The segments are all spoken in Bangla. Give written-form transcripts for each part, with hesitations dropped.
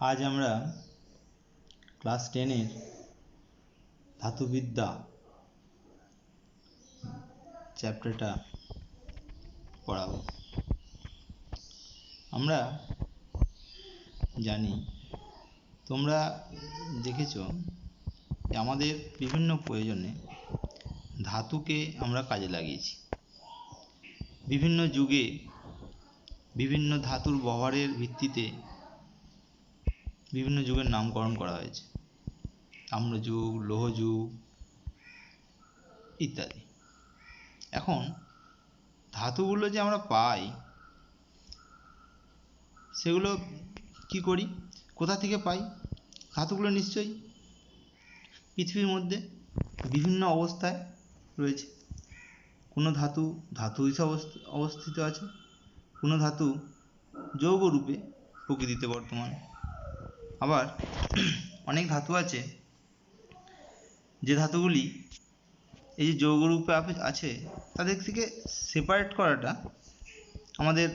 আজ আমরা ক্লাস 10-এর ধাতুবিদ্যা চ্যাপ্টারটা পড়াবো। আমরা জানি, তোমরা দেখেছো যে আমাদের বিভিন্ন প্রয়োজনে ধাতুকে আমরা কাজে লাগিয়েছি। বিভিন্ন যুগে বিভিন্ন ধাতুর ব্যবহারের ভিত্তিতে বিভিন্ন যুগের নামকরণ করা হয়েছে। তাম্রযুগ, লৌহযুগ ইত্যাদি। এখন ধাতুগুলো যে আমরা পাই সেগুলো কি করি, কোথা থেকে পাই? ধাতুগুলো নিশ্চয়ই পৃথিবীর মধ্যে বিভিন্ন অবস্থায় রয়েছে। কোনো ধাতু ধাতু হিসেবে অবস্থিত আছে, কোনো ধাতু যৌগ রূপে প্রকৃতিতে বর্তমান। আবার অনেক ধাতু আছে যে ধাতুগুলি এই যে যৌগ রূপে আছে তাদের থেকে সেপারেট করাটা আমাদের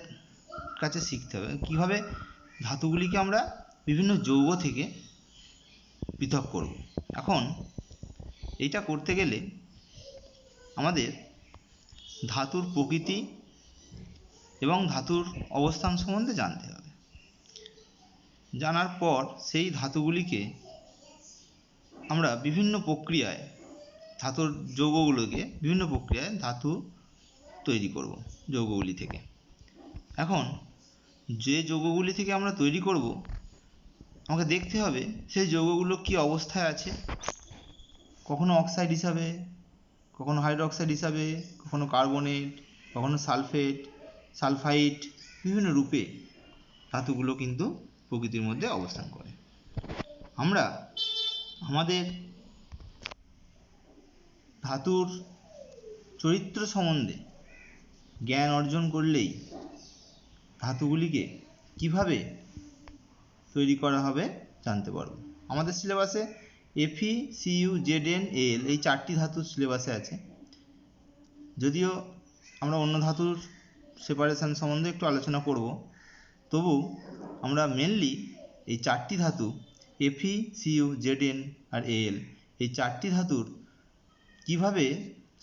কাছে শিখতে হবে। কীভাবে ধাতুগুলিকে আমরা বিভিন্ন যৌগ থেকে পৃথক করব। এখন এইটা করতে গেলে আমাদের ধাতুর প্রকৃতি এবং ধাতুর অবস্থান সম্বন্ধে জানতে হবে। জানার পর সেই ধাতুগুলিকে আমরা বিভিন্ন প্রক্রিয়ায় ধাতুর যৌগগুলোকে বিভিন্ন প্রক্রিয়ায় ধাতু তৈরি করব যৌগগুলি থেকে। এখন যে যৌগগুলি থেকে আমরা তৈরি করব আমাকে দেখতে হবে সেই যৌগগুলো কি অবস্থায় আছে, কখনো অক্সাইড হিসাবে, কখনো হাইড্রোক্সাইড হিসাবে, কখনো কার্বনেট, কখনো সালফেট, সালফাইড, বিভিন্ন রূপে ধাতুগুলো কিন্তু প্রকৃতির মধ্যে অবস্থান করে। আমরা আমাদের ধাতুর চরিত্র সম্বন্ধে জ্ঞান অর্জন করলেই ধাতুগুলিকে কিভাবে তৈরি করা হবে জানতে পারব। আমাদের সিলেবাসে Fe, Cu, Zn, Al এই চারটি ধাতুর সিলেবাসে আছে। যদিও আমরা অন্য ধাতুর সেপারেশন সম্বন্ধে একটু আলোচনা করব, তবু আমরা মেনলি এই চারটি ধাতু Fe, Cu, Zn আর Al এই চারটি ধাতুর কিভাবে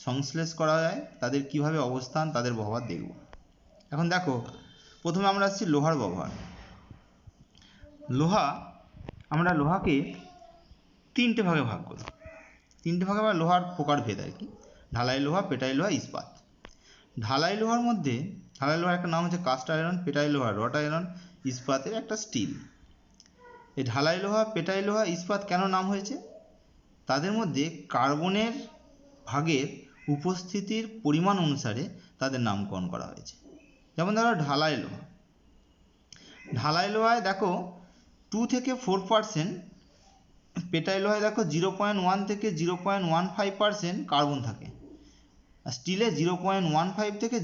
সংশ্লেষ করা যায়, তাদের কিভাবে অবস্থান, তাদের ব্যবহার দেখব। এখন দেখো, প্রথমে আমরা আসছি লোহার ব্যবহার। আমরা লোহাকে তিনটে ভাগে ভাগ করি। তিনটে ভাগে আবার লোহার প্রকারভেদ আর কি: ঢালাই লোহা, পেটাই লোহা, ইস্পাত। ঢালাই লোহার মধ্যে ঢালাই লোহার একটা নাম হচ্ছে কাস্ট আয়রন, পেটাই লোহার রড আয়রন, ইস্পাতের একটা স্টিল। এই ঢালাই লোহা, পেটাই লোহা, ইস্পাত কেন নাম হয়েছে? তাদের মধ্যে কার্বনের ভাগের উপস্থিতির পরিমাণ অনুসারে তাদের নামকরণ করা হয়েছে। যেমন ধরো ঢালাই লোহা, ঢালাই লোহায় দেখো 2 থেকে 4%, পেটাই লোহায় দেখো 0.1 থেকে 0.15% কার্বন থাকে, আর স্টিলে 0.15 থেকে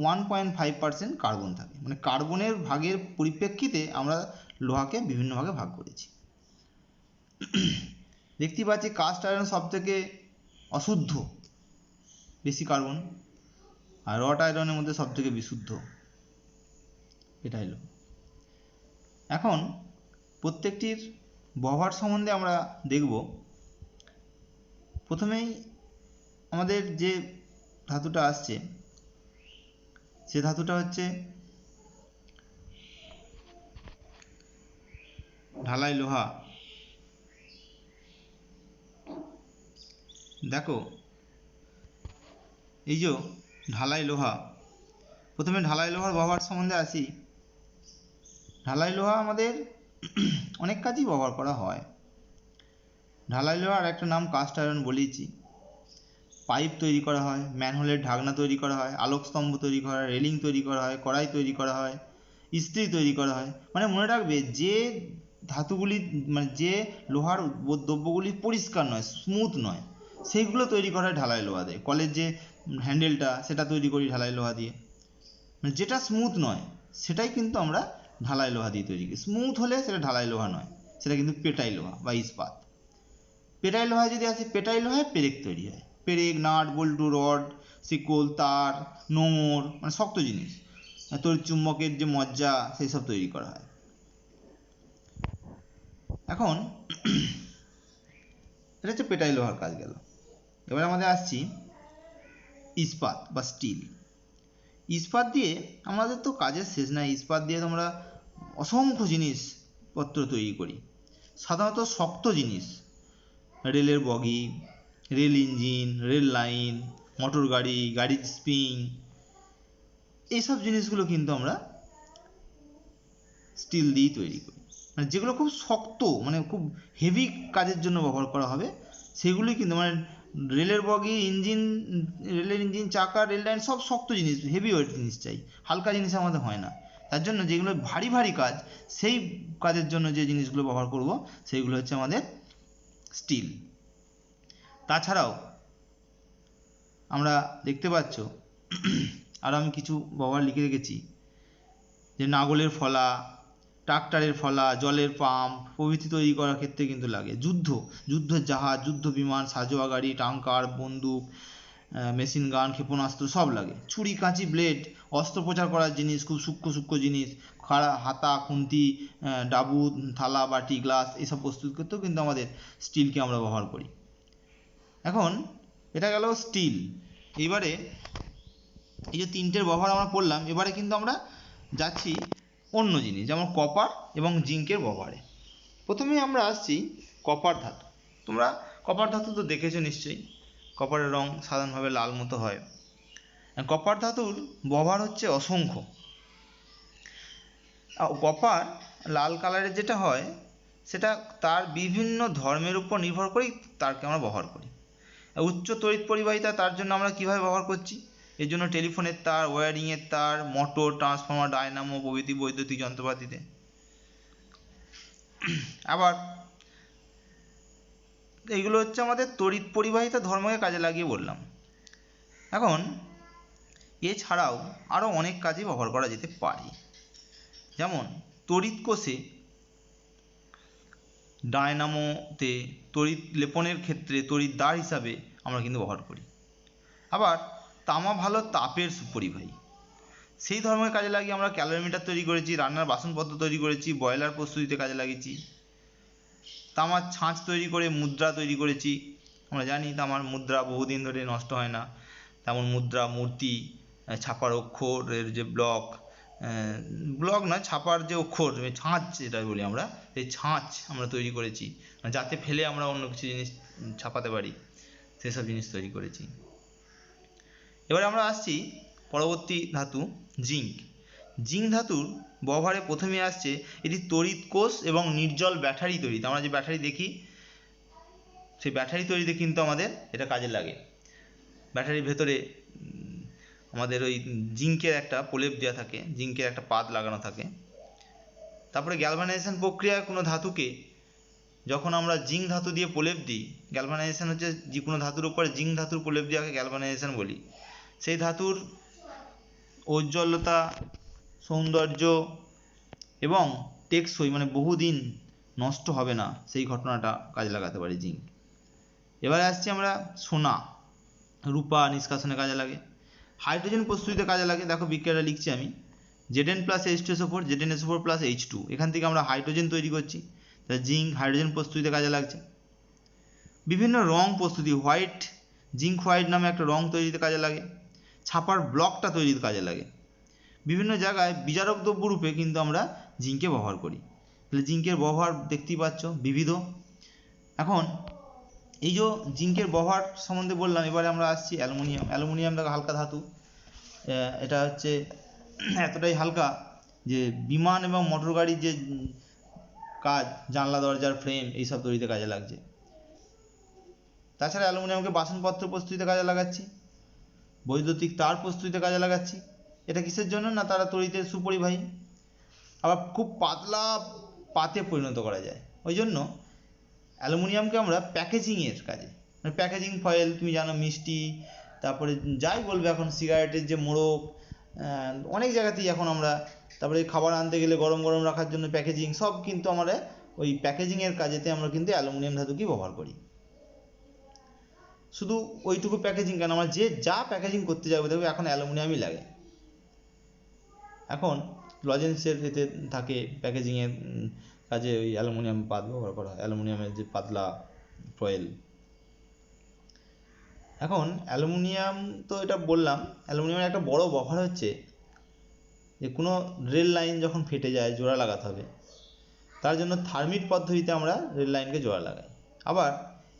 1.5% কার্বন থাকে। মানে কার্বনের ভাগের পরিপ্রেক্ষিতে আমরা লোহাকে বিভিন্ন ভাগে ভাগ করেছি। দেখতে পাচ্ছি কাস্ট আয়রন সব থেকে অশুদ্ধ, বেশি কার্বন, আর রড আয়রনের মধ্যে সব থেকে বিশুদ্ধ পেটাই লোহা। এখন প্রত্যেকটির ব্যবহার সম্বন্ধে আমরা দেখব। প্রথমেই আমাদের যে ধাতুটা আসছে সে ধাতুটা হচ্ছে ঢালাই লোহা। দেখো এই যে ঢালাই লোহা, প্রথমে ঢালাই লোহার ব্যবহার সম্বন্ধে আসি। ঢালাই লোহা আমাদের অনেক কাজেই ব্যবহার করা হয়। ঢালাই লোহার একটা নাম কাস্ট আয়রন বলেছি। পাইপ তৈরি করা হয়, ম্যানহোলের ঢাকনা তৈরি করা হয়, আলোকস্তম্ভ তৈরি করা হয়, রেলিং তৈরি করা হয়, কড়াই তৈরি করা হয়, ইস্ত্রি তৈরি করা হয়। মানে মনে রাখবে, যে ধাতুগুলি মানে যে লোহার দ্রব্যগুলি পরিষ্কার নয়, স্মুথ নয়, সেইগুলো তৈরি করা হয় ঢালাই লোহা দিয়ে। কলের যে হ্যান্ডেলটা সেটা তৈরি করি ঢালাই লোহা দিয়ে। মানে যেটা স্মুথ নয় সেটাই কিন্তু আমরা ঢালাই লোহা দিয়ে তৈরি করি। স্মুথ হলে সেটা ঢালাই লোহা নয়, সেটা কিন্তু পেটাই লোহা বা ইস্পাত। পেটাই লোহায় যদি আসি, পেটাই লোহায় পেরেক তৈরি হয়। পেরেক, নাট, বল্টু, রড, শিকল, তার, নোঙর, মানে শক্ত জিনিস, তড়িৎ চুম্বকের যে মজ্জা, সেই সব তৈরি করা হয়। এখন এটা হচ্ছে পেটাই লোহার কাজ গেল। এবার আমাদের আসছি ইস্পাত বা স্টিল। ইস্পাত দিয়ে আমাদের তো কাজের শেষ নাই। ইস্পাত দিয়ে তোমরা অসংখ্য জিনিসপত্র তৈরি করি, সাধারণত শক্ত জিনিস, রেলের বগি, rail engine, rail line, motor গাড়ি, গাড়ির স্প্রিং, এইসব জিনিসগুলো কিন্তু আমরা স্টিল দিয়েই তৈরি করি। মানে যেগুলো খুব শক্ত, মানে খুব হেভি কাজের জন্য ব্যবহার করা হবে, সেগুলোই কিন্তু মানে রেলের বগি, ইঞ্জিন, রেলের ইঞ্জিন, চাকা, রেল লাইন সব শক্ত জিনিস, হেভি ওয়েট জিনিস চাই, হালকা জিনিস আমাদের হয় না। তার জন্য যেগুলো ভারী ভারী কাজ, সেই কাজের জন্য যে জিনিসগুলো ব্যবহার করব সেইগুলো হচ্ছে আমাদের স্টিল। তাছাড়াও আমরা দেখতে পাচ্ছ আর আমি কিছু ব্যবহার লিখে রেখেছি, যে নাগলের ফলা, ট্রাক্টরের ফলা, জলের পাম্প প্রভৃতি তৈরি করার ক্ষেত্রে কিন্তু লাগে। যুদ্ধের জাহাজ, যুদ্ধ বিমান, সাজোয়া গাড়ি, ট্যাঙ্কার, বন্দুক, মেশিন গান, ক্ষেপণাস্ত্র সব লাগে। ছুরি, কাঁচি, ব্লেড, অস্ত্রোপচার করার জিনিস, খুব সূক্ষ্ম সূক্ষ্ম জিনিস, হাতা, খুন্তি, ডাবু, থালা, বাটি, গ্লাস, এসব প্রস্তুত করতেও কিন্তু আমাদের স্টিলকে আমরা ব্যবহার করি। এখন এটা গেল স্টিল। এবারে এই যে তিনটের ব্যবহার আমরা করলাম, এবারে কিন্তু আমরা যাচ্ছি অন্য জিনিস, যেমন কপার এবং জিঙ্কের ব্যবহারে। প্রথমেই আমরা আসছি কপার ধাতু। তোমরা কপার ধাতু তো দেখেছো নিশ্চয়ই, কপারের রং সাধারণভাবে লাল মতো হয়। কপার ধাতুর ব্যবহার হচ্ছে অসংখ্য। কপার লাল কালারের যেটা হয়, সেটা তার বিভিন্ন ধর্মের উপর নির্ভর করেই তারকে আমরা ব্যবহার করি। উচ্চ তড়িৎ পরিবাহিতা, তার জন্য আমরা কীভাবে ব্যবহার করছি, এর জন্য টেলিফোনের তার, ওয়্যারিংয়ের তার, মোটর, ট্রান্সফর্মার, ডায়নামো প্রভৃতি বৈদ্যুতিক যন্ত্রপাতিতে। আবার এইগুলো হচ্ছে আমাদের তড়িৎ পরিবাহিতা ধর্মকে কাজে লাগিয়ে বললাম। এখন এছাড়াও আরও অনেক কাজে ব্যবহার করা যেতে পারে, যেমন তড়িৎ কোষে, ডায়নামোতে তড়িৎ লেপনের ক্ষেত্রে তড়িৎদ্বার হিসাবে আমরা কিন্তু ব্যবহার করি। আবার তামা ভালো তাপের সুপরিবাহী, সেই ধর্মের কাজে লাগিয়ে আমরা ক্যালোরিমিটার তৈরি করেছি, রান্নার বাসনপত্র তৈরি করেছি, বয়লার প্রস্তুতিতে কাজে লাগিয়েছি। তামার ছাঁচ তৈরি করে মুদ্রা তৈরি করেছি। আমরা জানি তামার মুদ্রা বহুদিন ধরে নষ্ট হয় না, তেমন মুদ্রা, মূর্তি, ছাপার অক্ষরের যে ব্লক নয়, ছাপার যে অক্ষর, ছাঁচ যেটা বলি আমরা, সেই ছাঁচ আমরা তৈরি করেছি, যাতে ফেলে আমরা অন্য কিছু জিনিস ছাপাতে পারি, সেসব জিনিস তৈরি করেছি। এবারে আমরা আসছি পরবর্তী ধাতু জিঙ্ক। জিঙ্ক ধাতুর ব্যবহারে প্রথমে আসছে এটি তড়িৎ কোষ এবং নির্জল ব্যাটারি তৈরিতে। আমরা যে ব্যাটারি দেখি, সেই ব্যাটারি তৈরিতে কিন্তু আমাদের এটা কাজে লাগে। ব্যাটারির ভেতরে আমাদের ওই জিঙ্কের একটা প্রলেপ দেওয়া থাকে, জিঙ্কের একটা পাত লাগানো থাকে। তারপরে গ্যালভানাইজেশন প্রক্রিয়ায় কোনো ধাতুকে যখন আমরা জিঙ্ক ধাতু দিয়ে প্রলেপ দিই, গ্যালভানাইজেশন হচ্ছে যে কোনো ধাতুর উপরে জিঙ্ক ধাতুর প্রলেপ দেওয়াকে গ্যালভানাইজেশন বলি। সেই ধাতুর ঔজ্জ্বল্যতা, সৌন্দর্য এবং টেকসই, মানে বহুদিন নষ্ট হবে না, সেই ঘটনাটা কাজে লাগাতে পারি জিঙ্ক। এবারে আসছি আমরা সোনা, রূপা নিষ্কাশনে কাজে লাগে। হাইড্রোজেন প্রস্তুতিতে কাজে লাগে। দেখো বিক্রিয়াটা লিখছি আমি, Zn plus H2SO4, ZnSO4 plus H2, এখান থেকে আমরা হাইড্রোজেন তৈরি করছি, তাই জিঙ্ক হাইড্রোজেন প্রস্তুতিতে কাজে লাগছে। বিভিন্ন রং প্রস্তুতি, হোয়াইট, জিঙ্ক হোয়াইট নামে একটা রং তৈরিতে কাজে লাগে। ছাপার ব্লকটা তৈরিতে কাজে লাগে। বিভিন্ন জায়গায় বিচারক দ্রব্য রূপে কিন্তু আমরা জিঙ্কে ব্যবহার করি। তাহলে জিঙ্কের ব্যবহার দেখতেই পাচ্ছ বিবিধ। এখন এই যে জিঙ্কের ব্যবহার সম্বন্ধে বললাম, এবারে আমরা আসছি অ্যালুমিনিয়াম। অ্যালুমিনিয়াম দেখো হালকা ধাতু, এটা হচ্ছে এতটাই হালকা যে বিমান এবং মোটর গাড়ির যে কাজ, জানলা দরজার ফ্রেম, এইসব তৈরিতে কাজে লাগছে। তাছাড়া অ্যালুমিনিয়ামকে বাসনপত্র প্রস্তুতিতে কাজে লাগাচ্ছি, বৈদ্যুতিক তার প্রস্তুতিতে কাজে লাগাচ্ছি। এটা কিসের জন্য না, তারা তড়িতের সুপরিবাহী। আবার খুব পাতলা পাতে পরিণত করা যায়, ওই জন্য অ্যালুমিনিয়ামকে আমরা প্যাকেজিংয়ের কাজে, মানে প্যাকেজিং ফয়েল, তুমি জানো মিষ্টি, তারপরে যাই বলবে এখন সিগারেটের যে মোড়ক, অনেক জায়গাতেই এখন আমরা, তারপরে খাবার আনতে গেলে গরম গরম রাখার জন্য প্যাকেজিং, সব কিন্তু আমরা ওই প্যাকেজিংয়ের কাজেতে আমরা কিন্তু অ্যালুমিনিয়াম ধাতুকেই ব্যবহার করি। শুধু ওইটুকু প্যাকেজিং কেন, আমরা যে যা প্যাকেজিং করতে যাবো দেখবে এখন অ্যালুমিনিয়ামই লাগে। এখন লজেন্সের এতে থাকে প্যাকেজিংয়ের কাজে ওই অ্যালুমিনিয়াম পাত ব্যবহার করা হয়, অ্যালুমিনিয়ামের যে পাতলা ফয়েল। এখন অ্যালুমিনিয়াম তো এটা বললাম, অ্যালুমিনিয়ামের একটা বড় ব্যবহার হচ্ছে যে কোনো রেল লাইন যখন ফেটে যায় জোড়া লাগাতে হবে, তার জন্য থার্মিট পদ্ধতিতে আমরা রেল লাইনকে জোড়া লাগাই। আবার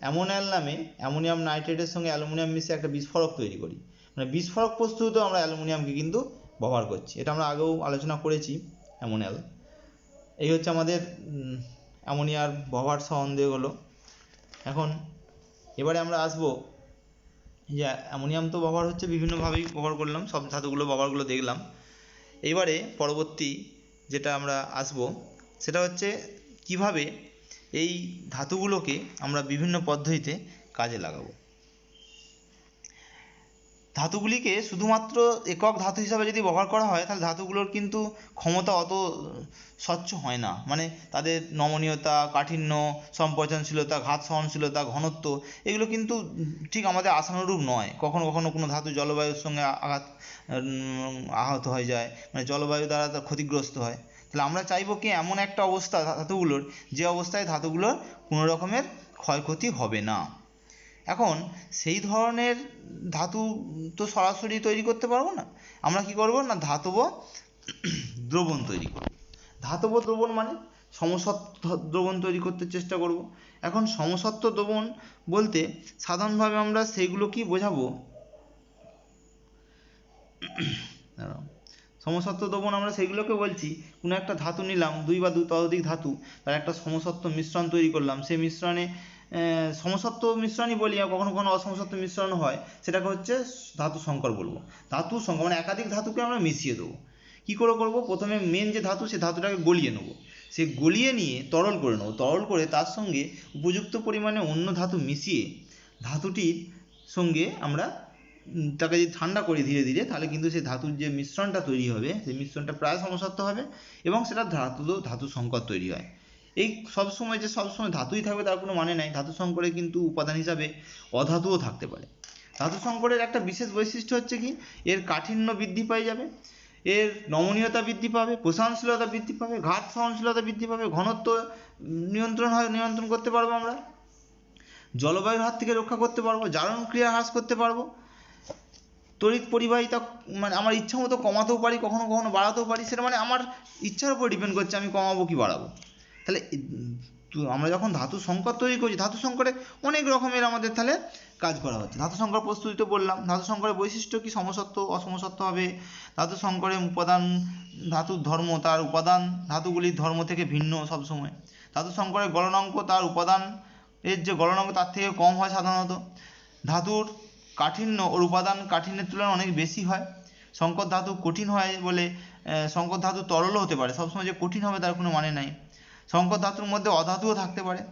অ্যামোনিয়াল নামে অ্যামোনিয়াম নাইট্রেটের সঙ্গে অ্যালুমিনিয়াম মিশিয়ে একটা বিস্ফোরক তৈরি করি, মানে বিস্ফোরক প্রস্তুতেও আমরা অ্যালুমিনিয়ামকে কিন্তু ব্যবহার করছি। এটা আমরা আগেও আলোচনা করেছি অ্যামোনিয়াল। এই হচ্ছে আমাদের অ্যামোনিয়ার ব্যবহার সম্বন্ধে হলো। এখন এবারে আমরা আসবো যে অ্যামোনিয়াম তো ব্যবহার হচ্ছে বিভিন্নভাবেই ব্যবহার করলাম, সব ধাতুগুলো ব্যবহারগুলো দেখলাম। এইবারে পরবর্তী যেটা আমরা আসবো সেটা হচ্ছে কিভাবে এই ধাতুগুলোকে আমরা বিভিন্ন পদ্ধতিতে কাজে লাগাবো। ধাতুগুলিকে শুধুমাত্র একক ধাতু হিসাবে যদি ব্যবহার করা হয় তাহলে ধাতুগুলোর কিন্তু ক্ষমতা অত স্বচ্ছ হয় না, মানে তাদের নমনীয়তা, কাঠিন্য, সম্পচনশীলতা, ঘাত সহনশীলতা, ঘনত্ব এগুলো কিন্তু ঠিক আমাদের আশানুরূপ নয়। কখনো কখনো কোনো ধাতু জলবায়ুর সঙ্গে আহত হয়ে যায়, মানে জলবায়ু দ্বারা তা ক্ষতিগ্রস্ত হয়। তাহলে আমরা চাইবো কি এমন একটা অবস্থা ধাতুগুলোর, যে অবস্থায় ধাতুগুলোর কোনো রকমের ক্ষয়ক্ষতি হবে না। এখন সেই ধরনের ধাতু তো সরাসরি তৈরি করতে পারবো না, আমরা কি করব না ধাতব দ্রবণ তৈরি করব। ধাতব দ্রবণ মানে সমসত্ব দ্রবণ তৈরি করতে চেষ্টা করব। এখন সমসত্ব দ্রবণ বলতে সাধারণভাবে আমরা সেইগুলো কি বোঝাবো, সমসত্ব দ্রবণ আমরা সেইগুলোকে বলছি কোনো একটা ধাতু নিলাম, দুই বা ততোধিক ধাতু, তার একটা সমসত্ব মিশ্রণ তৈরি করলাম, সেই মিশ্রণে সমসত্ব মিশ্রণই বলি, আর কখনো কখনো অসমসত্ব মিশ্রণ হয়, সেটাকে হচ্ছে ধাতু সংকর বলবো। ধাতু সংকর মানে একাধিক ধাতুকে আমরা মিশিয়ে দেবো। কী করে করবো, প্রথমে মেন যে ধাতু সেই ধাতুটাকে গলিয়ে নেবো, সে গলিয়ে নিয়ে তরল করে নেবো, তরল করে তার সঙ্গে উপযুক্ত পরিমাণে অন্য ধাতু মিশিয়ে ধাতুটির সঙ্গে আমরা তাকে যদি ঠান্ডা করি ধীরে ধীরে, তাহলে কিন্তু সেই ধাতুর যে মিশ্রণটা তৈরি হবে সেই মিশ্রণটা প্রায় সমসত্ব হবে এবং সেটা ধাতু সংকর তৈরি হয়। এই সবসময় যে সবসময় ধাতুই থাকবে তার কোনো মানে নাই, ধাতু সংকরে কিন্তু উপাদান হিসাবে অধাতুও থাকতে পারে। ধাতু সংকরের একটা বিশেষ বৈশিষ্ট্য হচ্ছে কি, এর কাঠিন্য বৃদ্ধি পেয়ে যাবে, এর নমনীয়তা বৃদ্ধি পাবে, প্রসারণশীলতা বৃদ্ধি পাবে, ঘাত সহনশীলতা বৃদ্ধি পাবে, ঘনত্ব নিয়ন্ত্রণ করতে পারবো আমরা, জলবায়ুর হাত থেকে রক্ষা করতে পারবো, জারণ ক্রিয়া হ্রাস করতে পারবো, তড়িৎ পরিবাহিতা মানে আমার ইচ্ছা মতো কমাতেও পারি, কখনো কখনো বাড়াতেও পারি, সেটা মানে আমার ইচ্ছার উপর ডিপেন্ড করছে আমি কমাবো কি বাড়াবো। তাহলে আমরা যখন ধাতু সংকর তৈরি করছি, ধাতু সংকরে অনেক রকমের আমাদের তাহলে কাজ করা হচ্ছে। ধাতু সংকর প্রস্তুতি তো বললাম, ধাতু সংকরের বৈশিষ্ট্য কি, সমসত্ব অসমসত্ব হবে, ধাতু সংকরের উপাদান, ধাতুর ধর্ম, তার উপাদান ধাতুগুলির ধর্ম থেকে ভিন্ন সবসময়, ধাতু সংকরের গলনাঙ্ক তার উপাদান এর যে গলনাঙ্ক তার থেকে কম হয় সাধারণত, ধাতুর কাঠিন্য ওর উপাদান কাঠিন্যের তুলনায় অনেক বেশি হয়, সংকর ধাতু কঠিন হয় বলে সংকর ধাতু তরলও হতে পারে, সবসময় যে কঠিন হবে তার কোনো মানে নাই, সংকর ধাতুর মধ্যে অধাতুও থাকতে পারে।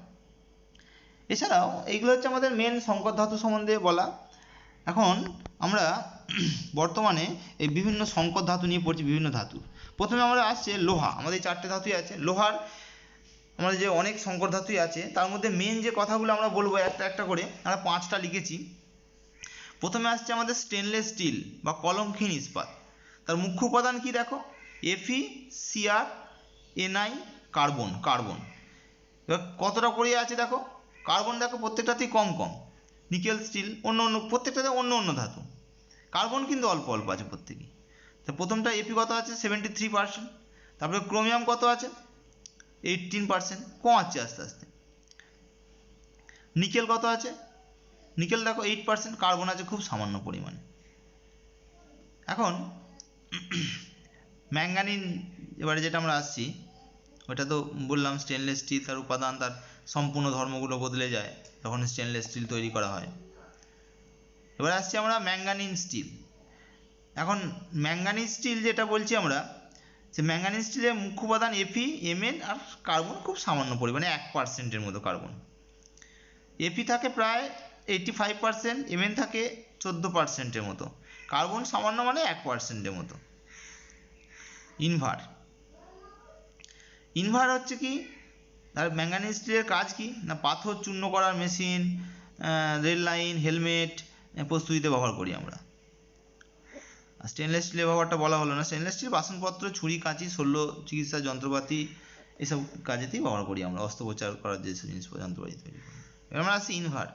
এছাড়াও এইগুলো হচ্ছে আমাদের মেন সংকর ধাতু সম্বন্ধে বলা। এখন আমরা বর্তমানে এই বিভিন্ন সংকর ধাতু নিয়ে পড়ছি, বিভিন্ন ধাতু। প্রথমে আমরা আসছে লোহা, আমাদের চারটে ধাতুই আছে, লোহার আমাদের যে অনেক সংকর ধাতুই আছে, তার মধ্যে মেন যে কথাগুলো আমরা বলবো একটা একটা করে, আমরা 5টা লিখেছি। প্রথমে আসছে আমাদের স্টেনলেস স্টিল বা কলঙ্কহীন ইস্পাত। তার মুখ্য উপাদান কি দেখো, Fe, Cr, Ni, কার্বন। এবার কতটা করে আছে দেখো, কার্বন দেখো প্রত্যেকটাতেই কম কম, নিকেল স্টিল অন্য অন্য প্রত্যেকটাতে অন্য অন্য ধাতু, কার্বন কিন্তু অল্প অল্প আছে প্রত্যেকেই। তো প্রথমটা Fe কত আছে 73%, তারপরে ক্রোমিয়াম কত আছে 18%, কমাচ্ছে আস্তে আস্তে। নিকেল কত আছে, নিকেল দেখো 8%, কার্বন আছে খুব সামান্য পরিমাণে। এখন ম্যাঙ্গানিজ এবারে যেটা আমরা আসছি, ওটা তো বললাম স্টেনলেস স্টিল, তার উপাদান তার সম্পূর্ণ ধর্মগুলো বদলে যায় যখন স্টেনলেস স্টিল তৈরি করা হয়। এবার আসছি আমরা ম্যাঙ্গানিজ স্টিল। এখন ম্যাঙ্গানিজ স্টিল যেটা বলছি আমরা, সে ম্যাঙ্গানিজ স্টিলের মুখ্য উপাদান Fe, Mn আর কার্বন খুব সামান্য পরিমাণে 1%-এর মতো কার্বন। Fe থাকে প্রায় 85%, Mn থাকে 14%-এর মতো, কার্বন সামান্য মানে 1%-এর মতো। ইনভার হচ্ছে কি, আর ম্যাঙ্গানিজ স্টিলের কাজ কি না, পাথর চূর্ণ করার মেশিন, রেল লাইন, হেলমেট প্রস্তুতিতে ব্যবহার করি আমরা। আর স্টেনলেস স্টিলের ব্যবহারটা বলা হলো না, স্টেনলেস স্টিল বাসনপত্র, ছুরি, কাঁচি, শল্য চিকিৎসা যন্ত্রপাতি এসব কাজেতেই ব্যবহার করি আমরা, অস্ত্রোপচার করার যেসব জিনিস যন্ত্রপাতি তৈরি করি। এবার আমরা আসছি ইনভার।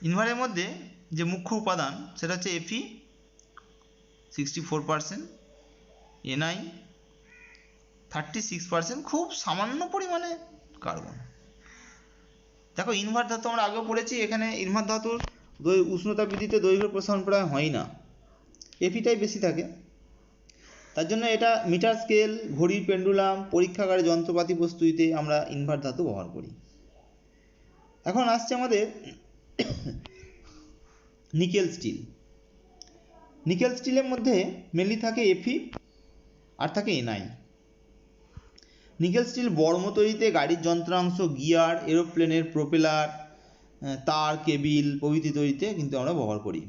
ইনভারের মধ্যে যে মুখ্য উপাদান সেটা হচ্ছে Fe 64%, Ni 36%, খুব সামান্য পরিমাণে কার্বন। দেখো ইনভার ধাতু আমরা আগেও পড়েছি, এখানে ইনভার ধাতুর উষ্ণতা বৃদ্ধিতে দৈর্ঘ্য প্রসারণ প্রায় হয় না, Feটাই বেশি থাকে। তার জন্য এটা মিটার স্কেল, ঘড়ির পেন্ডুলাম, পরীক্ষাগারে যন্ত্রপাতি প্রস্তুতিতে আমরা ইনভার ধাতু ব্যবহার করি। এখন আসছে আমাদের নিকেল স্টিল। নিকেল স্টিলের মধ্যে মেনলি থাকে Fe আর থাকে Ni। নিকেল স্টিল বর্ম তৈরিতে, গাড়ির যন্ত্রাংশ, গিয়ার, এরোপ্লেনের প্রোপেলার, তার, কেবিল প্রভৃতি তৈরিতে কিন্তু আমরা ব্যবহার করি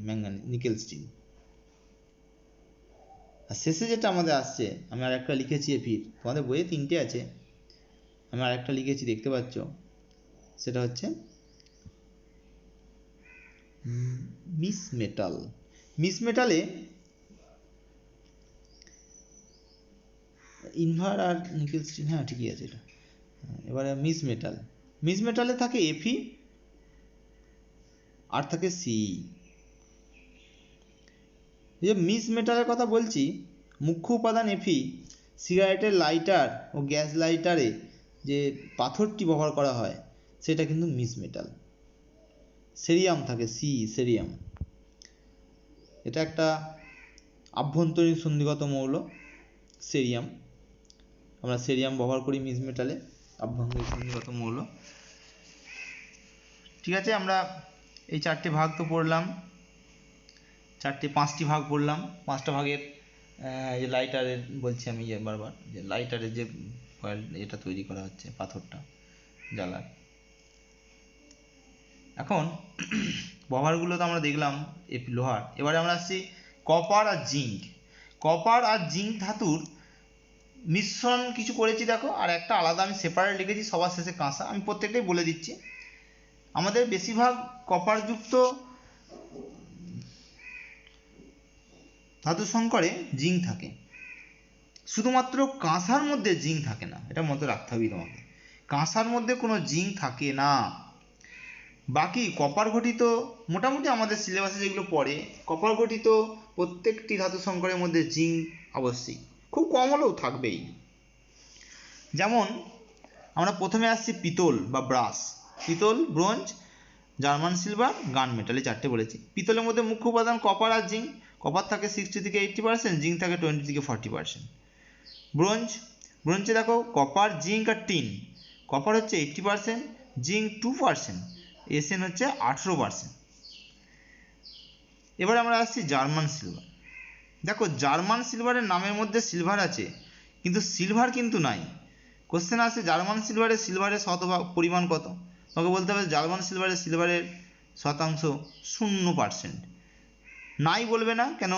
নিকেল স্টিল। আর শেষে যেটা আমাদের আসছে, আমি আর একটা লিখেছি Feর, তোমাদের বইয়ে 3টে আছে, আমি আর একটা লিখেছি দেখতে পাচ্ছ, সেটা হচ্ছে মিস মেটাল। মিস মেটালে ইনভার আর নিকেল স্টিল, হ্যাঁ ঠিকই আছে এটা। এবারে মিস মেটাল, মিস মেটালে থাকে Fe আর থাকে Si। যে মিস মেটালের কথা বলছি, মুখ্য উপাদান Fe, সিগারেটের লাইটার ও গ্যাস লাইটারে যে পাথরটি ব্যবহার করা হয় সেটা কিন্তু মিস মেটাল। সেরিয়াম থাকে, সেরিয়াম, এটা একটা আভ্যন্তরীণ সন্ধিগত মৌল সেরিয়াম। আমরা সেরিয়াম ব্যবহার করি মিস মেটালে, আভ্যন্তরীণ সন্ধিগত মৌল। ঠিক আছে, আমরা এই 4টে ভাগ তো পড়লাম, 5টি ভাগ পড়লাম। 5টা ভাগের যে লাইটারের বলছি আমি বারবার, যে লাইটারের যে এটা তৈরি করা হচ্ছে পাথরটা জ্বালার। এখন ব্যবহারগুলো তো আমরা দেখলাম লোহার। এবারে আমরা আসছি কপার আর জিঙ্ক। কপার আর জিঙ্ক ধাতুর মিশ্রণ কিছু করেছি দেখো, আর একটা আলাদা আমি সেপারেট লিখেছি সবার শেষে কাঁসা। আমি প্রত্যেকটাই বলে দিচ্ছি। আমাদের বেশিরভাগ কপারযুক্ত ধাতু সংকরে জিঙ্ক থাকে, শুধুমাত্র কাঁসার মধ্যে জিঙ্ক থাকে না, এটা মনে রাখতে হবে তোমাকে। কাঁসার মধ্যে কোনো জিঙ্ক থাকে না। বাকি কপার ঘটিত মোটামুটি আমাদের সিলেবাসে যেগুলো পড়ে, কপার ঘটিত প্রত্যেকটি ধাতু সংকরের মধ্যে জিঙ্ক অবশ্যই, খুব কম হলেও থাকবেই। যেমন আমরা প্রথমে আসছি পিতল বা ব্রাস, পিতল, ব্রোঞ্জ, জার্মান সিলভার, গান মেটাল, এই 4টে বলেছি। পিতলের মধ্যে মুখ্য উপাদান কপার আর জিঙ্ক। কপার থাকে 60 থেকে 80%, জিঙ্ক থাকে 20 থেকে 40%। ব্রোঞ্জে দেখো কপার, জিঙ্ক আর টিন। কপার হচ্ছে 80%, জিঙ্ক 2%, এসএন হচ্ছে 18%। এবার আমরা আসছি জার্মান সিলভার। দেখো জার্মান সিলভারের নামের মধ্যে সিলভার আছে, কিন্তু সিলভার কিন্তু নাই। কোশ্চেন আসছে জার্মান সিলভারের শতভাগ পরিমাণ কত, তোমাকে বলতে হবে জার্মান সিলভারের শতাংশ 0%। নাই বলবে না, কেন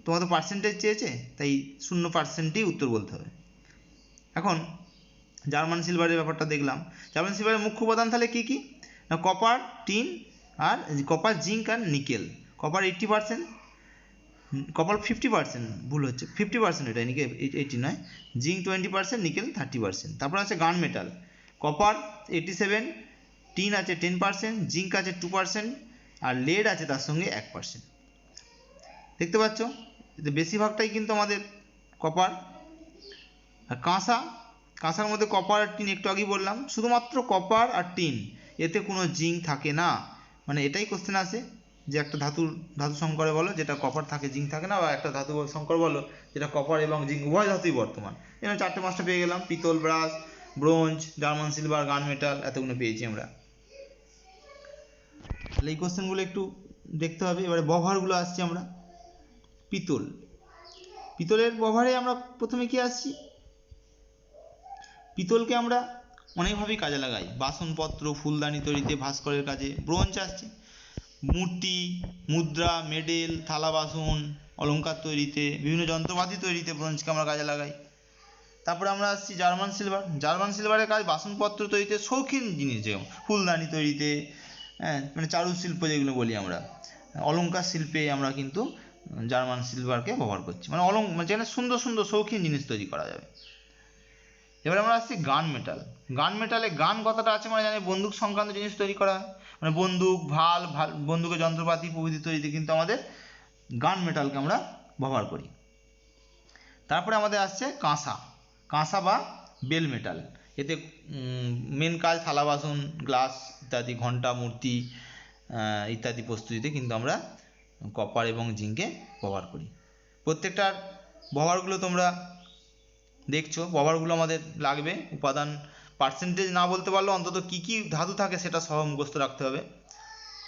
তোমার তো পার্সেন্টেজ চেয়েছে, তাই 0%ই উত্তর বলতে হবে। এখন জার্মান সিলভারের ব্যাপারটা দেখলাম। জার্মান সিলভারের মুখ্য উপাদান তাহলে কী কী, না কপার, টিন আর কপার, জিঙ্ক আর নিকেল। কপার 80%, কপার 50%, ভুল হচ্ছে 50%, এটা নিকেল 80 নয়, জিঙ্ক 20%, নিকেল 30%। তারপর আছে গান মেটাল, কপার 87, টিন আছে 10%, জিঙ্ক আছে 2%, আর লেড আছে তার সঙ্গে 1%। দেখতে পাচ্ছ বেশিরভাগটাই কিন্তু আমাদের কপার। আর কাঁসার মধ্যে কপার আর টিন একটু আগেই বললাম, শুধুমাত্র কপার আর টিন, এতে কোনো জিঙ্ক থাকে না। মানে এটাই কোশ্চেন আসে যে একটা ধাতু সংকরে বলো যেটা কপার থাকে জিঙ্ক থাকে না, বা একটা ধাতু সংকর বলো যেটা কপার এবং জিঙ্ক উভয় ধাতুই বর্তমান। এখানে 4টে-5টা পেয়ে গেলাম, পিতল, ব্রাস, ব্রোঞ্জ, জার্মান সিলভার, গান মেটাল, এতগুলো পেয়েছি আমরা। তাহলে এই কোশ্চেনগুলো একটু দেখতে হবে। এবারে ব্যবহারগুলো আসছি আমরা। পিতলের ব্যবহারে আমরা প্রথমে কি আসছি, পিতলকে আমরা অনেকভাবেই কাজে লাগাই, বাসনপত্র, ফুলদানি তৈরিতে, ভাস্করের কাজে। ব্রোঞ্জ আসছে মূর্তি, মুদ্রা, মেডেল, থালা বাসন, অলংকার তৈরিতে, বিভিন্ন যন্ত্রপাতি তৈরিতে ব্রোঞ্জকে আমরা কাজে লাগাই। তারপরে আমরা আসছি জার্মান সিলভারের কাজ বাসনপত্র তৈরিতে, শৌখিন জিনিস যেমন ফুলদানি তৈরিতে, মানে চারুশিল্প যেগুলো বলি আমরা, অলংকার শিল্পে আমরা কিন্তু জার্মান সিলভারকে ব্যবহার করছি, মানে যেখানে সুন্দর সুন্দর শৌখিন জিনিস তৈরি করা যাবে। এবার আমরা আসছি গান মেটাল। গান মেটালে গান কথাটা আছে মানে জানি বন্দুক সংক্রান্ত জিনিস তৈরি করা হয়, মানে বন্দুক, ভাল বন্দুকের যন্ত্রপাতি প্রভৃতি তৈরিতে কিন্তু আমাদের গান মেটালকে আমরা ব্যবহার করি। তারপরে আমাদের আসছে কাঁসা, কাঁসা বা বেল মেটাল। এতে মেন কাজ থালা বাসন, গ্লাস ইত্যাদি, ঘণ্টা, মূর্তি ইত্যাদি প্রস্তুতিতে কিন্তু আমরা কপার এবং জিঙ্কে ব্যবহার করি। প্রত্যেকটার ব্যবহারগুলো তোমরা দেখছো, ব্যবহারগুলো আমাদের লাগবে। উপাদান পার্সেন্টেজ না বলতে পারলেও অন্তত কী কী ধাতু থাকে সেটা সহ মুখস্থ রাখতে হবে,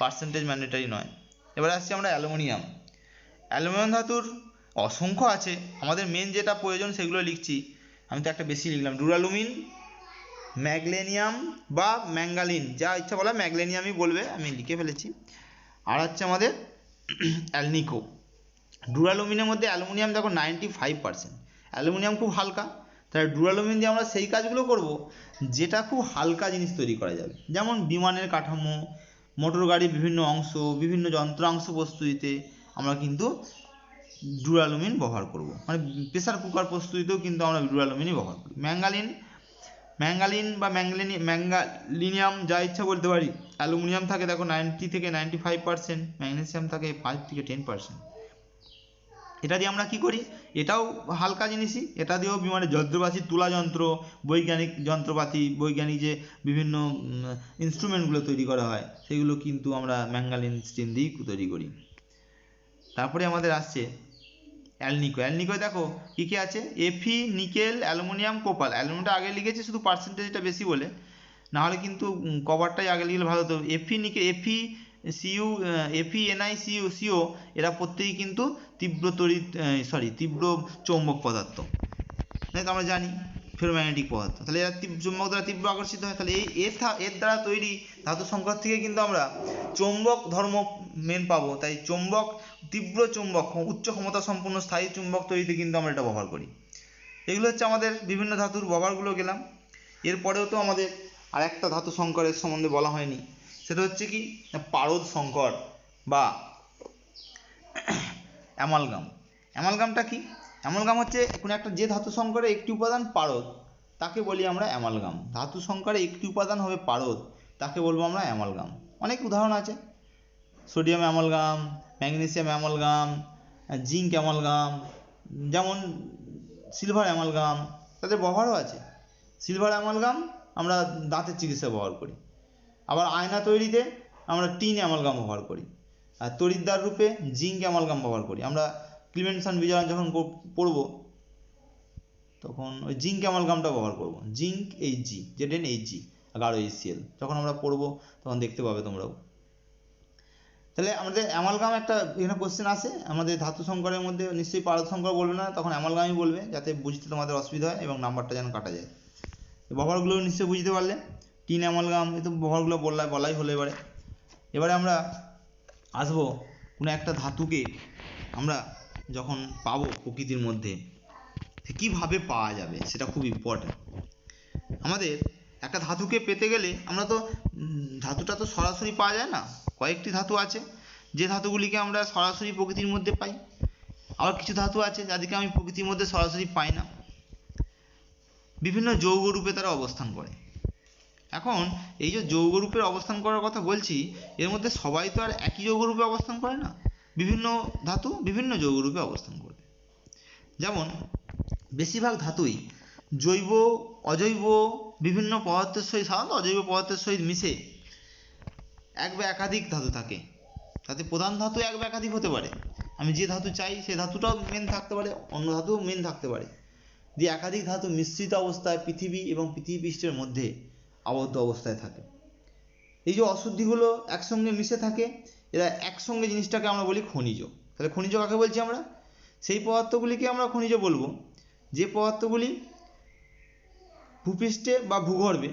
পার্সেন্টেজ ম্যান্ডেটারি নয়। এবার আসছি আমরা অ্যালুমিনিয়াম। অ্যালুমিনিয়াম ধাতুর অসংখ্য আছে, আমাদের মেন যেটা প্রয়োজন সেগুলো লিখছি। আমি তো একটা বেশি লিখলাম, ডুরালুমিন, ম্যাগনেসিয়াম বা ম্যাঙ্গালিন, যা ইচ্ছা বলা, ম্যাগনেসিয়ামই বলবে, আমি লিখে ফেলেছি। আর হচ্ছে আমাদের অ্যালনিকো। ডুরালুমিনের মধ্যে অ্যালুমিনিয়াম দেখো 95%, অ্যালুমিনিয়াম খুব হালকা, তাহলে ডুরালুমিন দিয়ে আমরা সেই কাজগুলো করব যেটা খুব হালকা জিনিস তৈরি করা যাবে, যেমন বিমানের কাঠামো, মোটর গাড়ির বিভিন্ন অংশ, বিভিন্ন যন্ত্রাংশ প্রস্তুতিতে আমরা কিন্তু ডুরালুমিন ব্যবহার করব, মানে প্রেসার কুকার প্রস্তুতিতেও কিন্তু আমরা ডুরালুমিনই ব্যবহার করি। ম্যাঙ্গালিন বা ম্যাঙ্গালিনিয়াম, যা ইচ্ছা বলতে পারি। অ্যালুমিনিয়াম থাকে দেখো 90 থেকে 95%, ম্যাগনেসিয়াম থাকে 5 থেকে 10%। এটা দিয়ে আমরা কি করি, এটাও হালকা জিনিসই, এটা দিয়েও বিমানের যন্ত্রপাতি, তুলা যন্ত্র, বৈজ্ঞানিক যন্ত্রপাতি, বৈজ্ঞানিক যে বিভিন্ন ইনস্ট্রুমেন্টগুলো তৈরি করা হয় সেগুলো কিন্তু আমরা ম্যাঙ্গালিন স্টিল দিয়েই তৈরি করি। তারপরে আমাদের আসছে অ্যালনিকো। অ্যালনিকোয় দেখো কী কী আছে, এফি, নিকেল, অ্যালুমিনিয়াম, কোপাল। অ্যালুমিনিয়ামটা আগে লিখেছি শুধু পার্সেন্টেজটা বেশি বলে, নাহলে কিন্তু কভারটাই আগে লিখলে ভালো হতো। Fe, nickel, Fe Cu, Fe Ni Cu Co, এরা প্রত্যেকেই কিন্তু তীব্র চৌম্বক পদার্থ, তাই তো আমরা জানি, ফেরোম্যাগনেটিক পদার্থ। তাহলে এরা চৌম্বক দ্বারা তীব্র আকর্ষিত হয়। তাহলে এর দ্বারা তৈরি ধাতু সংকর থেকে কিন্তু আমরা চৌম্বক ধর্ম মেন পাবো। তাই চৌম্বক, তীব্র চৌম্বক, উচ্চ ক্ষমতা সম্পন্ন স্থায়ী চুম্বক তৈরিতে কিন্তু আমরা এটা ব্যবহার করি। এগুলো হচ্ছে আমাদের বিভিন্ন ধাতুর ব্যবহারগুলো গেলাম। এরপরেও তো আমাদের আর একটা ধাতু সংকরের সম্বন্ধে বলা হয়নি, সেটা হচ্ছে কি পারদ সংকর বা অ্যামালগাম। অ্যামালগামটা কি, অ্যামালগাম হচ্ছে কোনো একটা যে ধাতু সংকরে একটি উপাদান পারদ, তাকে বলি আমরা অ্যামালগাম। ধাতু সংকরে একটি উপাদান হবে পারদ, তাকে বলবো আমরা অ্যামালগাম। অনেক উদাহরণ আছে, sodium amalgam, magnesium amalgam, zinc amalgam, যেমন সিলভার অ্যামালগাম, তাদের ব্যবহারও আছে। সিলভার অ্যামালগাম আমরা দাঁতের চিকিৎসায় ব্যবহার করি। আবার আয়না তৈরিতে আমরা টিন অ্যামালগাম ব্যবহার করি। আর তড়িৎদ্বার রূপে জিঙ্ক অ্যামালগাম ব্যবহার করি। আমরা ক্লিমেনসন বিজারণ যখন পড়ব তখন ওই জিঙ্ক অ্যামালগামটা ব্যবহার করব, জিঙ্ক এইচজি, ZnHg, গাঢ় HCl, যখন আমরা পড়বো তখন দেখতে পাবে তোমরাও। তাহলে আমাদের অ্যামালগাম একটা এখানে কোশ্চেন আসে, আমাদের ধাতু সংকরের মধ্যে নিশ্চয়ই পারদ সংকর বলবে না, তখন অ্যামালগামই বলবে, যাতে বুঝতে তোমাদের অসুবিধা হয় এবং নাম্বারটা যেন কাটা যায়। ব্যবহারগুলো নিশ্চয়ই বুঝতে পারলে। টিন অ্যামালগাম, এই তো ব্যবহারগুলো বলাই হলো। এবারে আমরা আসবো কোনো একটা ধাতুকে আমরা যখন পাবো প্রকৃতির মধ্যে, কীভাবে পাওয়া যাবে সেটা খুব ইম্পর্ট্যান্ট। আমাদের একটা ধাতুকে পেতে গেলে আমরা তো ধাতুটা তো সরাসরি পাওয়া যায় না, কয়েকটি ধাতু আছে যে ধাতুগুলিকে আমরা সরাসরি প্রকৃতির মধ্যে পাই। আবার কিছু ধাতু আছে যাদেরকে আমি প্রকৃতির মধ্যে সরাসরি পাই না, বিভিন্ন যৌগ রূপে তারা অবস্থান করে। এখন এই যে যৌগ রূপের অবস্থান করার কথা বলছি, এর মধ্যে সবাই তো আর একই যৌগ রূপে অবস্থান করে না, বিভিন্ন ধাতু বিভিন্ন যৌগ রূপে অবস্থান করে। যেমন বেশিরভাগ ধাতুই জৈব, অজৈব বিভিন্ন পদার্থের সহিত, সাধারণত অজৈব পদার্থের সহিত মিশে এক বা একাধিক ধাতু থাকে। তাতে প্রধান ধাতু এক বা একাধিক হতে পারে, আমি যে ধাতু চাই সে ধাতুটাও মেন থাকতে পারে, অন্য ধাতুও মেন থাকতে পারে। দিয়ে একাধিক ধাতু মিশ্রিত অবস্থায় পৃথিবী এবং পৃথিবী পৃষ্ঠের মধ্যে আবদ্ধ অবস্থায় থাকে। এই যে অশুদ্ধিগুলো একসঙ্গে মিশে থাকে, এরা একসঙ্গে জিনিসটাকে আমরা বলি খনিজ। তাহলে খনিজ কাকে বলছি আমরা, সেই পদার্থগুলিকে আমরা খনিজ বলবো যে পদার্থগুলি ভূপৃষ্ঠে বা ভূগর্ভে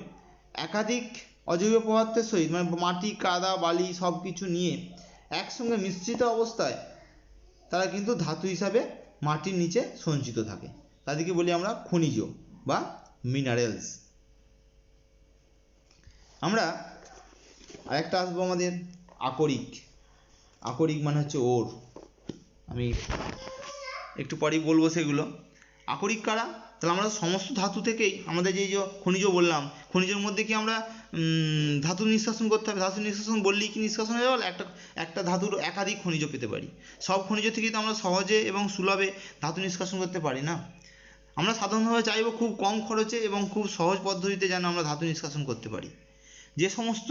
একাধিক অজৈব পদার্থের সহিত, মানে মাটি, কাদা, বালি সব কিছু নিয়ে একসঙ্গে মিশ্রিত অবস্থায় তারা কিন্তু ধাতু হিসাবে মাটির নিচে সঞ্চিত থাকে, তাদেরকে বলি আমরা খনিজ বা মিনারেলস। আমরা আরেকটা আসবো আমাদের আকরিক। আকরিক মানে হচ্ছে ওর, আমি একটু পরেই বলবো সেগুলো। আকরিক কারা? তাহলে আমরা সমস্ত ধাতু থেকেই আমাদের যে খনিজ বললাম, খনিজের মধ্যে কি আমরা ধাতু নিষ্কাশন করতে হবে। ধাতু নিষ্কাশন বললেই কি নিষ্কাশন হয়ে গেল? একটা ধাতুর একাধিক খনিজ পেতে পারি। সব খনিজ থেকেই তো আমরা সহজে এবং সুলভে ধাতু নিষ্কাশন করতে পারি না। আমরা সাধারণভাবে চাইবো খুব কম খরচে এবং খুব সহজ পদ্ধতিতে যেন আমরা ধাতু নিষ্কাশন করতে পারি। যে সমস্ত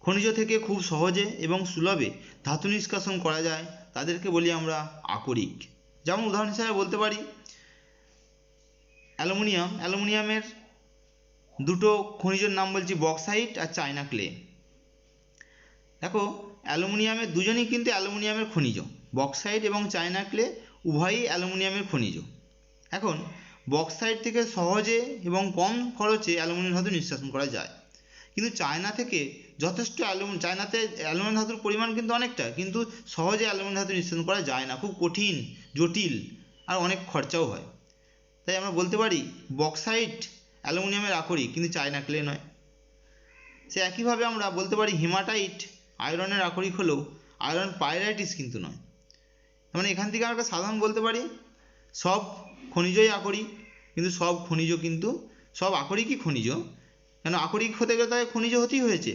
খনিজ থেকে খুব সহজে এবং সুলভে ধাতু নিষ্কাশন করা যায় তাদেরকে বলি আমরা আকরিক। যেমন উদাহরণ হিসাবে বলতে পারি অ্যালুমিনিয়াম। অ্যালুমিনিয়ামের দুটো খনিজের নাম বলছি, বক্সাইট আর চায়না ক্লে। দেখো অ্যালুমিনিয়ামের দুজনেই কিন্তু অ্যালুমিনিয়ামের খনিজ, বক্সাইট এবং চায়না ক্লে উভয়ই অ্যালুমিনিয়ামের খনিজ। এখন বক্সাইট থেকে সহজে এবং কম খরচে অ্যালুমিনিয়াম ধাতু নিষ্কাশন করা যায়, কিন্তু চায়না থেকে যথেষ্ট চায়নাতে অ্যালুমিনিয়াম ধাতুর পরিমাণ কিন্তু অনেকটা, কিন্তু সহজে অ্যালুমিনিয়াম ধাতু নিষ্কাশন করা যায় না, খুব কঠিন, জটিল আর অনেক খরচাও হয়। তাই আমরা বলতে পারি বক্সাইট অ্যালুমিনিয়ামের আকরিক, কিন্তু চায়না ক্লে নয়। সে একইভাবে আমরা বলতে পারি হিমাটাইট আয়রনের আকরিক হলেও আয়রন পাইরাইটিস কিন্তু নয়। মানে এখান থেকে আমরা সাধারণ বলতে পারি সব খনিজই আকরিক, কিন্তু সব খনিজ কিন্তু সব আকরিকই খনিজ। কেন আকরিক হতে গেলে তাকে খনিজ হতেই হয়েছে,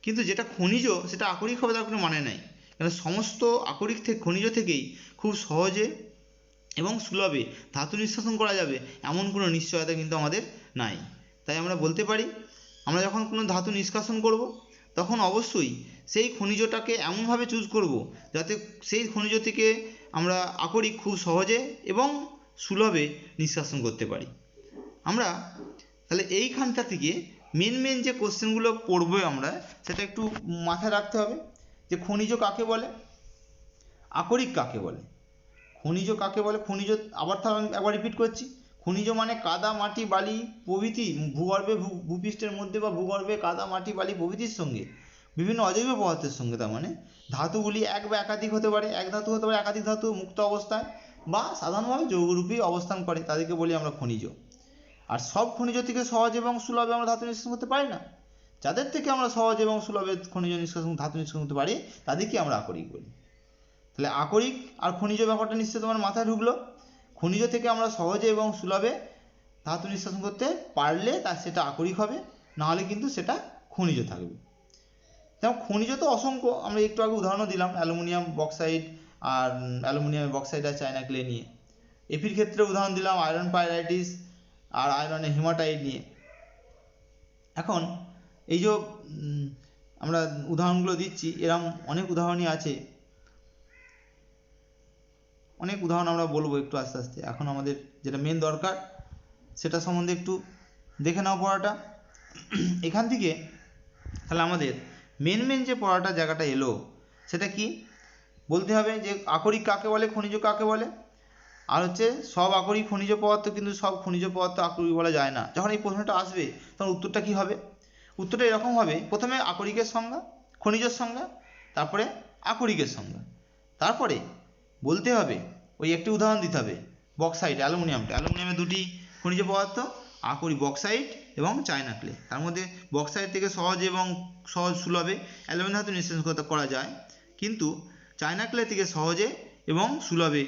কিন্তু যেটা খনিজ সেটা আকরিক হবে তার কোনো মানে নাই। কেন সমস্ত আকরিক থেকে খনিজ থেকেই খুব সহজে এবং সুলভে ধাতু নিষ্কাশন করা যাবে এমন কোনো নিশ্চয়তা কিন্তু আমাদের নাই। তাই আমরা বলতে পারি আমরা যখন কোনো ধাতু নিষ্কাশন করব তখন অবশ্যই সেই খনিজটাকে এমনভাবে চুজ করব যাতে সেই খনিজ থেকে আমরা আকরিক খুব সহজে এবং সুলভে নিষ্কাশন করতে পারি। আমরা তাহলে এইখানটা থেকে মেন যে কোশ্চেনগুলো পড়বো আমরা সেটা একটু মাথায় রাখতে হবে, যে খনিজ কাকে বলে, আকরিক কাকে বলে। খনিজ কাকে বলে? খনিজ আবার তাহলে আমি একবার রিপিট করছি, খনিজ মানে কাদা মাটি বালি প্রভৃতি ভূগর্ভে ভূপৃষ্ঠের মধ্যে বা ভূগর্ভে কাদা মাটি বালি প্রভৃতির সঙ্গে বিভিন্ন অজৈব পদার্থের সঙ্গে, তার মানে ধাতুগুলি এক বা একাধিক হতে পারে, এক ধাতু হতে পারে, একাধিক ধাতু মুক্ত অবস্থায় বা সাধারণভাবে যৌগরূপে অবস্থান করে, তাদেরকে বলি আমরা খনিজ। আর সব খনিজ থেকে সহজ এবং সুলভে আমরা ধাতু নিষ্কাশন করতে পারি না। যাদের থেকে আমরা সহজ এবং সুলভে খনিজ নিষ্কাশন ধাতু নিষ্কাশন করতে পারি তাদেরকে আমরা আকরিক বলি। তাহলে আকরিক আর খনিজ ব্যাপারটা নিশ্চয়ই তোমার মাথায় ঢুকলো। খনিজ থেকে আমরা সহজে এবং সুলভে ধাতু নিষ্কাশন করতে পারলে সেটা আকরিক হবে, নাহলে কিন্তু সেটা খনিজ থাকবে। যেমন খনিজ তো অসংখ্য, আমরা একটু আগে উদাহরণও দিলাম অ্যালুমিনিয়াম বক্সাইড আর অ্যালুমিনিয়াম বক্সাইড আর চায়না ক্লে নিয়ে। এপির ক্ষেত্রে উদাহরণ দিলাম আয়রন পাইরাইটিস আর আয়রনের হিমাটাইট নিয়ে। এখন এই যে আমরা উদাহরণগুলো দিচ্ছি এরকম অনেক উদাহরণই আছে, অনেক উদাহরণ আমরা বলবো একটু আস্তে আস্তে। এখন আমাদের যেটা মেন দরকার সেটা সম্বন্ধে একটু দেখে নাও পড়াটা। এখান থেকে তাহলে আমাদের মেন যে পড়াটা জায়গাটা এলো সেটা কি বলতে হবে, যে আকরিক কাকে বলে, খনিজ কাকে বলে, আর হচ্ছে সব আকরিক খনিজ পদার্থ, কিন্তু সব খনিজ পদার্থ আকরিক বলা যায় না। যখন এই প্রশ্নটা আসবে তখন উত্তরটা কি হবে? উত্তরটা এরকম হবে, প্রথমে আকরিকের সংজ্ঞা, খনিজের সংজ্ঞা, তারপরে আকরিকের সংজ্ঞা, তারপরে বলতে হবে ওই একটি উদাহরণ দিতে হবে বক্সাইট অ্যালুমিনিয়ামের দুটি খনিজ পদার্থ আকরিক, বক্সাইট এবং চায়না ক্লে। তার মধ্যে বক্সাইট থেকে সহজ এবং সহজ সুলভে অ্যালুমিনিয়াম ধাতু নিষ্কাশন করা যায়, কিন্তু চায়না ক্লে থেকে সহজে এবং সুলভে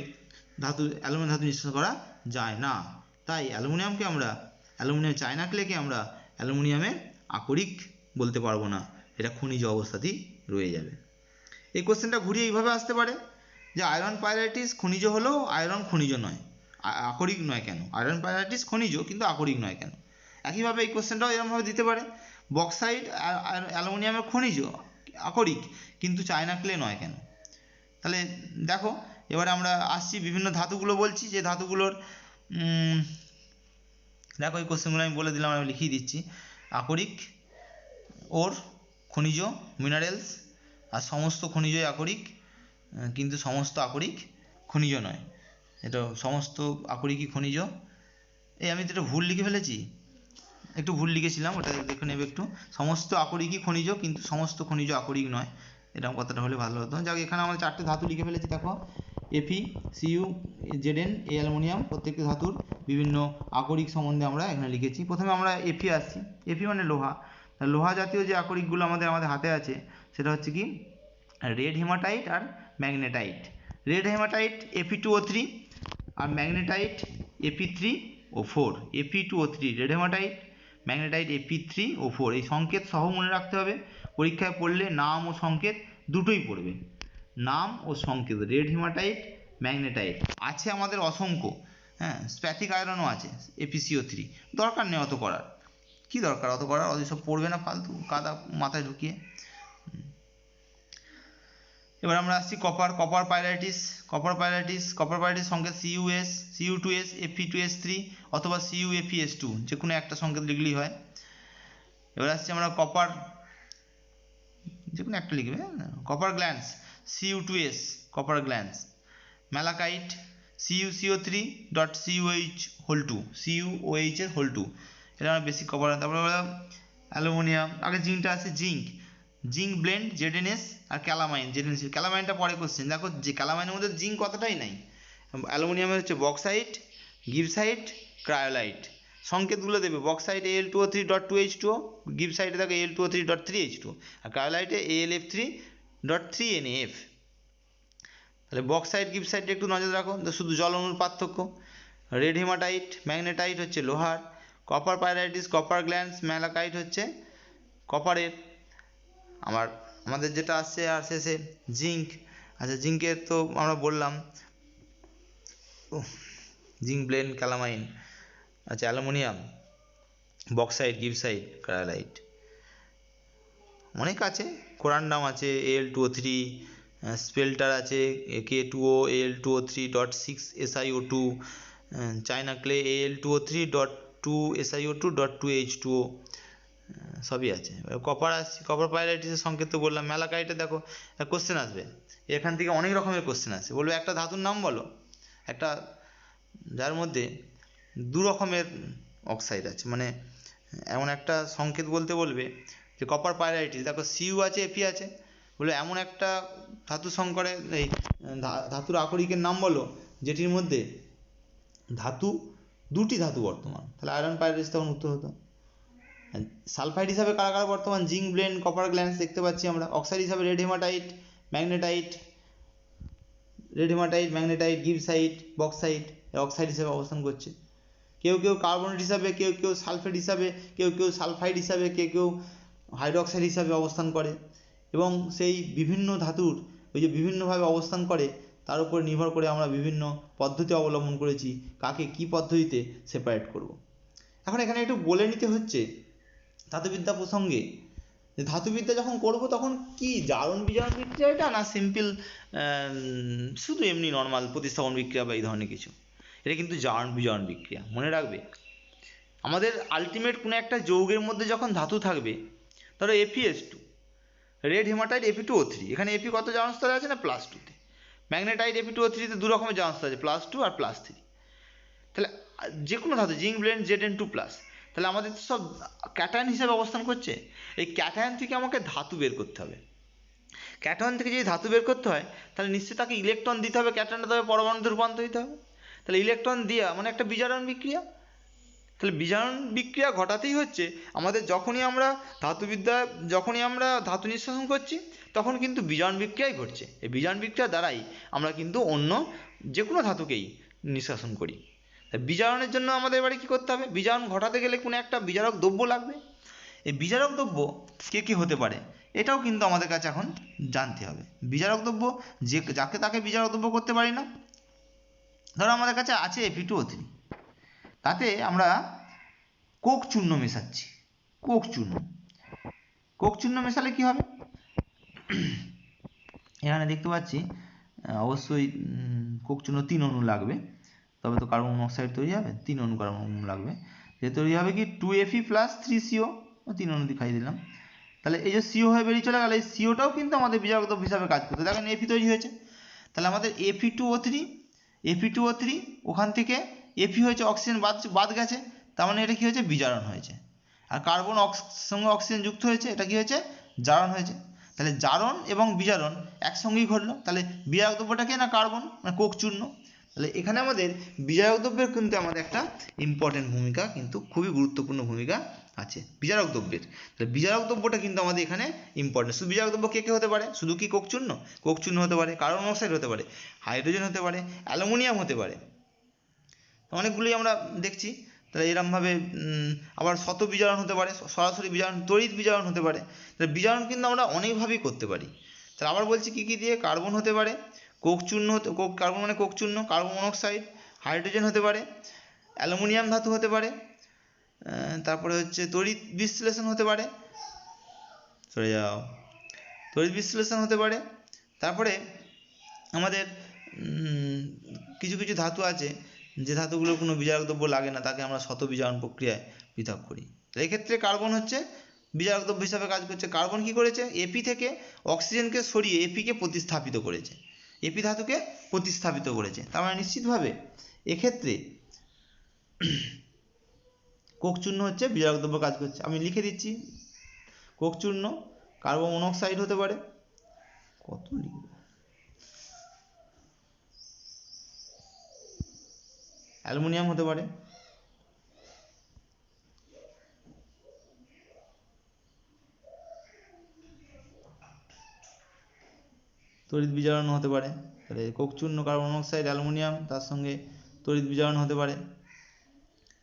অ্যালুমিনিয়াম ধাতু নিষ্কাশন করা যায় না। তাই অ্যালুমিনিয়াম চায়না ক্লেকে আমরা অ্যালুমিনিয়ামের আকরিক বলতে পারবো না, এটা খনিজ অবস্থাতেই রয়ে যাবে। এই কোশ্চেনটা ঘুরিয়ে এইভাবে আসতে পারে যে আয়রন পাইরাইটিস খনিজ হলেও আয়রন খনিজ নয়, আকরিক নয় কেন? আয়রন পাইরাইটিস খনিজ কিন্তু আকরিক নয় কেন? একইভাবে এই কোশ্চেনটাও এরকমভাবে দিতে পারে বক্সাইট অ্যালুমিনিয়ামের খনিজ আকরিক, কিন্তু চায়না ক্লে নয় কেন? তাহলে দেখো এবারে আমরা আসছি বিভিন্ন ধাতুগুলো বলছি, যে ধাতুগুলোর দেখো এই কোশ্চেনগুলো আমি বলে দিলাম, আমি লিখিয়ে দিচ্ছি। আকরিক ওর খনিজ মিনারেলস, আর সমস্ত খনিজই আকরিক, কিন্তু সমস্ত আকরিক খনিজ নয়। এটা সমস্ত আকরিকই খনিজ। এই আমি তো এটা ভুল লিখে ফেলেছি, একটু ভুল লিখেছিলাম, ওটা দেখে নেবে একটু। সমস্ত আকরিকই খনিজ, কিন্তু সমস্ত খনিজ আকরিক নয়, এরকম কথাটা হলে ভালো হতো। যাক এখানে আমরা 4টে ধাতু লিখে ফেলেছি, দেখো Fe, Cu, Zn, এই অ্যালুমিনিয়াম, প্রত্যেকটি ধাতুর বিভিন্ন আকরিক সম্বন্ধে আমরা এখানে লিখেছি। প্রথমে আমরা Fe আসছি। Fe মানে লোহা। লোহা জাতীয় যে আকরিকগুলো আমাদের হাতে আছে সেটা হচ্ছে কি রেড হেমাটাইট আর ম্যাগনেটাইট। রেড হেমাটাইট Fe2O3, আর magnetite Fe3O4 Fe2O3 red hematite, magnetite Fe3O4 এই সংকেত সহ মনে রাখতে হবে। পরীক্ষায় পড়লে নাম ও সংকেত দুটোই পড়বে, নাম ও সংকেত। রেড হেমাটাইট, ম্যাগনেটাইট আছে আমাদের অসংখ্য, হ্যাঁ স্প্যাথিক আয়রনও আছে FeCO3, দরকার নেই অত করার, কি দরকার অত করার, অত সব পড়বে না ফালতু কাদা মাথায় ঢুকিয়ে। এবার আমরা আসছি কপার পাইরাইটিস সংকেত Cu2s Fe2S3 অথবা CuFeS2, যে কোনো একটা সংকেত লিখলেই হয়। এবার আসছি আমরা কপার, যে কোনো একটা লিখবে, copper glands Cu2s copper glands, malachite CuCO3.CuOH এর হোল 2, এটা আমরা বেসিক কপার। তারপরে অ্যালুমিনিয়াম, আগে জিঙ্কটা আছে জিঙ্ক ব্লেন্ড ZnS আর ক্যালামাইন ZnC, ক্যালামাইনটা পরে কোশ্চেন। দেখো যে ক্যালামাইনের মধ্যে জিঙ্ক কতটাই নাই। অ্যালুমিনিয়ামের হচ্ছে বক্সাইট, গিবসাইট, ক্রায়োলাইট, সংকেতগুলো দেবে বক্সাইট Al2O3.2H2O, গিবসাইটে দেখো Al2O3.3H2O, আর ক্রায়োলাইটে Al3.3NF। তাহলে বক্সাইট গিবসাইটে একটু নজর রাখো, শুধু জল অণুর পার্থক্য। রেড হেমাটাইট ম্যাগনেটাইট হচ্ছে লোহার, copper pyrites copper glands, malachite হচ্ছে কপারের। আমাদের যেটা আসছে আর শেষে জিঙ্ক, আচ্ছা জিঙ্কের তো আমরা বললাম জিঙ্ক ব্লেন্ড ক্যালামাইন, আচ্ছা অ্যালুমিনিয়াম বক্সাইট গিবসাইট ক্রায়োলাইট, অনেক আছে, কোরান্ডাম আছে Al2O3, স্পেল্টার আছে K2O Al2O3.6SiO2, China clay Al2O3.2SiO2.2H2O, সবই আছে। কপার আসছি, কপার পাইরাইটিসের সংকেত তো বললাম। ম্যালাকাইটে দেখো কোশ্চেন আসবে, এখান থেকে অনেক রকমের কোশ্চেন আসে, বলবে একটা ধাতুর নাম বলো, একটা যার মধ্যে দু রকমের অক্সাইড আছে, মানে এমন একটা সংকেত বলতে বলবে যে কপার পাইরাইটিস, দেখো Cu আছে Fe আছে, বলবে এমন একটা ধাতু সংকরে এই ধাতুর আকরিকের নাম বলো যেটির মধ্যে দুটি ধাতু বর্তমান, তাহলে আয়রন পাইরাইটিস তখন উত্তর হতো। সালফাইড হিসাবে কারা কারা বর্তমান, জিঙ্ক ব্লেন্ড কপার গ্ল্যান্ডস দেখতে পাচ্ছি আমরা। অক্সাইড হিসাবে red hematite magnetite gibbsite bauxite oxide হিসাবে অবস্থান করছে। কেউ কার্বনেট হিসাবে, কেউ সালফেট হিসাবে, কেউ সালফাইড হিসাবে, কেউ হাইড্রোক্সাইড হিসাবে অবস্থান করে। এবং সেই বিভিন্ন ধাতুর ওই যে বিভিন্নভাবে অবস্থান করে তার উপর নির্ভর করে আমরা বিভিন্ন পদ্ধতি অবলম্বন করেছি কাকে কি পদ্ধতিতে সেপারেট করব। এখন এখানে একটু বলে নিতে হচ্ছে ধাতুবিদ্যা প্রসঙ্গে, যে ধাতুবিদ্যা যখন করব তখন কি জারণ বিজারণ বিক্রিয়া এটা না সিম্পল শুধু এমনি নর্মাল প্রতিস্থাপন বিক্রিয়া বা এই ধরনের কিছু, এটা কিন্তু জারণ বিজারণ বিক্রিয়া। মনে রাখবে আমাদের আলটিমেট কোনো একটা যৌগের মধ্যে যখন ধাতু থাকবে, ধরো FeS2, রেড হেমাটাইট Fe2O3, এখানে Fe কত জারণ স্তরে আছে না +2তে, ম্যাগনেটাইট Fe2O3তে দু রকমের জারণ স্তর আছে +2 আর +3। তাহলে যে কোনো ধাতু জিঙ্ক ব্লেন্ড Zn2+, তাহলে আমাদের তো সব ক্যাটায়ন হিসেবে অবস্থান করছে। এই ক্যাটায়ন থেকে আমাকে ধাতু বের করতে হবে। ক্যাটায়ন থেকে যদি ধাতু বের করতে হয় তাহলে নিশ্চয়ই তাকে ইলেকট্রন দিতে হবে, ক্যাটায়নটা তবে পরমাণুতে রূপান্তরিত হবে। তাহলে ইলেকট্রন দেওয়া মানে একটা বিজারণ বিক্রিয়া। তাহলে বিজারণ বিক্রিয়া ঘটাতেই হচ্ছে আমাদের যখনই আমরা ধাতু নিঃশোষণ করছি তখন কিন্তু বিজারণ বিক্রিয়াই ঘটছে। এই বিজারণ বিক্রিয়া দ্বারাই আমরা কিন্তু অন্য যে কোনো ধাতুকেই নিঃশোষণ করি। বিজারণের জন্য আমাদের এবারে কী করতে হবে, বিজারণ ঘটাতে গেলে কোনো একটা বিজারক দ্রব্য লাগবে। এই বিজারক দ্রব্য কে হতে পারে এটাও কিন্তু আমাদের কাছে এখন জানতে হবে। বিজারক দ্রব্য যাকে তাকে বিজারক দ্রব্য করতে পারি না। ধরো আমাদের কাছে আছে Fe2O3, তাতে আমরা কোক চূর্ণ মেশাচ্ছি। কোক চূর্ণ মেশালে কি হবে, এখানে দেখতে পাচ্ছি অবশ্যই কোক চূর্ণ 3 অণু লাগবে, তবে তো কার্বন মনোক্সাইড তৈরি হবে, 3 অণু কার্বন লাগবে, যে তৈরি হবে কি 2Fe + 3CO, 3 অণু দেখাই দিলাম। তাহলে এই যে CO হয়ে বেরিয়ে চলে গেল, এই COটাও কিন্তু আমাদের বিজারক দ্রব্য হিসাবে কাজ করতে, দেখেন Fe তৈরি হয়েছে। তাহলে আমাদের Fe2O3 ওখান থেকে Fe হয়েছে, অক্সিজেন বাদ গেছে, তার মানে এটা কি হয়েছে, বিজারণ হয়েছে। আর কার্বন সঙ্গে অক্সিজেন যুক্ত হয়েছে, এটা কি হয়েছে, জারণ হয়েছে। তাহলে জারণ এবং বিজারণ একসঙ্গেই ঘটলো। তাহলে বিজারক দ্রব্যটা কি না, কার্বন মানে কোক চূর্ণ। তাহলে এখানে আমাদের বিজারক দ্রব্যের কিন্তু আমাদের একটা ইম্পর্টেন্ট ভূমিকা, কিন্তু খুবই গুরুত্বপূর্ণ ভূমিকা আছে বিজারক দ্রব্যের। তাহলে বিজারক দ্রব্যটা কিন্তু আমাদের এখানে ইম্পর্টেন্ট। শুধু বিজারক দ্রব্য কে হতে পারে, শুধু কি কোক চূর্ণ হতে পারে, কার্বন মনোক্সাইড হতে পারে, হাইড্রোজেন হতে পারে, অ্যালুমিনিয়াম হতে পারে, অনেকগুলোই আমরা দেখছি। তাহলে এরমভাবে আবার শত বিজারণ হতে পারে, সরাসরি বিজারণ, তড়িৎ বিজারণ হতে পারে। তাহলে বিজারণ কিন্তু আমরা অনেকভাবেই করতে পারি। তাহলে আবার বলছি কী কী দিয়ে, কার্বন হতে পারে, কোক চূর্ণ কার্বন মানে কোক চূর্ণ, কার্বন মনোক্সাইড, হাইড্রোজেন হতে পারে, অ্যালুমিনিয়াম ধাতু হতে পারে, তারপরে হচ্ছে তড়িৎ বিশ্লেষণ হতে পারে, সরে যাও, তড়িৎ বিশ্লেষণ হতে পারে। তারপরে আমাদের কিছু কিছু ধাতু আছে যে ধাতুগুলোর কোনো বিজারক দ্রব্য লাগে না, তাকে আমরা শত বিজারণ প্রক্রিয়ায় পৃথক করি। এক্ষেত্রে কার্বন হচ্ছে বিজারক দ্রব্য হিসাবে কাজ করছে। কার্বন কি করেছে, এপি থেকে অক্সিজেনকে সরিয়ে এপিকে প্রতিস্থাপিত করেছে, এপি ধাতুকে প্রতিস্থাপিত করেছে। তার মানে নিশ্চিতভাবে এক্ষেত্রে কোক চূর্ণ হচ্ছে বিজারক দ্রব্য কাজ করছে। আমি লিখে দিচ্ছি, কোক চূর্ণ কার্বন মনোক্সাইড হতে পারে, কত লিখব, অ্যালুমিনিয়াম হতে পারে, তড়িৎ বিজারণ হতে পারে। তাহলে কোক চূর্ণ, কার্বন মনোক্সাইড, অ্যালুমিনিয়াম, তার সঙ্গে তড়িৎ বিজারণ হতে পারে,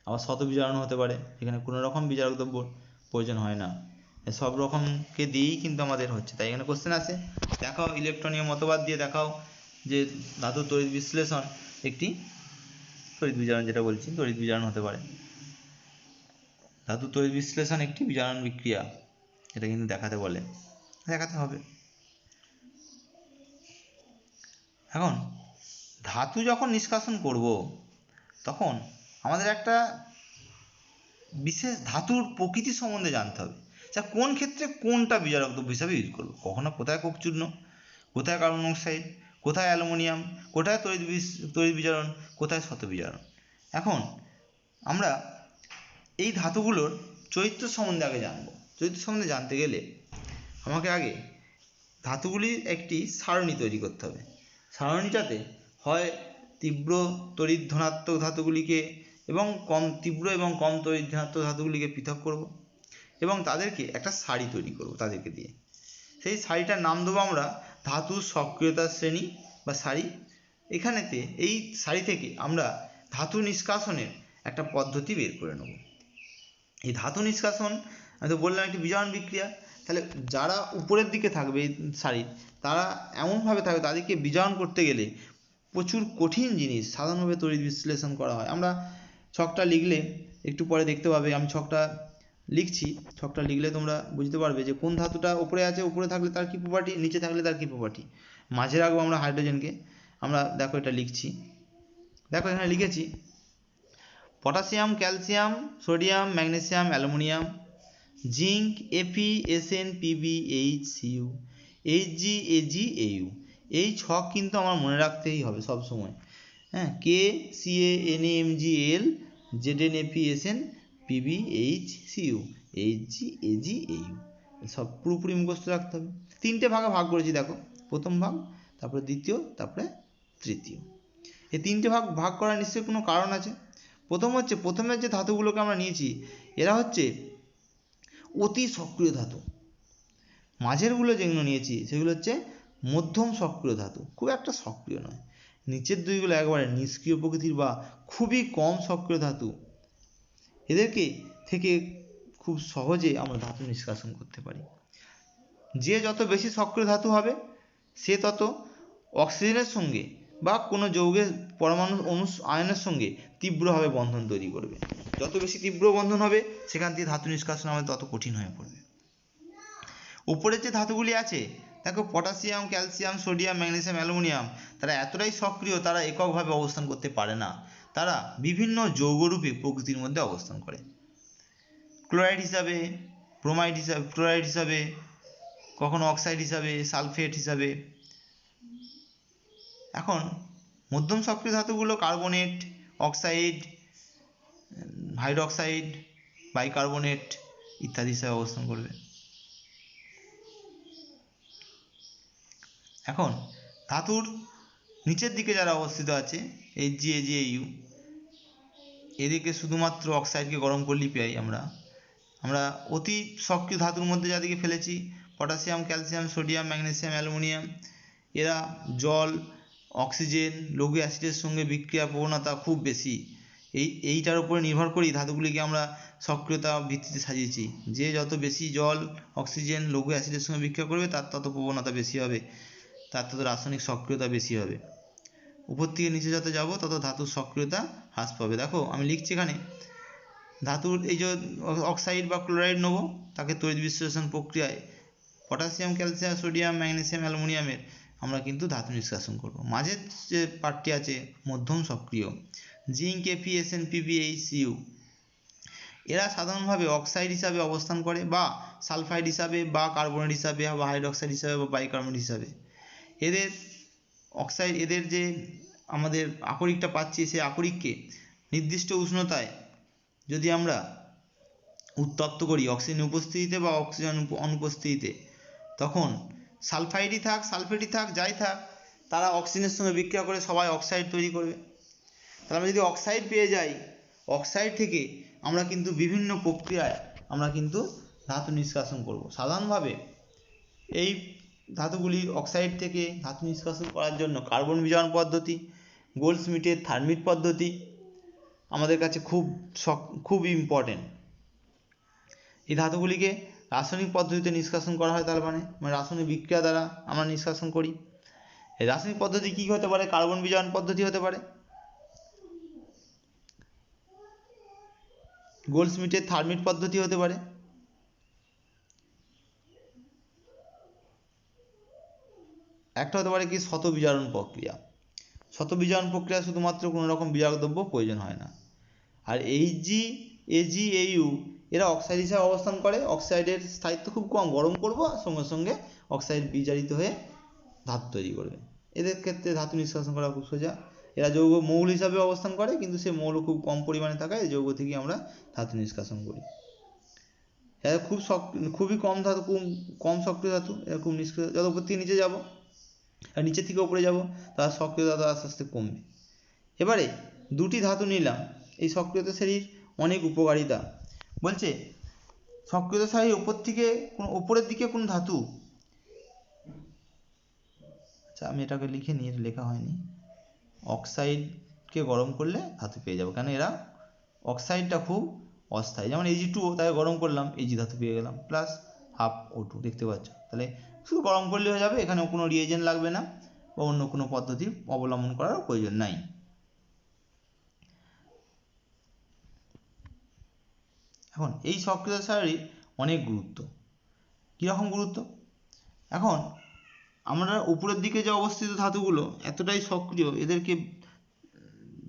আবার শত বিজারণ হতে পারে। এখানে কোনো রকম বিজারক দ্রব্য প্রয়োজন হয় না, সব রকমকে দিয়েই কিন্তু আমাদের হচ্ছে। তাই এখানে কোশ্চেন আছে, দেখাও ইলেকট্রনীয় মতবাদ দিয়ে দেখাও যে ধাতুর তড়িৎ বিশ্লেষণ একটি তড়িৎ বিজারণ, যেটা বলছি তড়িৎ বিজারণ হতে পারে, ধাতুর তড়িৎ বিশ্লেষণ একটি বিজারণ বিক্রিয়া, এটা কিন্তু দেখাতে বলে, দেখাতে হবে। এখন ধাতু যখন নিষ্কাশন করব তখন আমাদের একটা বিশেষ ধাতুর প্রকৃতি সম্বন্ধে জানতে হবে, যা কোন ক্ষেত্রে কোনটা বিজারক দ্রব্য হিসাবে ইউজ করবো, কখনো কোথায় কোক চূর্ণ, কোথায় কার্বন মনোক্সাইড, কোথায় অ্যালুমিনিয়াম, কোথায় তড়িৎ বিজারণ, কোথায় শত বিজারণ। এখন আমরা এই ধাতুগুলোর চরিত্র সম্বন্ধে আগে জানব। চরিত্র সম্বন্ধে জানতে গেলে আমাকে আগে ধাতুগুলির একটি সারণী তৈরি করতে হবে। সারণীটাতে হয় তীব্র তড়িৎ ধনাত্মক ধাতুগুলিকে এবং কম তীব্র এবং কম তড়িৎ ধনাত্মক ধাতুগুলিকে পৃথক করব এবং তাদেরকে একটা সারি তৈরি করব তাদেরকে দিয়ে। সেই সারিটার নাম দেবো আমরা ধাতুর সক্রিয়তার শ্রেণী বা সারি। এখানেতে এই সারি থেকে আমরা ধাতু নিষ্কাশনের একটা পদ্ধতি বের করে নেব। এই ধাতু নিষ্কাশন আমি তো বললাম একটি বিজারণ বিক্রিয়া। তাহলে যারা উপরের দিকে থাকবে এই সারির, তারা এমনভাবে থাকবে, তাদেরকে বিজারণ করতে গেলে প্রচুর কঠিন জিনিস সাধারণভাবে তড়িৎ বিশ্লেষণ করা হয়। আমরা ছকটা লিখলে একটু পরে দেখতে পাবে, আমি ছকটা লিখছি, ছকটা লিখলে তোমরা বুঝতে পারবে যে কোন ধাতুটা উপরে আছে, উপরে থাকলে তার কী প্রপার্টি, নিচে থাকলে তার কী প্রপার্টি। মাঝে রাখবো আমরা হাইড্রোজেনকে। আমরা দেখো এটা লিখছি, দেখো এখানে লিখেছি potassium, calcium, sodium, magnesium, aluminium, zinc, AP, SN, PB, H, CU, Hg, AG, AU. এই ছক কিন্তু আমার মনে রাখতেই হবে সব সময়। হ্যাঁ, K, Ca, Na, Mg, L, Zn, এপি, SN, PB, H, CU, Hg, AG, Au, সব পুরোপুরি মুখস্থ রাখতে হবে। তিনটে ভাগে ভাগ করেছি দেখো, প্রথম ভাগ, তারপরে দ্বিতীয়, তারপরে তৃতীয়। এই তিনটে ভাগ করার নিশ্চয়ই কোনো কারণ আছে। প্রথমের যে ধাতুগুলোকে আমরা নিয়েছি এরা হচ্ছে অতি সক্রিয় ধাতু। মাঝেরগুলো যেগুলো নিয়েছি সেগুলো হচ্ছে মধ্যম সক্রিয় ধাতু, খুব একটা সক্রিয় নয়। নিচের দুইগুলো একবারে নিষ্ক্রিয় প্রকৃতির বা খুবই কম সক্রিয় ধাতু। এদেরকে থেকে খুব সহজে আমরা ধাতু নিষ্কাশন করতে পারি। যে যত বেশি সক্রিয় ধাতু হবে সে তত অক্সিজেনের সঙ্গে বা কোনো যৌগের পরমাণু আয়নের সঙ্গে তীব্রভাবে বন্ধন তৈরি করবে। যত বেশি তীব্র বন্ধন হবে সেখান থেকে ধাতু নিষ্কাশন আমাদের তত কঠিন হয়ে পড়বে। উপরের যে ধাতুগুলি আছে দেখো, potassium, calcium, sodium, magnesium, aluminium, তারা এতটাই সক্রিয়, তারা এককভাবে অবস্থান করতে পারে না, তারা বিভিন্ন যৌগরূপে প্রকৃতির মধ্যে অবস্থান করে। ক্লোরাইড হিসাবে, ব্রোমাইড হিসাবে, ফ্লোরাইড হিসাবে, কখনো অক্সাইড হিসাবে, সালফেট হিসাবে। এখন মধ্যম সক্রিয় ধাতুগুলো কার্বনেট, অক্সাইড, হাইড্রোক্সাইড, বাইকার্বনেট ইত্যাদি হিসাবে অবস্থান করবে। এখন ধাতুর নিচের দিকে যারা অবস্থিত আছে এইচজি, এজি, এইউ, এদিকে শুধুমাত্র অক্সাইডকে গরম করলেই পাই আমরা অতি সক্রিয় ধাতুর মধ্যে যাদেরকে ফেলেছি potassium, calcium, sodium, magnesium, aluminium, এরা জল, অক্সিজেন, লঘু অ্যাসিডের সঙ্গে বিক্রিয়ার প্রবণতা খুব বেশি। এইটার উপরে নির্ভর করেই ধাতুগুলিকে আমরা সক্রিয়তা ভিত্তিতে সাজিয়েছি। যে যত বেশি জল অক্সিজেন লঘু অ্যাসিডের সঙ্গে বিক্রিয়া করবে তার তত প্রবণতা বেশি হবে, তার তত রাসায়নিক সক্রিয়তা বেশি হবে। উপর থেকে নিচে যত যাব তত ধাতুর সক্রিয়তা হ্রাস পাবে। দেখো আমি লিখছি এখানে, ধাতুর এই যে অক্সাইড বা ক্লোরাইড নেব, তাকে তড়িৎ বিশ্লেষণ প্রক্রিয়ায় পটাশিয়াম, ক্যালসিয়াম, সোডিয়াম, ম্যাগনেসিয়াম, অ্যালুমিনিয়ামের আমরা কিন্তু ধাতু নিষ্কাশন করব। মাঝের যে পার্টটি আছে মধ্যম সক্রিয়, জিঙ্ক, এফি, এসএন, পিবি, এইচসিইউ, এরা সাধারণভাবে অক্সাইড হিসাবে অবস্থান করে বা সালফাইড হিসাবে বা কার্বনেট হিসাবে বা হাইড্রোক্সাইড হিসাবে বা বাইকার্বনেট হিসাবে। এদের অক্সাইড, এদের যে আমাদের আকরিকটা পাচ্ছি, সেই আকরিককে নির্দিষ্ট উষ্ণতায় যদি আমরা উত্তপ্ত করি অক্সিজেন উপস্থিতিতে বা অক্সিজেন অনুপস্থিতিতে, তখন সালফাইডই থাক, সালফেটই থাক, যাই থাক, তারা অক্সিজেনের সঙ্গে বিক্রিয়া করে সবাই অক্সাইড তৈরি করবে। তাহলে আমরা যদি অক্সাইড পেয়ে যাই, অক্সাইড থেকে আমরা কিন্তু বিভিন্ন প্রক্রিয়ায় আমরা কিন্তু ধাতু নিষ্কাশন করব। সাধারণভাবে এই ধাতুগুলি অক্সাইড থেকে ধাতু নিষ্কাশন করার জন্য কার্বন বিজারণ পদ্ধতি, গোল্ডস্মিথের থার্মিট পদ্ধতি আমাদের কাছে খুব ইম্পর্টেন্ট। এই ধাতুগুলিকে রাসায়নিক পদ্ধতিতে নিষ্কাশন করা হয়, তার মানে রাসায়নিক বিক্রিয়া দ্বারা আমরা নিষ্কাশন করি। এই রাসায়নিক পদ্ধতি কী হতে পারে? কার্বন বিজারণ পদ্ধতি হতে পারে, গোল্ডস্মিথের থার্মিট পদ্ধতি হতে পারে, একটা হতে পারে কি শত বিজারণ প্রক্রিয়া। শত বিজারণ প্রক্রিয়া শুধুমাত্র কোনো রকম বিজারক দ্রব্য প্রয়োজন হয় না। আর এইচজি, এজি, এইউ এরা অক্সাইড হিসাবে অবস্থান করে। অক্সাইডের স্থায়িত্ব খুব কম, গরম করবো সঙ্গে সঙ্গে অক্সাইড বিজারিত হয়ে ধাতু তৈরি করবে। এদের ক্ষেত্রে ধাতু নিষ্কাশন করা খুব সোজা। এরা যৌগ মৌল হিসাবে অবস্থান করে, কিন্তু সে মৌল খুব কম পরিমাণে থাকায় এই যৌগ থেকে আমরা ধাতু নিষ্কাশন করি। এরা খুবই কম ধাতু, কম সক্রিয় ধাতু। এরা খুব নিষ্ক্রিয়। যত উপর থেকে নিচে যাব আর নিচে থেকে উপরে যাব, তার সক্রিয়তা আস্তে আস্তে কমবে। এবারে দুটি ধাতু নিলাম, এই সক্রিয়তা শ্রেণীর অনেক উপকারিতা। বলছে সক্রিয়তা শ্রেণীর উপরের দিকে কোনো ধাতু, আচ্ছা আমি এটাকে লিখে নিই, এটা লেখা হয়নি। অক্সাইডকে গরম করলে ধাতু পেয়ে যাবো, কেন এরা অক্সাইডটা খুব অস্থায়ী। যেমন Ag2, তাকে গরম করলাম, Ag ধাতু পেয়ে গেলাম, প্লাস হাফ O2, দেখতে পাচ্ছ। তাহলে শুধু গরম করলে হয়ে যাবে, এখানে কোনো রিয়েজেন্ট লাগবে না বা অন্য কোনো পদ্ধতি অবলম্বন করার প্রয়োজন নাই। এখন এই সক্রিয়তা সারণীর অনেক গুরুত্ব। কীরকম গুরুত্ব? এখন আমরা উপরের দিকে যে অবস্থিত ধাতুগুলো এতটাই সক্রিয়, এদেরকে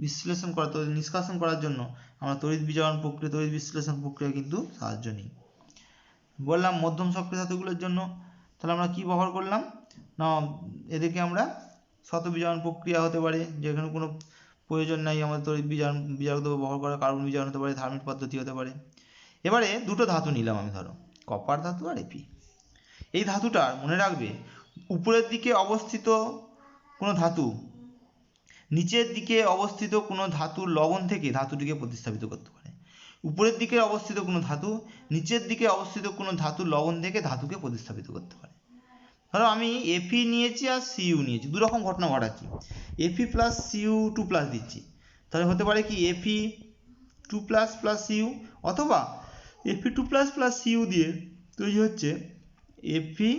বিশ্লেষণ করা, নিষ্কাশন করার জন্য আমরা তড়িৎ বিজারণ প্রক্রিয়া, তড়িৎ বিশ্লেষণ প্রক্রিয়া কিন্তু সাহায্য নিই। বললাম মধ্যম সক্রিয় ধাতুগুলোর জন্য তাহলে আমরা কি ব্যবহার করলাম না, এদেরকে আমরা শত বিজারণ প্রক্রিয়া হতে পারে, যেখানে কোনো প্রয়োজন নাই আমাদের তড়িৎ বিজারক দ্রব্য ব্যবহার করা, কার্বন বিজারণ হতে পারে, থার্মিট পদ্ধতি হতে পারে। এবারে দুটো ধাতু নিলাম আমি, ধরো কপার ধাতু আর এপি। এই ধাতুটার মনে রাখবে, উপরের দিকে অবস্থিত কোনো ধাতু নিচের দিকে অবস্থিত কোনো ধাতুর লবণ থেকে ধাতুটিকে প্রতিস্থাপিত করতে পারে। উপরের দিকে অবস্থিত কোনো ধাতু নিচের দিকে অবস্থিত কোনো ধাতুর লবণ থেকে ধাতুকে প্রতিস্থাপিত করতে পারে। ধরো আমি এফি নিয়েছি আর সিইউ নিয়েছি, দু রকম ঘটনা ঘটাচ্ছি। এফি প্লাস সিইউ 2+ দিচ্ছি, তাহলে হতে পারে কি এফি 2+ প্লাস সিইউ, অথবা এফি 2+ প্লাস সিইউ দিয়ে তৈরি হচ্ছে এফি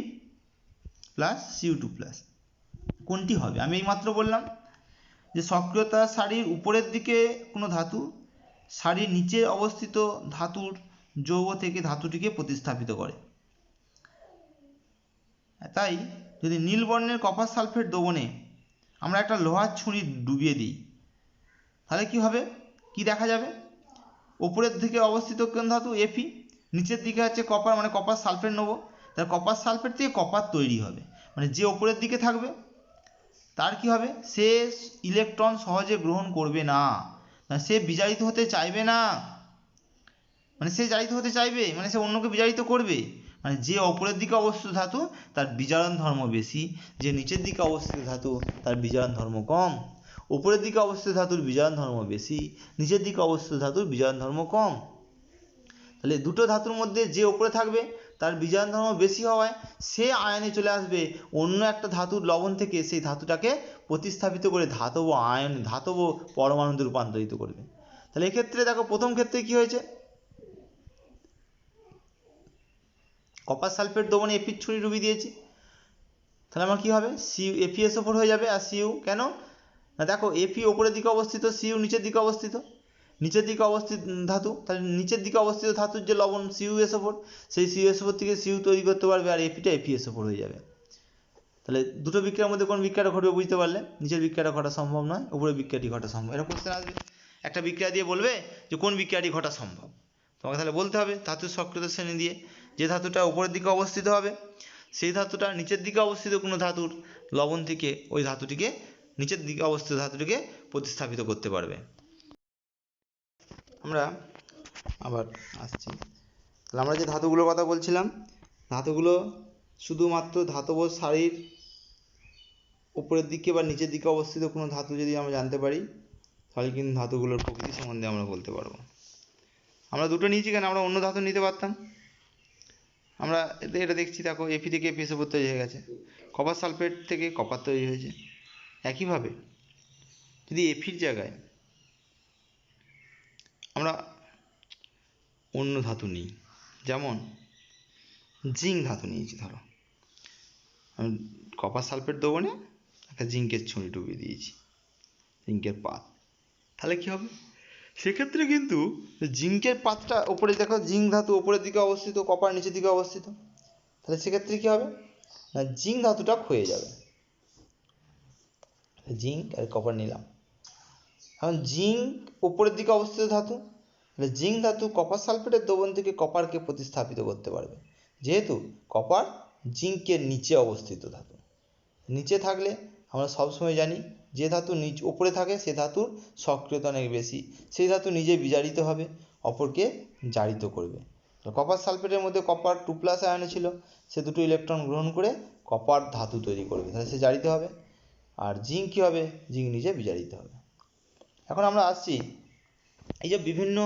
প্লাস সিইউ 2+। কোনটি হবে? আমি এইমাত্র বললাম যে সক্রিয়তা সারির উপরের দিকে কোনো ধাতু সারির নিচে অবস্থিত ধাতুর যৌগ থেকে ধাতুটিকে প্রতিস্থাপিত করে। তাই যদি নীল বর্ণের কপার সালফেট দ্রবণে আমরা একটা লোহার ছুরি ডুবিয়ে দিই, তাহলে কি হবে? কি দেখা যাবে? উপরের দিকে অবস্থিত কোন ধাতু? এফি, নিচের দিকে আছে কপার, মানে কপার সালফেট নেবো, তার কপার সালফেট থেকে কপার তৈরি হবে। মানে যে উপরের দিকে থাকবে তার কি হবে? সে ইলেকট্রন সহজে গ্রহণ করবে না, সে বিজারিত হতে চাইবে না। মানে সে জারিত হতে চাইবে, মানে সে অন্যকে বিজারিত করবে। মানে যে উপরের দিকে অবস্থিত ধাতু তার বিজারণ ধর্ম বেশি, যে নিচের দিকে অবস্থিত ধাতু তার বিজারণ ধর্ম কম। উপরের দিকে অবস্থিত ধাতুর বিজারণ ধর্ম বেশি, নিচের দিকে অবস্থিত ধাতুর বিজারণ ধর্ম কম। তাহলে দুটো ধাতুর মধ্যে যে উপরে থাকবে তার বিজারণ ধর্ম বেশি হওয়ায় সে আয়নে চলে আসবে অন্য একটা ধাতুর লবণ থেকে, সেই ধাতুটাকে প্রতিস্থাপিত করে ধাতব আয়ন, ধাতব পরমাণুতে রূপান্তরিত করবে। তাহলে এক্ষেত্রে দেখো প্রথম ক্ষেত্রে কি হয়েছে, কপার সালফেট দ্রবণে এফির ছুরি ডুবিয়ে দিয়েছি, তাহলে আমার কি হবে, FeSO4 হয়ে যাবে। আর Cu কেন না, দেখো Fe ওপরের দিকে অবস্থিত, Cu নিচের দিকে অবস্থিত, নিচের দিকে অবস্থিত ধাতু, তাহলে নিচের দিকে অবস্থিত ধাতুর যে লবণ CuSO4, সেই CuSO4 থেকে Cu তৈরি করতে পারবে, আর Feটা FeSO4 হয়ে যাবে। তাহলে দুটো বিক্রিয়ার মধ্যে কোন বিক্রিয়াটা ঘটবে বুঝতে পারলে, নিচের বিক্রিয়াটা ঘটা সম্ভব নয়, উপরের বিক্রিয়াটি ঘটা সম্ভব। এরকম কোশ্চেন আসবে, একটা বিক্রিয়া দিয়ে বলবে যে কোন বিক্রিয়াটি ঘটা সম্ভব, তোমাকে তাহলে বলতে হবে ধাতুর সক্রিয়তা শ্রেণী দিয়ে, যে ধাতুটা উপরের দিকে অবস্থিত হবে সেই ধাতুটা নিচের দিকে অবস্থিত কোনো ধাতুর লবণ থেকে ওই ধাতুটিকে, নিচের দিকে অবস্থিত ধাতুটিকে প্রতিস্থাপিত করতে পারবে। আমরা আবার আসছি, তাহলে আমরা যে ধাতুগুলোর কথা বলছিলাম, ধাতুগুলো শুধুমাত্র ধাতব সারির উপরের দিকে বা নিচের দিকে অবস্থিত কোনো ধাতু যদি আমরা জানতে পারি, তাহলে কিন্তু ধাতুগুলোর প্রকৃতি সম্বন্ধে আমরা বলতে পারবো। আমরা দুটো নিয়েছি কেন, আমরা অন্য ধাতু নিতে পারতাম। আমরা এটা দেখছি, দেখো Fe থেকে FeSO4 তৈরি হয়ে গেছে, কপার সালফেট থেকে কপার তৈরি হয়েছে। একইভাবে যদি Feর জায়গায় আমরা অন্য ধাতু নিই, যেমন জিঙ্ক ধাতু নিয়েছি, ধরো আমি কপার সালফেট দ্রবণে একটা জিঙ্কের ছুরি ডুবিয়ে দিয়েছি, জিঙ্কের পাত, তাহলে কি হবে, সেক্ষেত্রে কিন্তু জিঙ্কের পাতটা ওপরে, দেখো জিঙ্ক ধাতু ওপরের দিকে অবস্থিত, কপার নিচের দিকে অবস্থিত, তাহলে সেক্ষেত্রে কি হবে না, জিঙ্ক ধাতুটা ক্ষয়ে যাবে। জিঙ্ক আর কপার নিলাম, এখন জিঙ্ক উপরের দিকে অবস্থিত ধাতু, তাহলে জিঙ্ক ধাতু কপার সালফেটের দ্রবণ থেকে কপারকে প্রতিস্থাপিত করতে পারবে, যেহেতু কপার জিঙ্কের নিচে অবস্থিত ধাতু। নিচে থাকলে আমরা সবসময় জানি যে ধাতু উপরে থাকে সে ধাতুর সক্রিয়তা অনেক বেশি, সেই ধাতু নিজে বিজারিত হবে, অপরকে জারিত করবে। কপার সালফেটের মধ্যে কপার 2+ আয়নে ছিল, সে দুটো ইলেকট্রন গ্রহণ করে কপার ধাতু তৈরি করবে, তাহলে সে জারিত হবে। আর জিঙ্ক কী হবে, জিঙ্ক নিজে বিজারিত হবে। এখন আমরা আসছি, এই যে বিভিন্ন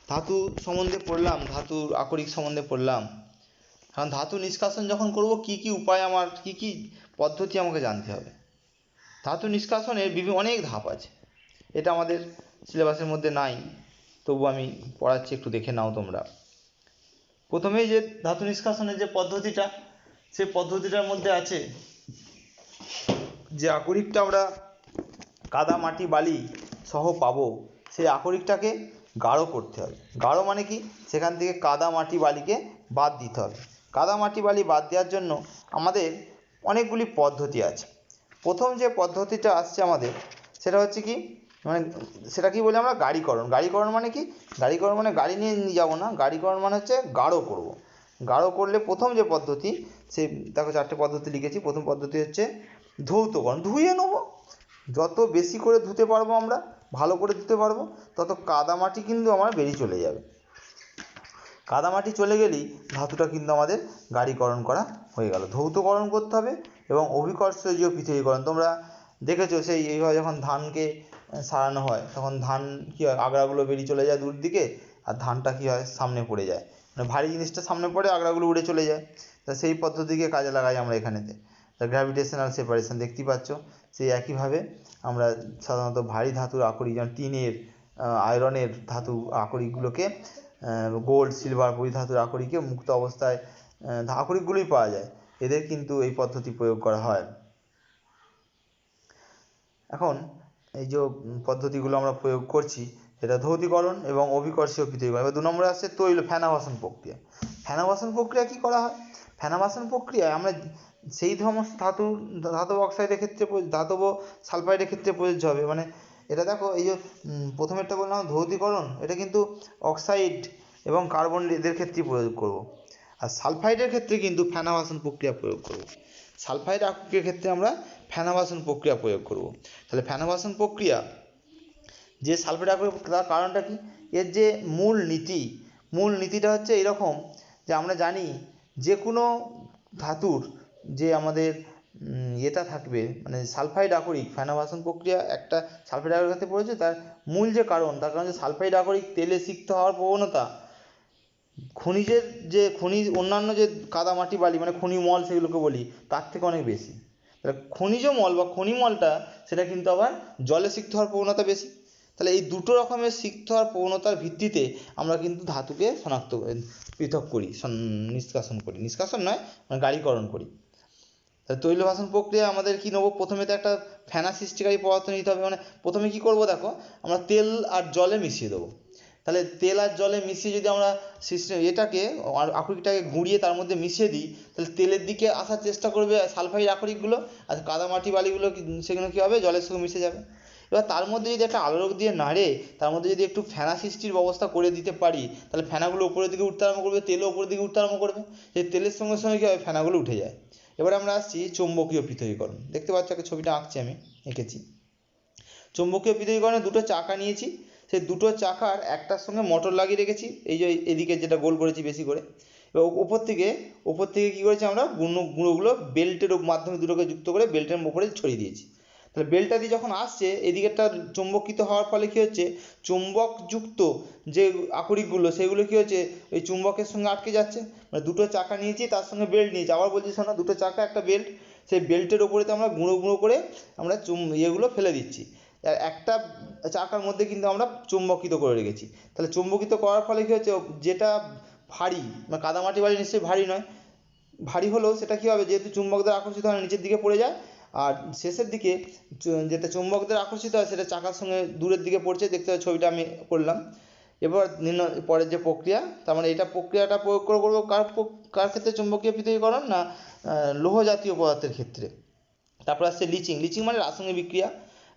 ধাতু সম্বন্ধে পড়লাম, ধাতুর আকরিক সম্বন্ধে পড়লাম, কারণ ধাতু নিষ্কাশন যখন করব কি কি উপায়, আমার কি কি পদ্ধতি আমাকে জানতে হবে। ধাতু নিষ্কাশনের অনেক ধাপ আছে, এটা আমাদের সিলেবাসের মধ্যে নাই, তবু আমি পড়াচ্ছি, একটু দেখে নাও তোমরা। প্রথমেই যে ধাতু নিষ্কাশনের যে পদ্ধতিটা, সেই পদ্ধতিটার মধ্যে আছে যে আকরিকটা আমরা কাদা মাটি বালি সহ পাবো, সেই আকরিকটাকে গাঢ় করতে হবে। গাঢ় মানে কি, সেখান থেকে কাদা মাটি বালিকে বাদ দিতে হবে। কাদা মাটি বালি বাদ দেওয়ার জন্য আমাদের অনেকগুলি পদ্ধতি আছে। প্রথম যে পদ্ধতিটা আসছে আমাদের, সেটা হচ্ছে কি, মানে সেটা কি বলি আমরা, গাঢ়ীকরণ। গাঢ়ীকরণ মানে কি, গাঢ়ীকরণ মানে গাড়ি নিয়ে যাবো না, গাঢ়ীকরণ মানে হচ্ছে গাঢ় করব। গাঢ় করলে প্রথম যে পদ্ধতি, সেই দেখো 4টে পদ্ধতি লিখেছি। প্রথম পদ্ধতি হচ্ছে ধৌতকরণ, ধুয়ে নেবো। যত বেশি করে ধুতে পারবো আমরা, ভালো করে ধুতে পারবো, তত কাদামাটি কিন্তু আমার বেরিয়ে চলে যাবে। কাদামাটি চলে গেলেই ধাতুটা কিন্তু আমাদের গাঢ়ীকরণ করা হয়ে গেল। ধৌতকরণ করতে হবে এবং অভিকর্ষজীয় পৃথকীকরণ। তোমরা দেখেছো, সেই এইভাবে যখন ধানকে সারানো হয়, তখন ধান কী হয়, আগড়াগুলো বেরিয়ে চলে যায় দূর দিকে, আর ধানটা কী হয়, সামনে পড়ে যায়, মানে ভারী জিনিসটা সামনে পড়ে, আগড়াগুলো উড়ে চলে যায়। তা সেই পদ্ধতিকে কাজে লাগাই আমরা এখানেতে। গ্র্যাভিটেশনাল সেপারেশন দেখতেই পাচ্ছ। সেই একইভাবে আমরা সাধারণত ভারী ধাতুর আকরিক, যেমন টিনের, আয়রনের ধাতু আকরিকগুলোকে, গোল্ড সিলভার প্রভৃতি ধাতুর আকরিকে মুক্ত অবস্থায় আকরিকগুলোই পাওয়া যায়, এদের কিন্তু এই পদ্ধতি প্রয়োগ করা হয়। এখন এই যে পদ্ধতিগুলো আমরা প্রয়োগ করছি, সেটা ধৌতকরণ এবং অভিকর্ষীয় পৃথকীকরণ। এবার 2 নম্বরে আসছে ফেনাবাসন প্রক্রিয়া। ফেনাবাসন প্রক্রিয়া কী করা হয়, ফেনাবাসন প্রক্রিয়ায় আমরা সেই সমস্ত ধাতব অক্সাইডের ক্ষেত্রে, ধাতব সালফাইডের ক্ষেত্রে প্রযোজ্য হবে। মানে এটা দেখো, এই যে প্রথমেরটা বললাম ধৌতকরণ, এটা কিন্তু অক্সাইড এবং কার্বন এদের ক্ষেত্রেই প্রয়োগ করব। আর সালফাইডের ক্ষেত্রে কিন্তু ফেনাবাসন প্রক্রিয়া প্রয়োগ করব। সালফাইড আকরিকের ক্ষেত্রে আমরা ফেনাবাসন প্রক্রিয়া প্রয়োগ করব। তাহলে ফেনাবাসন প্রক্রিয়া, যে সালফাইড আকরিক, তার কারণটা কি, এর যে মূল নীতিটা হচ্ছে এরকম, যে আমরা জানি যে কোনো ধাতুর যে আমাদের এটা থাকবে, মানে সালফাইড আকরিক, ফেনাবাসন প্রক্রিয়া একটা সালফাইড আকরিক ক্ষেত্রে পড়েছে, তার মূল যে কারণ, তার কারণ হচ্ছে সালফাইড আকরিক তেলে সিক্ত হওয়ার প্রবণতা অন্যান্য যে কাদা মাটি বালি, মানে খনি মল সেগুলোকে বলি, তার থেকে অনেক বেশি। তাহলে খনিজ মল বা খনি মলটা, সেটা কিন্তু আবার জলে সিক্ত হওয়ার প্রবণতা বেশি। তাহলে এই দুটো রকমের সিক্ত হওয়ার প্রবণতার ভিত্তিতে আমরা কিন্তু ধাতুকে পৃথক করি, নিষ্কাশন করি, নিষ্কাশন নয় মানে গাঢ়ীকরণ করি। তাহলে তৈল ভাষণ প্রক্রিয়া আমাদের কি নেবো, প্রথমে তো একটা ফেনা সৃষ্টিকারী পদার্থ নিতে হবে। মানে প্রথমে কি করব দেখো, আমরা তেল আর জলে মিশিয়ে দেবো। তাহলে তেল আর জলে মিশিয়ে যদি আমরা এটাকে আকরিকটাকে গুঁড়িয়ে তার মধ্যে মিশিয়ে দিই, তাহলে তেলের দিকে আসার চেষ্টা করবে সালফাইড আকরিকগুলো, আর কাদামাটি বালিগুলো সেগুলো কী হবে, জলের সঙ্গে মিশে যাবে। এবার তার মধ্যে যদি একটা আলোক দিয়ে নাড়ে, তার মধ্যে যদি একটু ফেনা সৃষ্টির ব্যবস্থা করে দিতে পারি, তাহলে ফেনাগুলো উপরের দিকে উঠতে আরম্ভ করবে, তেলও উপরের দিকে উঠতে আরম্ভ করবে। সেই তেলের সঙ্গে সঙ্গে কী হবে, ফেনাগুলো উঠে যায়। এবারে আমরা আসছি চৌম্বকীয় পৃথকীকরণ। দেখতে পাচ্ছ একটা ছবিটা আঁকছি, আমি এঁকেছি। চৌম্বকীয় পৃথকীকরণে দুটো চাকা নিয়েছি, সেই দুটো চাকার একটার সঙ্গে মোটর লাগিয়ে রেখেছি, এই যে এদিকে যেটা গোল করেছি বেশি করে। এবার ওপর থেকে কী করেছি, আমরা গুঁড়োগুলো বেল্টের মাধ্যমে দুটোকে যুক্ত করে বেল্টের উপরে ছড়িয়ে দিয়েছি। তাহলে বেল্টটা দিয়ে যখন আসছে, এদিকেরটা চৌম্বকিত হওয়ার ফলে কী হচ্ছে, চুম্বকযুক্ত যে আকরিকগুলো সেগুলো কী হচ্ছে, ওই চুম্বকের সঙ্গে আটকে যাচ্ছে। মানে দুটো চাকা নিয়েছি, তার সঙ্গে বেল্ট নিয়েছি, আবার বলছি শোনো, দুটো চাকা একটা বেল্ট, সেই বেল্টের ওপরেতে আমরা গুঁড়ো গুঁড়ো করে আমরা ইয়েগুলো ফেলে দিচ্ছি। আর একটা চাকার মধ্যে কিন্তু আমরা চুম্বকিত করে রেখেছি। তাহলে চুম্বকিত করার ফলে কী হচ্ছে, যেটা ভারী মানে কাদামাটি বালি নিশ্চয়ই ভারী নয়, ভারী হলেও সেটা কী হবে, যেহেতু চুম্বক দ্বারা আকর্ষিত হয় নিচের দিকে পড়ে যায়, আর শেষের দিকে যেটা চুম্বক দ্বারা আকর্ষিত হয় সেটা চাকার সঙ্গে দূরের দিকে পড়ছে। দেখতে হয় ছবিটা আমি করলাম। এবার পরের যে প্রক্রিয়া, তার মানে এটা প্রক্রিয়াটা প্রয়োগ করবো কার ক্ষেত্রে, চুম্বকীয় পৃথকীকরণ না লৌহ জাতীয় পদার্থের ক্ষেত্রে। তারপর আসছে লিচিং। লিচিং মানে রাসায়নিক বিক্রিয়া।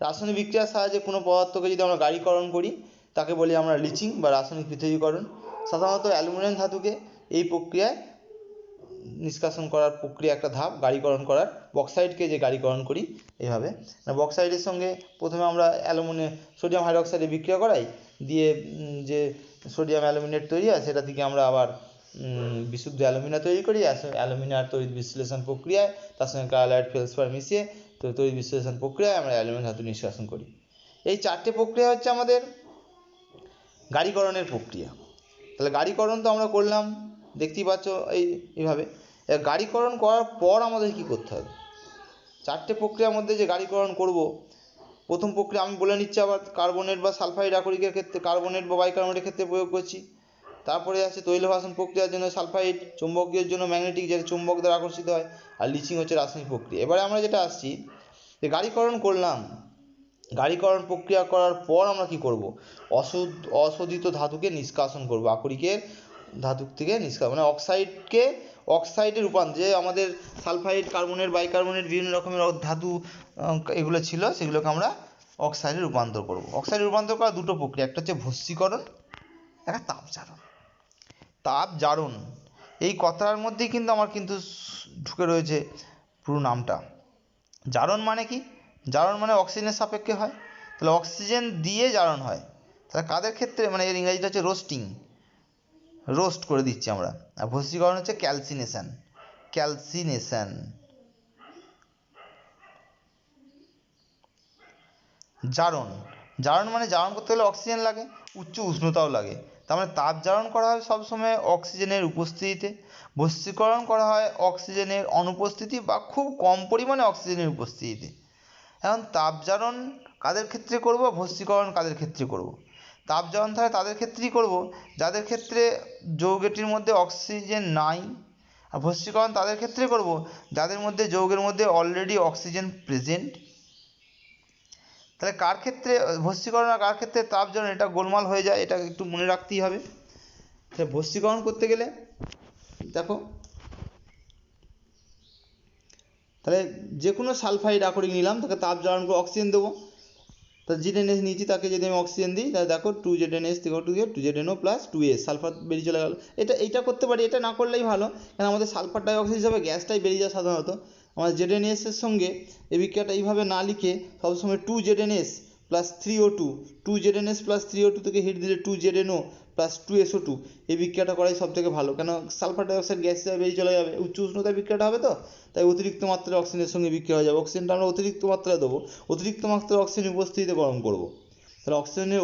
রাসায়নিক বিক্রিয়ার সাহায্যে কোনো পদার্থকে যদি আমরা গাঢ়ীকরণ করি, তাকে বলি আমরা লিচিং বা রাসায়নিক পৃথকীকরণ। সাধারণত অ্যালুমিনিয়াম ধাতুকে এই প্রক্রিয়ায় নিষ্কাশন করার প্রক্রিয়া একটা ধাপ, গাঢ়ীকরণ করার। বক্সাইডকে যে গাঢ়ীকরণ করি এইভাবে, বক্সাইডের সঙ্গে প্রথমে আমরা সোডিয়াম হাইড্রোক্সাইডে বিক্রিয়া করাই, দিয়ে যে সোডিয়াম অ্যালুমিনেট তৈরি হয় সেটা থেকে আমরা আবার বিশুদ্ধ অ্যালুমিনা তৈরি করি। অ্যালুমিনার তড়িৎ বিশ্লেষণ প্রক্রিয়ায় তার সঙ্গে কার্বাইড ফেলসফার মিশিয়ে তড়িৎ বিশ্লেষণ প্রক্রিয়ায় আমরা অ্যালুমিনিয়াম ধাতু নিষ্কাশন করি। এই চারটে প্রক্রিয়া হচ্ছে আমাদের গাঢ়ীকরণের প্রক্রিয়া। তাহলে গাঢ়ীকরণ তো আমরা করলাম, দেখতেই পাচ্ছ এইভাবে। গাঢ়ীকরণ করার পর আমাদের কি করতে হবে, চারটে প্রক্রিয়ার মধ্যে যে গাঢ়ীকরণ করব, প্রথম প্রক্রিয়া আমি বলে নিচ্ছি, আবার কার্বনেট বা সালফাইড আকরিকের ক্ষেত্রে, কার্বনেট বা বাইকার্বনেটের ক্ষেত্রে প্রয়োগ করছি। তারপরে আছে তৈল ভাষণ প্রক্রিয়ার জন্য সালফাইড, চুম্বকীয়র জন্য ম্যাগনেটিক, যেটা চুম্বক দ্বারা আকর্ষিত হয়, আর লিচিং হচ্ছে রাসায়নিক প্রক্রিয়া। এবারে আমরা যেটা আসছি, যে গাঢ়ীকরণ করলাম, গাঢ়ীকরণ প্রক্রিয়া করার পর আমরা কি করব, অশোধিত ধাতুকে নিষ্কাশন করব, আকরিকের ধাতু থেকে নিষ্কাশন, মানে অক্সাইডে রূপান্তর, যে আমাদের সালফাইড, কার্বনেট, বাইকার্বনেট, বিভিন্ন রকমের ধাতু এগুলো ছিল, সেগুলোকে আমরা অক্সাইডে রূপান্তর করব। অক্সাইডে রূপান্তর করার দুটো প্রক্রিয়া, একটা হচ্ছে ভস্মীকরণ, একটা তাপজারণ। তাপজারণ এই কথার মধ্যেই কিন্তু আমার কিন্তু ঢুকে রয়েছে পুরো নামটা। জারণ মানে কি, জারণ মানে অক্সিজেনের সাপেক্ষে হয়, তাহলে অক্সিজেন দিয়ে জারণ হয়। তাহলে কাদের ক্ষেত্রে, মানে এর ইংরেজিটা হচ্ছে রোস্টিং, রোস্ট করে দিচ্ছি আমরা। আর ভস্মীকরণ হচ্ছে ক্যালসিনেশন। জারণ মানে জারণ করতে গেলে অক্সিজেন লাগে, উচ্চ উষ্ণতাও লাগে। তার মানে তাপ জারণ করা হয় সবসময় অক্সিজেনের উপস্থিতিতে, ভস্মীকরণ করা হয় অক্সিজেনের অনুপস্থিতি বা খুব কম পরিমাণে অক্সিজেনের উপস্থিতিতে। এখন তাপজারণ কাদের ক্ষেত্রে করব, ভস্মীকরণ কাদের ক্ষেত্রে করব। তাপজারণ তাহলে তাদের ক্ষেত্রেই করব যাদের ক্ষেত্রে যৌগটির মধ্যে অক্সিজেন নাই, আর ভস্মীকরণ তাদের ক্ষেত্রে করব যাদের মধ্যে যৌগের মধ্যে অলরেডি অক্সিজেন প্রেজেন্ট। তাহলে কার ক্ষেত্রে ভস্মীকরণ আর কার ক্ষেত্রে তাপজারণ, এটা গোলমাল হয়ে যায়, এটা একটু মনে রাখতেই হবে। তাহলে ভস্মীকরণ করতে গেলে দেখো, তাহলে যে কোনো সালফাইড আকরিক নিলাম, তাকে তাপজারণ করে অক্সিজেন দেবো। তা ZnS নিয়েছি, তাকে যদি আমি অক্সিজেন দিই, তাহলে দেখো 2ZnS থেকে 2ZNO প্লাস 2S, সালফার বেরিয়ে চলে গেল। এইটা করতে পারি, এটা না করলেই ভালো, কারণ আমাদের সালফার ডাইঅক্সাইড হিসাবে গ্যাসটাই বেরিয়ে যায় সাধারণত। আমাদের ZnS এর সঙ্গে এই বিক্রিয়াটা এইভাবে না লিখে সবসময় 2ZnS plus 3O2, 2ZnS plus 3O2 থেকে হিট দিলে 2ZNO প্লাস 2SO2, এই বিক্রিয়াটা করাই সব থেকে ভালো, কেন সালফার ডাইঅক্সাইড গ্যাস হিসাবে বেরিয়ে চলে যাবে, উচ্চ উষ্ণতায় বিক্রিয়াটা হবে, তো তাই অতিরিক্ত মাত্রায় অক্সিজেনের সঙ্গে বিক্রিয়া হয়ে যাবে। অক্সিজেনটা আমরা অতিরিক্ত মাত্রায় দেবো, অতিরিক্ত মাত্রায় অক্সিজেন উপস্থিতিতে গরম করব। তাহলে অক্সিজেনের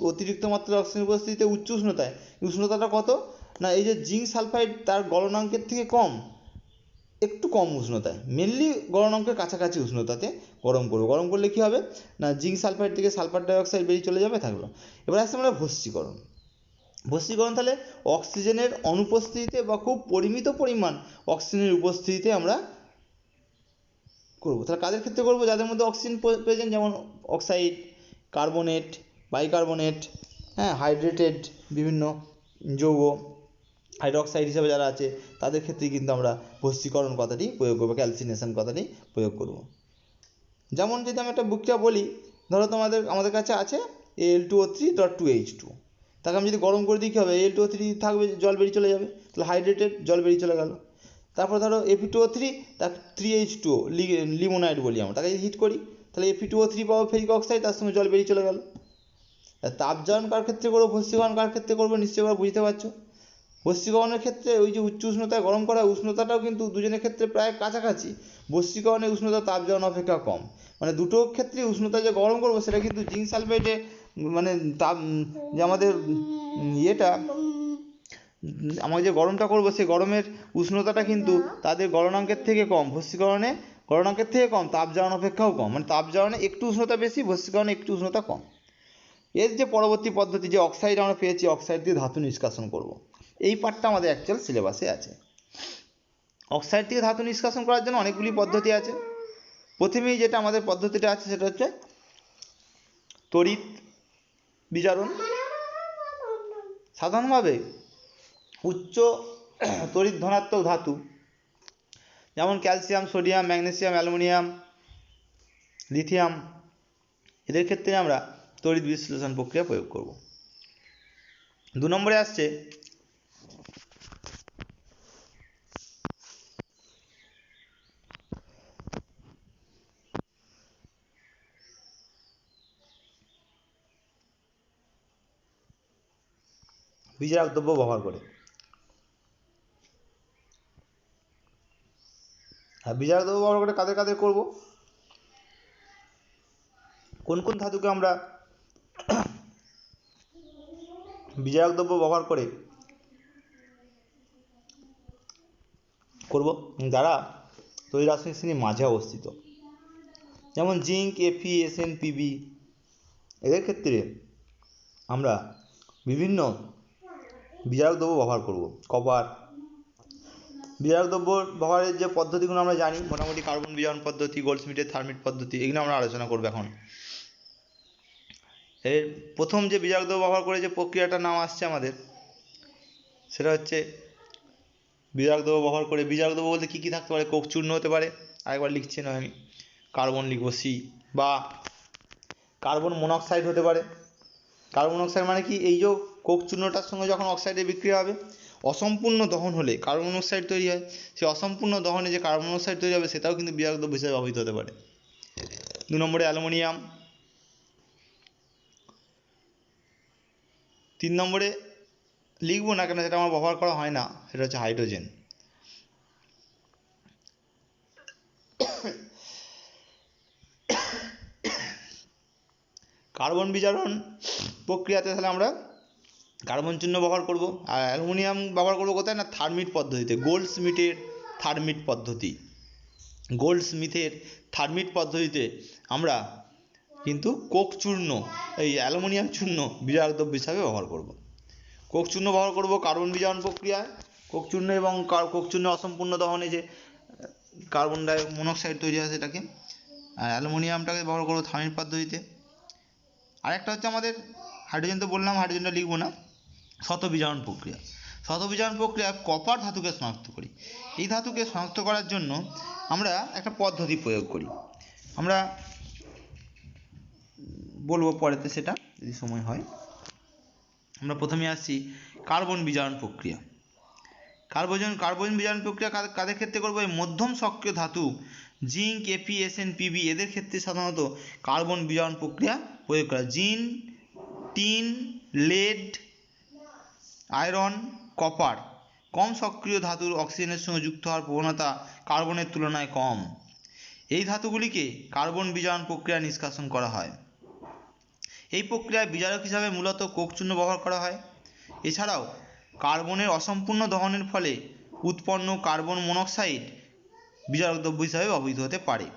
অতিরিক্ত মাত্রায় অক্সিজেন উপস্থিতিতে উচ্চ উষ্ণতায়, উষ্ণতাটা কত না, এই যে জিঙ্ক সালফাইড তার গলনাঙ্কের থেকে কম, একটু কম উষ্ণতায়, মেনলি গলনাঙ্কের কাছাকাছি উষ্ণতাতে গরম করব। গরম করলে কী হবে না, জিঙ্ক সালফাইড থেকে সালফার ডাইঅক্সাইড বেরিয়ে চলে যাবে, থাকলো। এবার আসছে আমরা ভস্মীকরণ। ভস্মীকরণ তাহলে অক্সিজেনের অনুপস্থিতিতে বা খুব পরিমিত পরিমাণ অক্সিজেনের উপস্থিতিতে আমরা করব। তাহলে কাদের ক্ষেত্রে করব? যাদের মধ্যে অক্সিজেন প্রেজেন্ট, যেমন অক্সাইড, কার্বনেট, বাইকার্বনেট, হ্যাঁ, হাইড্রেটেড বিভিন্ন যৌগ, হাইড্রক্সাইড হিসাবে যারা আছে তাদের ক্ষেত্রেই কিন্তু আমরা ভস্মীকরণ কথাটি প্রয়োগ করবো, ক্যালসিনেশন কথাটি প্রয়োগ করব। যেমন যদি আমি একটা বিক্রিয়া বলি, ধরো আমাদের কাছে আছে Al2O3.2H2, তাকে আমি যদি গরম করে দিই কী হবে? Al2O3 থাকবে, জল বেরিয়ে চলে যাবে, তাহলে হাইড্রেটেড, জল বেরিয়ে চলে গেল। তারপর ধরো Fe2O3, তার 3H2O, লিমোনাইড বলি আমরা, তাকে হিট করি, তাহলে Fe2O3 পাবো, ফেরিক অক্সাইড, তার সঙ্গে জল বেরিয়ে চলে গেল। তাপজারণ কার ক্ষেত্রে করবো, ভস্মীকরণ কার ক্ষেত্রে করবো, নিশ্চয়ই তোমরা বুঝতে পারছো। ভস্মীকরণের ক্ষেত্রে ওই যে উচ্চ উষ্ণতায় গরম করা, উষ্ণতাটাও কিন্তু দুজনের ক্ষেত্রে প্রায় কাছাকাছি। ভস্মীকরণের উষ্ণতা তাপজারণ অপেক্ষা কম, মানে দুটো ক্ষেত্রে উষ্ণতা যে গরম করবো সেটা কিন্তু জিঙ্ক সালফেটে মানে যে আমাদের আমাদের যে গরমটা করবো সেই গরমের উষ্ণতাটা কিন্তু তাদের গলনাঙ্কের থেকে কম, ভস্মীকরণে গলনাঙ্কের থেকে কম, তাপজারণ অপেক্ষাও কম, মানে তাপজারণে একটু উষ্ণতা বেশি, ভস্মীকরণে একটু উষ্ণতা কম। এর যে পরবর্তী পদ্ধতি, যে অক্সাইড আমরা পেয়েছি, অক্সাইড দিয়ে ধাতু নিষ্কাশন করব, এই পার্টটা আমাদের অ্যাকচুয়াল সিলেবাসে আছে। অক্সাইড থেকে ধাতু নিষ্কাশন করার জন্য অনেকগুলি পদ্ধতি আছে। প্রথমেই যেটা আমাদের পদ্ধতিটা আছে সেটা হচ্ছে তড়িৎ বিজারণ। সাধারণভাবে উচ্চ তড়িৎ ধনাত্মক ধাতু যেমন calcium, sodium, magnesium, aluminium, lithium, এদের ক্ষেত্রে আমরা তড়িৎ বিশ্লেষণ প্রক্রিয়া প্রয়োগ করব। 2 নম্বরে আসছে বিজারক দ্রব্য ব্যবহার করে। আর বিজারক দ্রব্য ব্যবহার করে কাদের কাদের করব, কোন কোন ধাতুকে আমরা বিজারক দ্রব্য ব্যবহার করে করব, যারা তড়িৎ রাসায়নিক শ্রেণীর মাঝে অবস্থিত, যেমন জিঙ্ক, Fe, Sn, Pb। এদের ক্ষেত্রে আমরা বিভিন্ন বিজারক দ্রব্য ব্যবহার করব। কপার। বিজারক দ্রব্য ব্যবহারের যে পদ্ধতিগুলো আমরা জানি, মোটামুটি কার্বন বিজারণ পদ্ধতি, গোল্ডস্মিথের থার্মিট পদ্ধতি, এগুলো আমরা আলোচনা করব এখন। এর প্রথম যে বিজারক দ্রব্য ব্যবহার করে যে প্রক্রিয়াটার নাম আসছে আমাদের, সেটা হচ্ছে বিজারক দ্রব্য ব্যবহার করে। বিজারক দ্রব্য বলতে কী কী থাকতে পারে? কোক চূর্ণ হতে পারে, আরেকবার লিখছি না আমি, কার্বন লিখব C, বা কার্বন মনোক্সাইড হতে পারে। কার্বন মনোক্সাইড মানে কি? এই যে কোক চূর্ণটার সঙ্গে যখন অক্সাইডের বিক্রিয়া হবে, অসম্পূর্ণ দহন হলে কার্বন মনোক্সাইড তৈরি হয়, সেই অসম্পূর্ণ দহনে যে কার্বন মনোক্সাইড তৈরি হবে সেটাও কিন্তু বিজারক দ্রব্য হিসেবে ব্যবহৃত হতে পারে। 2 নম্বরে অ্যালুমিনিয়াম। 3 নম্বরে লিখবো না, কেন সেটা আমার ব্যবহার করা হয় না, সেটা হচ্ছে হাইড্রোজেন। কার্বন বিজারণ প্রক্রিয়াতে তাহলে আমরা কার্বন চূর্ণ ব্যবহার করব, আর অ্যালুমিনিয়াম ব্যবহার করব কোথায় না, থার্মিট পদ্ধতিতে, গোল্ডস্মিথের থার্মিট পদ্ধতি। গোল্ডস্মিথের থার্মিট পদ্ধতিতে আমরা কিন্তু কোক চূর্ণ, এই অ্যালুমিনিয়াম চূর্ণ বিজারক দ্রব্য হিসাবে ব্যবহার করব। কোক চূর্ণ ব্যবহার করব কার্বন বিজারণ প্রক্রিয়ায়, কোক চূর্ণ এবং কোক চূর্ণ অসম্পূর্ণ দহনে যে কার্বন ডাই মনোক্সাইড তৈরি হয় সেটাকে, আর অ্যালুমিনিয়ামটাকে ব্যবহার করব থার্মিট পদ্ধতিতে। আরেকটা হচ্ছে আমাদের হাইড্রোজেন, তো বললাম হাইড্রোজেনটা লিখব না, শতবিজারণ প্রক্রিয়া। শতবিজারণ প্রক্রিয়া কপার ধাতুকে শনাক্ত করি। এই ধাতুকে শনাক্ত করার জন্য আমরা একটা পদ্ধতি প্রয়োগ করি, আমরা বলবো পরেতে সেটা যদি সময় হয়। আমরা প্রথমে আসছি কার্বন বিজারণ প্রক্রিয়া। কার্বন বিজারণ প্রক্রিয়া কাদের ক্ষেত্রে করবো? এই মধ্যম সক্রিয় ধাতু জিঙ্ক, Fe, Sn, Pb এদের ক্ষেত্রে সাধারণত কার্বন বিজারণ প্রক্রিয়া প্রয়োগ করা। জিন, টিন, লেড, আয়রন, কপার কম সক্রিয় ধাতুর অক্সিজেনের সঙ্গে যুক্ত হওয়ার প্রবণতা কার্বনের তুলনায় কম। এই ধাতুগুলিকে কার্বন বিজারণ প্রক্রিয়া নিষ্কাশন করা হয়। এই প্রক্রিয়ায় বিজারক হিসাবে মূলত কোক চূর্ণ ব্যবহার করা হয়। এছাড়াও কার্বনের অসম্পূর্ণ দহনের ফলে উৎপন্ন কার্বন মনোক্সাইড বিজারক দ্রব্য হিসাবে ব্যবহৃত হতে পারে।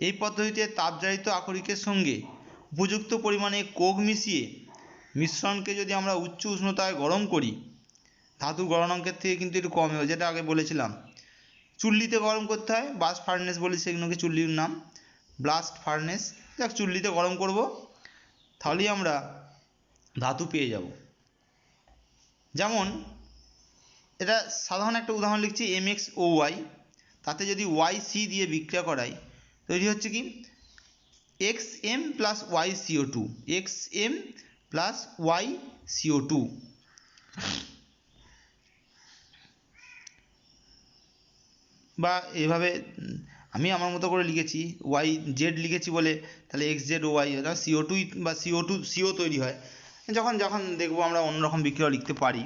এই পদ্ধতিতে তাপজারিত আকরিকের সঙ্গে উপযুক্ত পরিমাণে কোক মিশিয়ে মিশ্রণকে যদি আমরা উচ্চ উষ্ণতায় গরম করি, ধাতু গলনাঙ্কের থেকে কিন্তু একটু কম হয়, যেটা আগে বলেছিলাম। চুল্লিতে গরম করতে হয়, ব্লাস্ট ফার্নেস বলি সেগুলোকে, চুল্লির নাম ব্লাস্ট ফার্নেস। যাক, চুল্লিতে গরম করব, তাহলেই আমরা ধাতু পেয়ে যাব। যেমন এটা সাধারণ একটা উদাহরণ লিখছি, MxOY, তাতে যদি YC দিয়ে বিক্রিয়া করাই তৈরি হচ্ছে কি XM plus YCO2, XM plus YCO2। বা এভাবে আমি আমার মতো করে লিখেছি, YZ লিখেছি বলে তাহলে XZOY, এটা CO2 বা CO তৈরি হয়। যখন যখন দেখবো আমরা অন্যরকম বিক্রিয়া লিখতে পারি।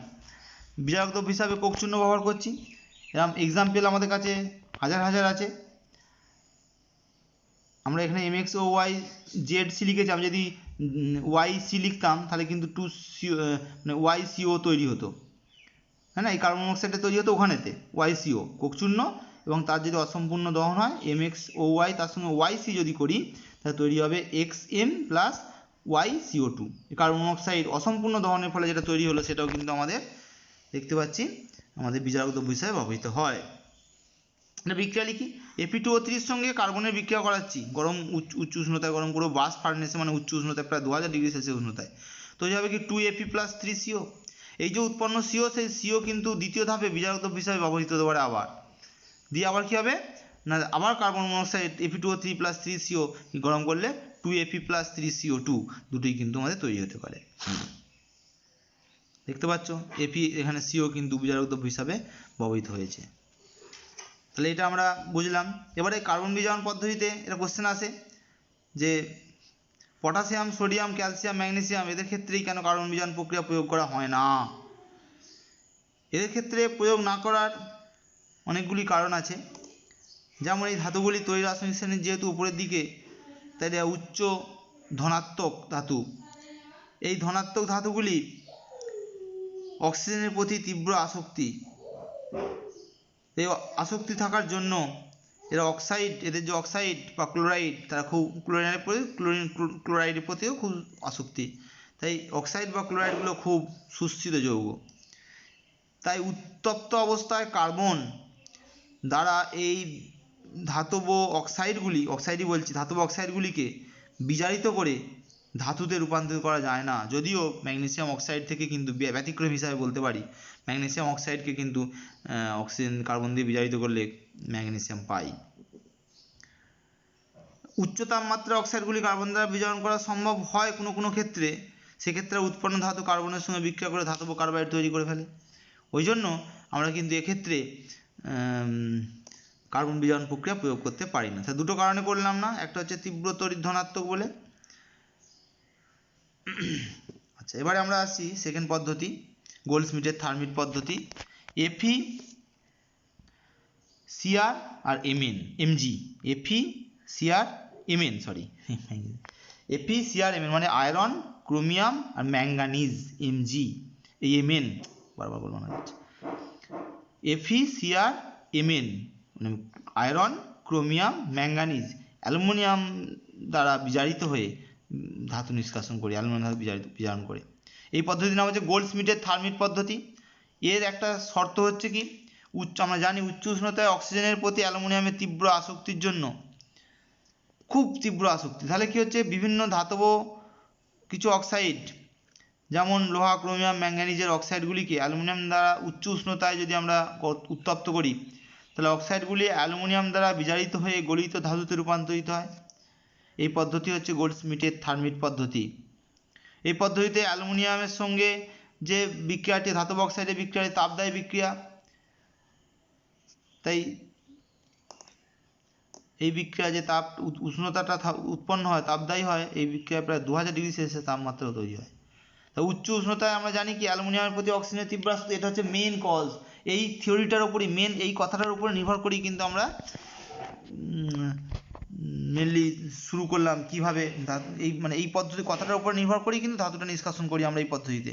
বিজারক দ্রব্য হিসাবে কোক চূর্ণ ব্যবহার করছি, এরকম এক্সাম্পল আমাদের কাছে হাজার হাজার আছে। আমরা এখানে MxOYZC লিখেছি, আমি যদি YC লিখতাম তাহলে কিন্তু 2CO মানে YCO তৈরি হতো, হ্যাঁ না, এই কার্বন মনোক্সাইডটা তৈরি হতো ওখানেতে YCO কোক চূর্ণ, এবং তার যদি অসম্পূর্ণ দহন হয় MxOY তার সঙ্গে YC যদি করি তাহলে তৈরি হবে XM প্লাস YCO2। এই কার্বন মনোক্সাইড অসম্পূর্ণ দহনের ফলে যেটা তৈরি হলো সেটাও কিন্তু আমাদের দেখতে পাচ্ছি আমাদের বিজারক দ্রব্য হিসাবে ব্যবহৃত হয়। এটা বিক্রিয়া লিখি, Fe2O3 এর সঙ্গে কার্বনের বিক্রিয়া করাচ্ছি, গরম উচ্চ উষ্ণতায় গরম করবো, ব্লাস্ট ফার্নেসে, মানে উচ্চ উষ্ণতায় প্রায় 2000 ডিগ্রি সেলসিয়াস উষ্ণতায় তৈরি হবে কি 2Fe প্লাস 3CO। এই যে উৎপন্ন CO, সেই CO কিন্তু দ্বিতীয় ধাপে বিজারক দ্রব্য হিসাবে ব্যবহৃত হতে পারে আবার, দিয়ে আবার কী হবে না, আবার carbon monoxide Fe2O3 plus 3CO গরম করলে 2Fe প্লাস 3CO2 দুটোই কিন্তু আমাদের তৈরি হতে পারে। দেখতে পাচ্ছ Fe এখানে CO কিন্তু বিজারক দ্রব্য হিসাবে ব্যবহৃত হয়েছে। তাহলে এটা আমরা বুঝলাম। এবারে কার্বন বিজারণ পদ্ধতিতে এটা কোশ্চেন আসে যে পটাশিয়াম, সোডিয়াম, ক্যালসিয়াম, ম্যাগনেসিয়াম এদের ক্ষেত্রেই কেন কার্বন বিজারণ প্রক্রিয়া প্রয়োগ করা হয় না? এদের ক্ষেত্রে প্রয়োগ না করার অনেকগুলি কারণ আছে। যেমন এই ধাতুগুলি তৈরি রাসায়নিক শ্রেণীর যেহেতু উপরের দিকে, তাই এটা উচ্চ ধনাত্মক ধাতু। এই ধনাত্মক ধাতুগুলি অক্সিজেনের প্রতি তীব্র আসক্তি, এই আসক্তি থাকার জন্য এরা অক্সাইড, এদের যে অক্সাইড বা ক্লোরাইড, তারা খুব ক্লোরাইডের প্রতিও খুব আসক্তি, তাই অক্সাইড বা ক্লোরাইডগুলো খুব সুস্থিত যৌগ। তাই উত্তপ্ত অবস্থায় কার্বন দ্বারা এই ধাতব অক্সাইডগুলিকে বিজারিত করে ধাতুতে রূপান্তরিত করা যায় না। যদিও ম্যাগনেসিয়াম অক্সাইড থেকে কিন্তু ব্যতিক্রম হিসাবে বলতে পারি, ম্যাগনেসিয়াম অক্সাইডকে কিন্তু অক্সিজেন কার্বন দিয়ে বিজারিত করলে ম্যাগনেসিয়াম পাই। উচ্চ তাপমাত্রায় অক্সাইডগুলি কার্বন দ্বারা বিজারণ করা সম্ভব হয় কোনো কোনো ক্ষেত্রে, সেক্ষেত্রে উৎপন্ন ধাতু কার্বনের সঙ্গে বিক্রিয়া করে ধাতব কার্বাইড তৈরি করে ফেলে। ওই জন্য আমরা কিন্তু এক্ষেত্রে কার্বন বিজারণ প্রক্রিয়া প্রয়োগ করতে পারি না। দুটো কারণে করলাম না, একটা হচ্ছে তীব্র তড়িৎ ধনাত্মক বলে। আচ্ছা, এবারে আমরা আসছি সেকেন্ড পদ্ধতি, গোল্ডস্মিথের থার্মিট পদ্ধতি। FeCr আর Mg, FeCr/Mn মানে আয়রন, ক্রোমিয়াম আর ম্যাঙ্গানিজ, Mg, এই Mn বারবার বলবো না। FeCr/Mn মানে আয়রন, ক্রোমিয়াম, ম্যাঙ্গানিজ, অ্যালুমিনিয়াম দ্বারা বিজারিত হয়ে ধাতু নিষ্কাশন করি, অ্যালুমিনিয়াম দ্বারা বিজারণ করে। এই পদ্ধতির নাম হচ্ছে গোল্ডস্মিথের থার্মিট পদ্ধতি। এর একটা শর্ত হচ্ছে কি, আমরা জানি উচ্চ উষ্ণতায় অক্সিজেনের প্রতি অ্যালুমিনিয়ামের তীব্র আসক্তির জন্য, খুব তীব্র আসক্তি, তাহলে কি হচ্ছে বিভিন্ন ধাতব কিছু অক্সাইড যেমন লোহা, ক্রোমিয়াম, ম্যাঙ্গানিজের অক্সাইডগুলিকে অ্যালুমিনিয়াম দ্বারা উচ্চ উষ্ণতায় যদি আমরা উত্তপ্ত করি, তাহলে অক্সাইডগুলি অ্যালুমিনিয়াম দ্বারা বিজারিত হয়ে গলিত ধাতুতে রূপান্তরিত হয়। এই পদ্ধতি হচ্ছে গোল্ডস্মিথের থার্মিট পদ্ধতি। এই পদ্ধতিতে অ্যালুমিনিয়ামের সঙ্গে যে বিক্রিয়াটি, ধাতব অক্সাইডের বিক্রিয়াটি তাপদায়ী বিক্রিয়া, তাই এই বিক্রিয়া যে তাপ উষ্ণতাটা উৎপন্ন হয়, তাপদায়ী হয়, এই বিক্রিয়া প্রায় 2000 ডিগ্রি সেলসিয়াস তাপমাত্রা তৈরি হয়। তা উচ্চ উষ্ণতায় আমরা জানি কি অ্যালুমিনিয়ামের প্রতি অক্সিজেনের তীব্র আসক্তি, এটা হচ্ছে মেন কজ। এই থিওরিটার উপরই, এই কথাটার উপরে নির্ভর করেই কিন্তু আমরা মেনলি শুরু করলাম কিভাবে এই পদ্ধতি, কথাটার উপর নির্ভর করেই কিন্তু ধাতুটা নিষ্কাশন করি আমরা এই পদ্ধতিতে।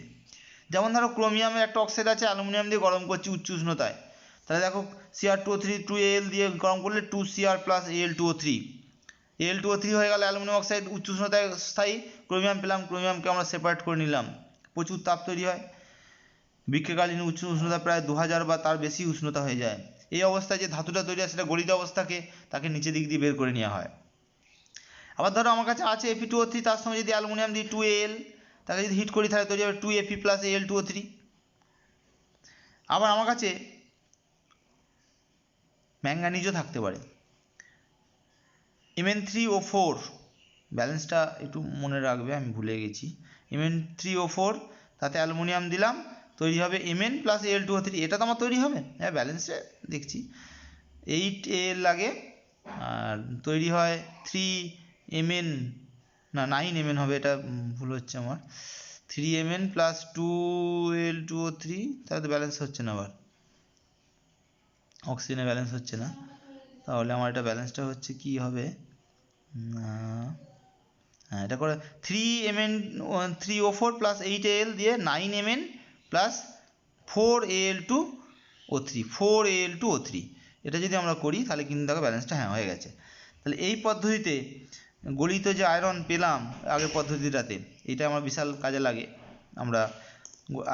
যেমন ধরো ক্রোমিয়ামের একটা অক্সাইড আছে, অ্যালুমিনিয়াম দিয়ে গরম করছি উচ্চ উষ্ণতায়, তা তাহলে দেখো Cr2O3 2Al দিয়ে গরম করলে 2Cr প্লাস Al2O3 Al2O3 হয়ে গেল অ্যালুমিনিয়াম অক্সাইড উচ্চ উষ্ণতায় স্থায়ী। ক্রোমিয়াম পেলাম, ক্রোমিয়ামকে আমরা সেপারেট করে নিলাম। প্রচুর তাপ তৈরি হয়, বিক্রিয়কালীন উচ্চ উষ্ণতা প্রায় 2000 বা তার বেশি উষ্ণতা হয়ে যায়। এই অবস্থায় যে ধাতুটা তৈরি হয় সেটা গলিত অবস্থাকে তাকে নিচের দিক দিয়ে বের করে নেওয়া হয়। আবার ধরো আমার কাছে আছে Fe2O3, তার সঙ্গে যদি অ্যালুমিনিয়াম দিই 2Al, তাকে যদি হিট করি তাহলে তৈরি হবে 2Fe প্লাস Al2O3। আবার আমার কাছে ম্যাঙ্গানিজও থাকতে পারে, Mn3O4, ব্যালেন্সটা একটু মনে রাখবে, আমি ভুলে গেছি। Mn3O4, তাতে অ্যালুমিনিয়াম দিলাম, তৈরি হবে Mn প্লাস Al2O3। এটা তো আমার তৈরি হবে, হ্যাঁ ব্যালেন্সে দেখছি 8Al লাগে, আর তৈরি হয় 3Mn, না 9Mn হবে, এটা ভুল হচ্ছে আমার। 3Mn প্লাস 2Al2O3, তাহলে তো ব্যালেন্স হচ্ছে না, আবার অক্সিজেনে ব্যালেন্স হচ্ছে না। তাহলে আমার এটা ব্যালেন্সটা হচ্ছে কি হবে, হ্যাঁ এটা করে 3Mn3O4 প্লাস 8Al দিয়ে 9Mn প্লাস 4Al2O3 এটা যদি আমরা করি তাহলে কিন্তু দেখো ব্যালেন্সটা হ্যাঁ হয়ে গেছে। তাহলে এই পদ্ধতিতে গলিত যে আয়রন পেলাম আগের পদ্ধতিটাতে, এটা আমার বিশাল কাজে লাগে। আমরা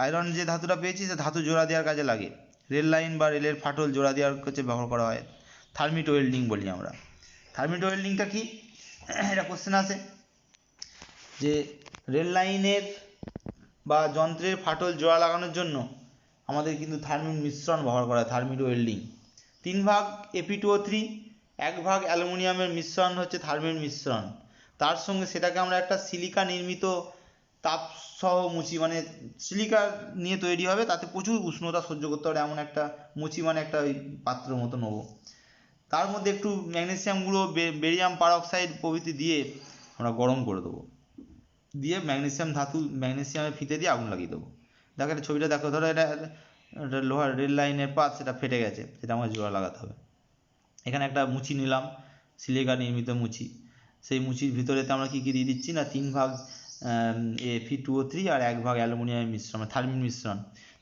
আয়রন যে ধাতুটা পেয়েছি সে ধাতু জোড়া দেওয়ার কাজে লাগে, রেল লাইন বা রেলের ফাটল জোড়া দেওয়ার কাছে ব্যবহার করা হয়। থার্মিট ওয়েল্ডিং বলি আমরা। থার্মিট ওয়েল্ডিংটা কি, এটা কোশ্চেন আসে যে রেল লাইনের বা যন্ত্রের ফাটল জোড়া লাগানোর জন্য আমাদের কিন্তু থার্মিট মিশ্রণ ব্যবহার করা হয়, থার্মিট ওয়েল্ডিং। 3 ভাগ Fe2O3, 1 ভাগ অ্যালুমিনিয়ামের মিশ্রণ হচ্ছে থার্মিট মিশ্রণ। তার সঙ্গে সেটাকে আমরা একটা সিলিকা নির্মিত তাপসহ মুচি, মানে সিলিকা নিয়ে তৈরি হবে, তাতে প্রচুর উষ্ণতা সহ্য করতে পারে এমন একটা মুচি, মানে একটা ওই পাত্র মতো নেবো। তার মধ্যে একটু ম্যাগনেসিয়াম গুঁড়ো, বেরিয়াম পারঅক্সাইড প্রভৃতি দিয়ে আমরা গরম করে দেবো, দিয়ে ম্যাগনেসিয়াম ধাতু, ম্যাগনেসিয়ামের ফিতে দিয়ে আগুন লাগিয়ে দেবো। দেখো এটা ছবিটা দেখো, ধরো এটা লোহার রেল লাইনের পাত, সেটা ফেটে গেছে, সেটা আমাকে জোড়া লাগাতে হবে। এখানে একটা মুচি নিলাম, সিলিকা নির্মিত মুচি, সেই মুচির ভিতরেতে আমরা কী কী দিয়ে দিচ্ছি না 3 ভাগ Fe2O3 আর 1 ভাগ অ্যালুমিনিয়ামের মিশ্রণ, থার্মিট মিশ্রণ।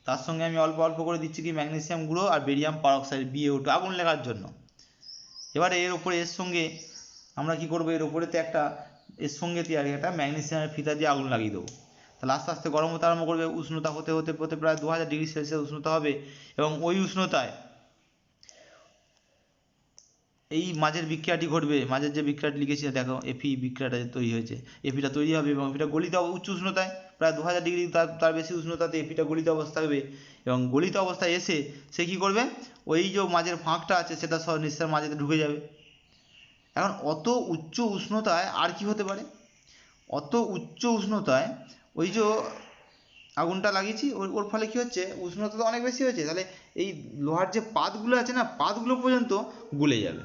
তার সঙ্গে আমি অল্প অল্প করে দিচ্ছি কি ম্যাগনেসিয়াম গুঁড়ো আর বেরিয়াম পারঅক্সাইড, BaO2, আগুন লাগার জন্য। এবারে এর উপরে এর সঙ্গে আমরা কি করবো, এর উপরেতে একটা এর সঙ্গে তৈরি একটা ম্যাগনেসিয়ামের ফিতা দিয়ে আগুন লাগিয়ে দেবো। তাহলে আস্তে আস্তে গরম হতে আরম্ভ করবে, উষ্ণতা হতে হতে হতে প্রায় 2000 ডিগ্রি সেলসিয়াস উষ্ণতা হবে। এবং ওই উষ্ণতায় এই মাঝের বিক্রিয়াটি ঘটবে, মাঝের যে বিক্রিয়াটি লিখেছি দেখো, Fe বিক্রিয়াটা তৈরি হয়েছে, এপিটা তৈরি হবে এবং এপিটা গলিত উচ্চ উষ্ণতায়, প্রায় 2000 ডিগ্রি তার বেশি উষ্ণতাতে এপিটা গলিত অবস্থা হবে। এবং গলিত অবস্থায় এসে সে কী করবে, ওই যে মাঝের ফাঁকটা আছে সেটা সব নিঃশ্বাস মাঝেতে ঢুকে যাবে। এখন অত উচ্চ উষ্ণতায় আর কি হতে পারে, অত উচ্চ উষ্ণতায় ওই যে আগুনটা লাগিয়েছি ওর ফলে কি হচ্ছে, উষ্ণতা তো অনেক বেশি হয়েছে, তাহলে এই লোহার যে পাতগুলো আছে না, পাতগুলো পর্যন্ত গলে যাবে,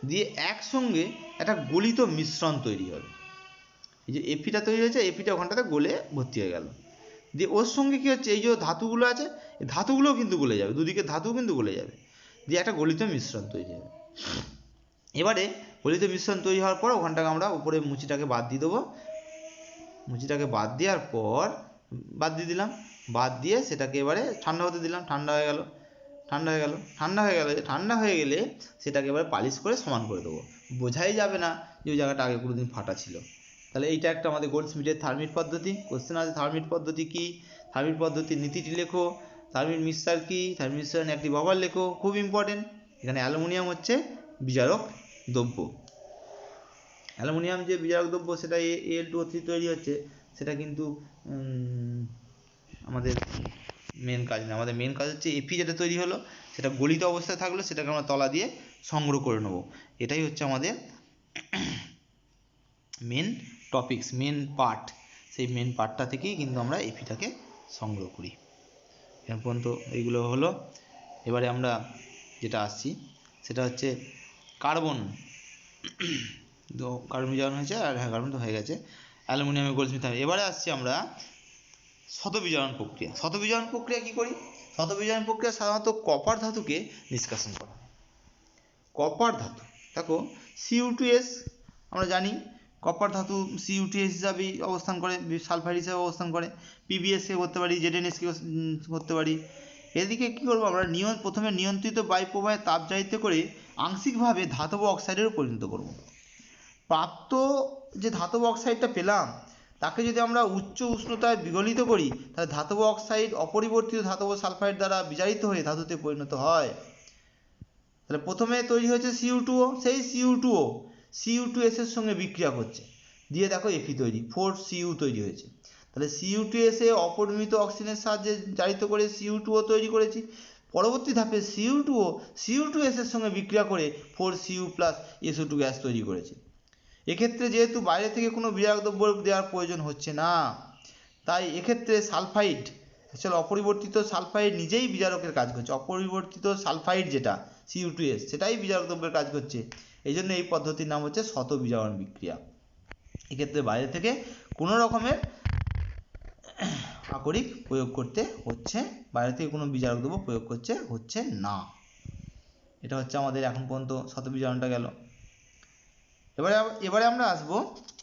দিয়ে একসঙ্গে একটা গলিত মিশ্রণ তৈরি হবে। এই যে এপিটা তৈরি হয়েছে, এপিটা ওখানটাতে গলে ভর্তি হয়ে গেল, দিয়ে ওর সঙ্গে কি হচ্ছে, এই যে ধাতুগুলো আছে এই ধাতুগুলোও কিন্তু গলে যাবে, দুদিকে ধাতু কিন্তু গলে যাবে, দিয়ে একটা গলিত মিশ্রণ তৈরি হবে। এবারে গলিত মিশ্রণ তৈরি হওয়ার পর ওখানটাকে আমরা উপরে মুচিটাকে বাদ দিয়ে দেবো, মুচিটাকে বাদ দেওয়ার পর বাদ দিয়ে দিলাম, বাদ দিয়ে সেটাকে এবারে ঠান্ডা হতে দিলাম, ঠান্ডা হয়ে গেল, ঠান্ডা হয়ে গেলে সেটাকে এবারে পালিশ করে সমান করে দেবো, বোঝাই যাবে না যে ওই জায়গাটা আগে কোনোদিন ফাটা ছিল। তাহলে এইটা একটা আমাদের গোল্ডস্মিথের থার্মিট পদ্ধতি। কোশ্চেন আছে থার্মিট পদ্ধতি কি, থার্মিট পদ্ধতির নীতিটি লেখো, থার্মিট মিক্সচার কি, থার্মিট মিক্সচারের একটি ব্যবহার লেখো, খুব ইম্পর্টেন্ট। এখানে অ্যালুমিনিয়াম হচ্ছে বিজারক দ্রব্য, অ্যালুমিনিয়াম যে বিজারক দ্রব্য সেটা Al2O3 তৈরি হচ্ছে, সেটা কিন্তু আমাদের মেন কাজ না, আমাদের মেন কাজ হচ্ছে Fe যেটা তৈরি হলো সেটা গলিত অবস্থায় থাকলো, সেটাকে আমরা তলা দিয়ে সংগ্রহ করে নেব। এটাই হচ্ছে আমাদের মেন টপিকস, মেন পার্ট। সেই মেন পার্টটা থেকেই কিন্তু আমরা Feটাকে সংগ্রহ করি। এখন পর্যন্ত এইগুলো হলো। এবারে আমরা যেটা আসছি সেটা হচ্ছে কার্বন, তো কার্বন বিজারণ হয়েছে, আর হ্যাঁ কার্বন তো হয়ে গেছে, অ্যালুমিনিয়ামের গোল্ডস্মিথ। এবারে আসছি আমরা শতবিজারণ প্রক্রিয়া। শতবিজারণ প্রক্রিয়া কি করি, শতবিজারণ প্রক্রিয়া সাধারণত কপার ধাতুকে নিষ্কাশন করা হয়। কপার ধাতু দেখো Cu2S, আমরা জানি কপার ধাতু Cu2S হিসাবেই অবস্থান করে, সালফাইড হিসাবে অবস্থান করে। PbS কে করতে পারি, ZnS কে করতে পারি, এদিকে কি করব আমরা প্রথমে নিয়ন্ত্রিত বায়ুপ্রবাহে তাপ জারিত করে আংশিকভাবে ধাতব অক্সাইডে পরিণত করব। প্রাপ্ত যে ধাতব অক্সাইডটা পেলাম তাকে যদি আমরা উচ্চ উষ্ণতায় বিগলিত করি তাহলে ধাতব অক্সাইড অপরিবর্তিত ধাতব সালফাইড দ্বারা বিজারিত হয়ে ধাতুতে পরিণত হয়। তাহলে প্রথমে তৈরি হয়েছে Cu2O, সেই Cu2O Cu2S এর সঙ্গে বিক্রিয়া করছে, দিয়ে দেখো Fe তৈরি, 4Cu তৈরি হয়েছে। তাহলে Cu2S এ অপরিমিত অক্সিজেনের সাহায্যে জারিত করে Cu2O তৈরি করেছি। পরবর্তী ধাপে Cu2O Cu2S এর সঙ্গে বিক্রিয়া করে 4Cu প্লাস SO2 গ্যাস তৈরি করেছে। এক্ষেত্রে যেহেতু বাইরে থেকে কোনো বিজারক দ্রব্য দেওয়ার প্রয়োজন হচ্ছে না, তাই এক্ষেত্রে সালফাইড আসলে অপরিবর্তিত সালফাইড নিজেই বিজারকের কাজ করছে। অপরিবর্তিত সালফাইড যেটা Cu2S সেটাই বিজারক দ্রব্যের কাজ করছে। এই জন্য এই পদ্ধতির নাম হচ্ছে শত বিজারণ বিক্রিয়া। এক্ষেত্রে বাইরে থেকে কোনো রকমের আকরিক প্রয়োগ করতে হচ্ছে, বাইরে থেকে কোনো বিজারক দ্রব্য প্রয়োগ করতে হচ্ছে না। এটা হচ্ছে আমাদের এখন পর্যন্ত শত বিজারণটা গেল। এবারে আমরা আসবো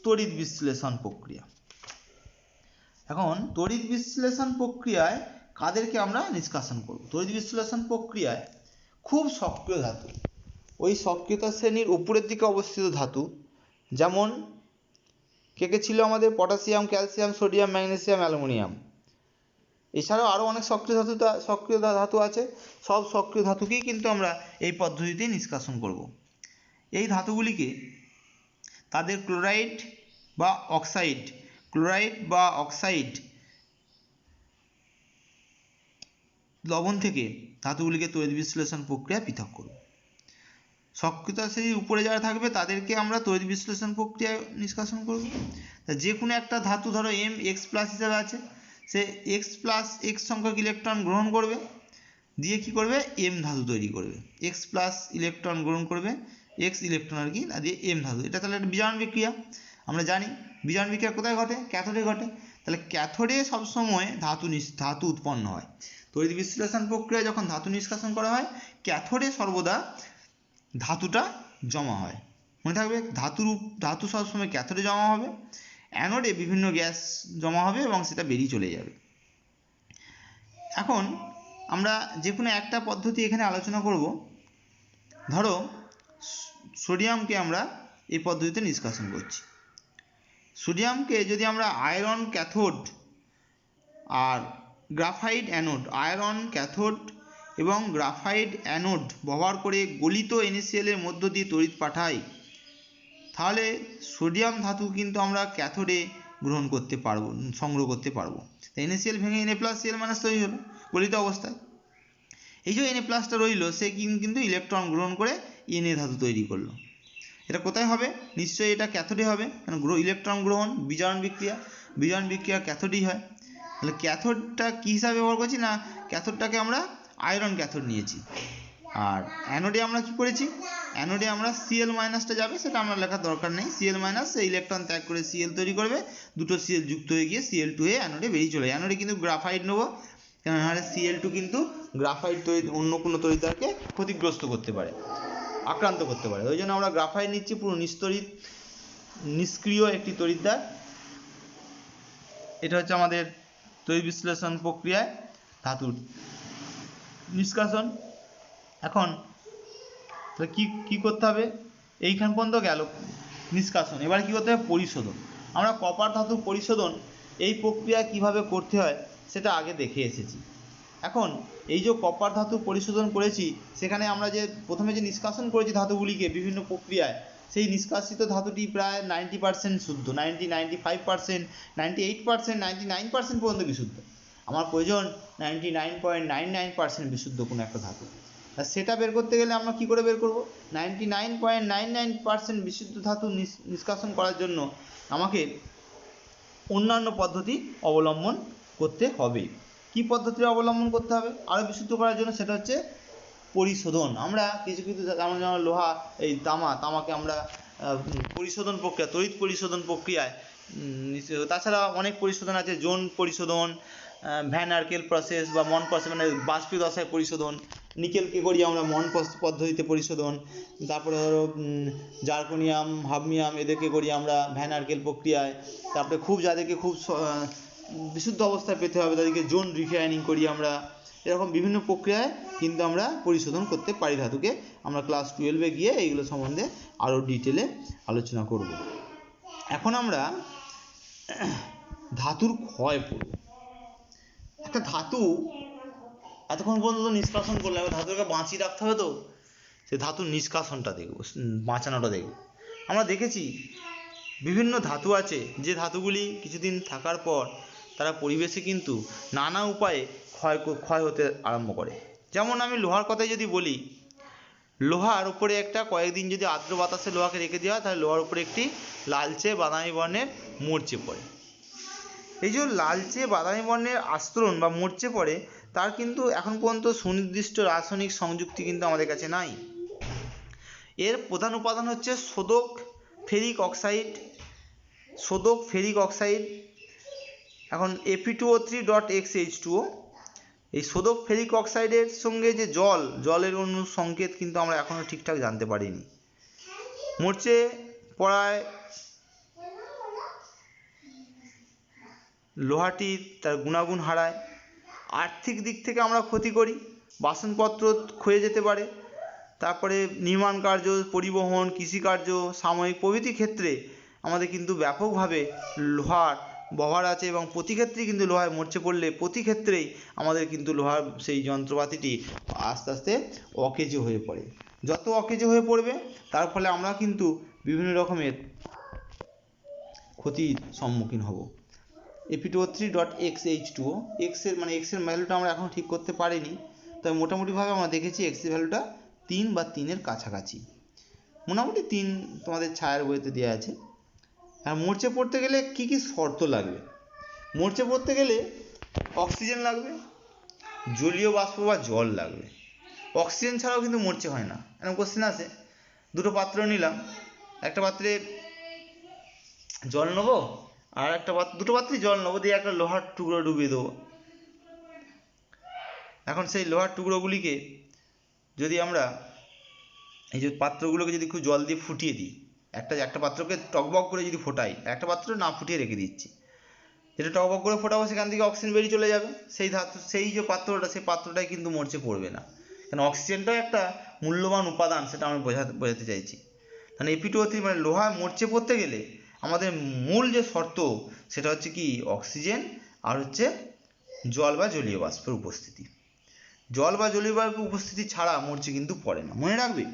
তড়িৎ বিশ্লেষণ প্রক্রিয়া। এখন তড়িৎ বিশ্লেষণ প্রক্রিয়ায় কাদেরকে আমরা নিষ্কাশন করব? তড়িৎ বিশ্লেষণ প্রক্রিয়ায় খুব সক্রিয় ধাতু, ওই সক্রিয়তা শ্রেণীর উপরের দিকে অবস্থিত ধাতু, যেমন কে কে ছিল আমাদের? Potassium, calcium, sodium, magnesium, aluminium. এছাড়াও আরও অনেক সক্রিয় ধাতু আছে। সব সক্রিয় ধাতুকেই কিন্তু আমরা এই পদ্ধতিতে নিষ্কাশন করব। এই ধাতুগুলিকে তাদের ক্লোরাইড বা অক্সাইড লবণ থেকে ধাতুগুলিকে তড়িৎ বিশ্লেষণ প্রক্রিয়া পৃথক করব। সক্রিয়তা শ্রেণীর উপরে যারা থাকবে তাদেরকে আমরা তড়িৎ বিশ্লেষণ প্রক্রিয়ায় নিষ্কাশন করব। যে কোনো একটা ধাতু ধরো Mx+ হিসাবে আছে, সে X+ সংখ্যক ইলেকট্রন গ্রহণ করবে, দিয়ে কি করবে? M ধাতু তৈরি করবে। X+ ইলেকট্রন গ্রহণ করবে, X ইলেকট্রন আর কি, দিয়ে M ধাতু। এটা তাহলে একটা বিজারণ বিক্রিয়া। আমরা জানি বিজারণ বিক্রিয়া কোথায় ঘটে? ক্যাথোডে ঘটে। তাহলে ক্যাথোডে সবসময় ধাতু উৎপন্ন হয়। তড়িৎ বিশ্লেষণ প্রক্রিয়ায় যখন ধাতু নিষ্কাশন করা হয়, ক্যাথোডে সর্বদা ধাতুটা জমা হয়। মনে থাকবে, ধাতু সবসময় ক্যাথোডে জমা হবে, অ্যানোডে বিভিন্ন গ্যাস জমা হবে এবং সেটা বেরিয়ে চলে যাবে। এখন আমরা যে কোনো একটা পদ্ধতি এখানে আলোচনা করব। ধরো সোডিয়ামকে আমরা এই পদ্ধতিতে নিষ্কাশন করছি। সোডিয়ামকে যদি আমরা আয়রন ক্যাথোড আর গ্রাফাইট অ্যানোড, আয়রন ক্যাথোড এবং গ্রাফাইট অ্যানোড ব্যবহার করে গলিত NaCl এর মধ্য দিয়ে তড়িৎ পাঠাই, তাহলে সোডিয়াম ধাতু কিন্তু আমরা ক্যাথোডে গ্রহণ করতে পারবো, সংগ্রহ করতে পারবো। NaCl ভেঙে Na+Cl- তৈরি হলো গলিত অবস্থায়। এই যে Na+টা রইল, সে কিন্তু ইলেকট্রন গ্রহণ করে Na ধাতু তৈরি করলো। এটা কোথায় হবে? নিশ্চয়ই এটা ক্যাথোডে হবে, কারণ ইলেকট্রন গ্রহণ বিজারণ বিক্রিয়া ক্যাথোডেই হয়। তাহলে ক্যাথোডটা কী হিসাবে ব্যবহার করছি? না, ক্যাথোডটাকে আমরা আয়রন ক্যাথোড নিয়েছি। আর অ্যানোডে আমরা কি করেছি? অ্যানোডে আমরা Cl- যাবে, সেটা আমরা লেখার দরকার নেই। Cl- সে ইলেকট্রন ত্যাগ করে Cl তৈরি করবে, দুটো Cl যুক্ত হয়ে গিয়ে Cl2 অ্যানোডে বেরিয়ে চলে। অ্যানোডে কিন্তু গ্রাফাইট নেবো, কারণ Cl2 কিন্তু গ্রাফাইট অন্য কোনো তড়িৎদ্বারকে ক্ষতিগ্রস্ত করতে পারে, আক্রান্ত করতে পারে। ওই জন্য আমরা গ্রাফাইট নিচ্ছি, পুরো নিষ্ক্রিয় একটি তড়িৎদ্বার। এটা হচ্ছে আমাদের তড়িৎ বিশ্লেষণ প্রক্রিয়ায় ধাতুর নিষ্কাশন। এখন কি করতে হবে? এইখান পর্যন্ত গেল নিষ্কাশন। এবারে কি করতে হবে? পরিশোধন। আমরা কপার ধাতুর পরিশোধন এই প্রক্রিয়া কিভাবে করতে হয় সেটা আগে দেখে এসেছি। এখন এই যে কপার ধাতু পরিশোধন করেছি, সেখানে আমরা যে প্রথমে যে নিষ্কাশন করেছি ধাতুগুলিকে বিভিন্ন প্রক্রিয়ায়, সেই নিষ্কাশিত ধাতুটি প্রায় 90% শুদ্ধ, 95%, 98%, 99% পর্যন্ত বিশুদ্ধ। আমার প্রয়োজন 99.99% বিশুদ্ধ কোনো একটা ধাতু। আর সেটা বের করতে গেলে আমরা কি করে বের করব? 99.99% বিশুদ্ধ ধাতু নিষ্কাশন করার জন্য আমাকে অন্যান্য পদ্ধতি অবলম্বন করতে হবে। কি পদ্ধতি অবলম্বন করতে হবে আরও বিশুদ্ধ করার জন্য? সেটা হচ্ছে পরিশোধন। আমরা কিছু যেমন লোহা, এই তামাকে আমরা পরিশোধন প্রক্রিয়া, তড়িৎ পরিশোধন প্রক্রিয়ায়, তাছাড়া অনেক পরিশোধন আছে, জোন পরিশোধন, ভ্যান আর্কেল প্রসেস বা মন প্রসেস, মানে বাষ্পীয় দশায় পরিশোধন। নিকেলকে করি আমরা মন পদ্ধতিতে পরিশোধন। তারপরে ধরো জার্কোনিয়াম, হাফনিয়াম, এদেরকে করি আমরা ভ্যান আর্কেল প্রক্রিয়ায়। তারপরে যাদেরকে খুব বিশুদ্ধ অবস্থায় পেতে হবে তাদেরকে জোন রিফাইনিং করি আমরা। এরকম বিভিন্ন প্রক্রিয়ায় কিন্তু আমরা পরিশোধন করতে পারি ধাতুকে। আমরা ক্লাস 12-এ গিয়ে এইগুলো সম্বন্ধে আরও ডিটেলে আলোচনা করব। এখন আমরা ধাতুর ক্ষয় পড়ব। একটা ধাতু এতক্ষণ পর্যন্ত নিষ্কাশন করলাম, ধাতুকে বাঁচিয়ে রাখতে হবে, তো সেই ধাতুর নিষ্কাশনটা দেখব, বাঁচানোটা দেখব। আমরা দেখেছি বিভিন্ন ধাতু আছে যে ধাতুগুলি কিছুদিন থাকার পর তারা পরিবেশে কিন্তু নানা উপায়ে ক্ষয় হতে আরম্ভ করে। যেমন আমি লোহার কথাই যদি বলি, লোহার উপরে একটা কয়েকদিন যদি আর্দ্র বাতাসে লোহাকে রেখে দেওয়া হয়, তাহলে লোহার উপরে একটি লালচে বাদামি বর্ণের মরচে পড়ে। এই যে লালচে বাদামি বর্ণের আস্তরণ বা মরচে পড়ে, তার কিন্তু এখন পর্যন্ত সুনির্দিষ্ট রাসায়নিক সংযুক্তি কিন্তু আমাদের কাছে নাই। এর প্রধান উপাদান হচ্ছে শোধক ফেরিক অক্সাইড। এখন Fe2O3.XH2O। এই শোধক ফেরিক অক্সাইডের সঙ্গে যে জলের অণু সংকেত কিন্তু আমরা এখনও ঠিকঠাক জানতে পারিনি। মরচে পড়ায় লোহাটি তার গুণাগুণ হারায়। আর্থিক দিক থেকে আমরা ক্ষতি করি, বাসনপত্র ক্ষয়ে যেতে পারে। তারপরে নির্মাণ কার্য, পরিবহন, কৃষিকার্য, সাময়িক প্রভৃতি ক্ষেত্রে আমাদের কিন্তু ব্যাপকভাবে লোহার ব্যবহার আছে, এবং প্রতি ক্ষেত্রেই কিন্তু লোহায় মরচে পড়লে প্রতি ক্ষেত্রেই আমাদের কিন্তু লোহার সেই যন্ত্রপাতিটি আস্তে আস্তে অকেজো হয়ে পড়ে। যত অকেজো হয়ে পড়বে তার ফলে আমরা কিন্তু বিভিন্ন রকমের ক্ষতির সম্মুখীন হব। Fe2O3.XH2O, এক্স এর ভ্যালুটা আমরা এখনও ঠিক করতে পারিনি, তবে মোটামুটিভাবে আমরা দেখেছি এক্স এর ভ্যালুটা 3 বা 3-এর কাছাকাছি, মোটামুটি 3 তোমাদের ছায়ার বইতে দেওয়া আছে। আর মরচে পড়তে গেলে কি কি শর্ত লাগবে? মরচে পড়তে গেলে অক্সিজেন লাগবে, জলীয় বাষ্প বা জল লাগবে। অক্সিজেন ছাড়াও কিন্তু মরচে হয় না। এরকম কোশ্চেন আছে, দুটো পাত্র নিলাম, একটা পাত্রে জল নেবো আর দুটো পাত্রে জল নেবো, দিয়ে একটা লোহার টুকরো ডুবিয়ে দেবো। এখন সেই লোহার টুকরোগুলিকে যদি আমরা এই যে পাত্রগুলোকে যদি একটু জল দিয়ে ফুটিয়ে দিই, একটা পাত্রকে টকবক করে যদি ফোটাই, একটা পাত্র না ফুটিয়ে রেখে দিচ্ছি, যেটা টকবক করে ফোটাবো সেখান থেকে অক্সিজেন বেরিয়ে চলে যাবে। সেই যে পাত্রটা, সেই পাত্রটাই কিন্তু মরচে পড়বে না, কারণ অক্সিজেনটাও একটা মূল্যবান উপাদান, সেটা আমি বোঝাতে চাইছি। তাহলে Fe2O3 লোহা মরচে পড়তে গেলে আমাদের মূল যে শর্ত সেটা হচ্ছে কি, অক্সিজেন আর হচ্ছে জল বা জলীয় বাষ্পের উপস্থিতি। জল বা জলীয় বাষ্পের উপস্থিতি ছাড়া মরচে কিন্তু পড়ে না, মনে রাখবে।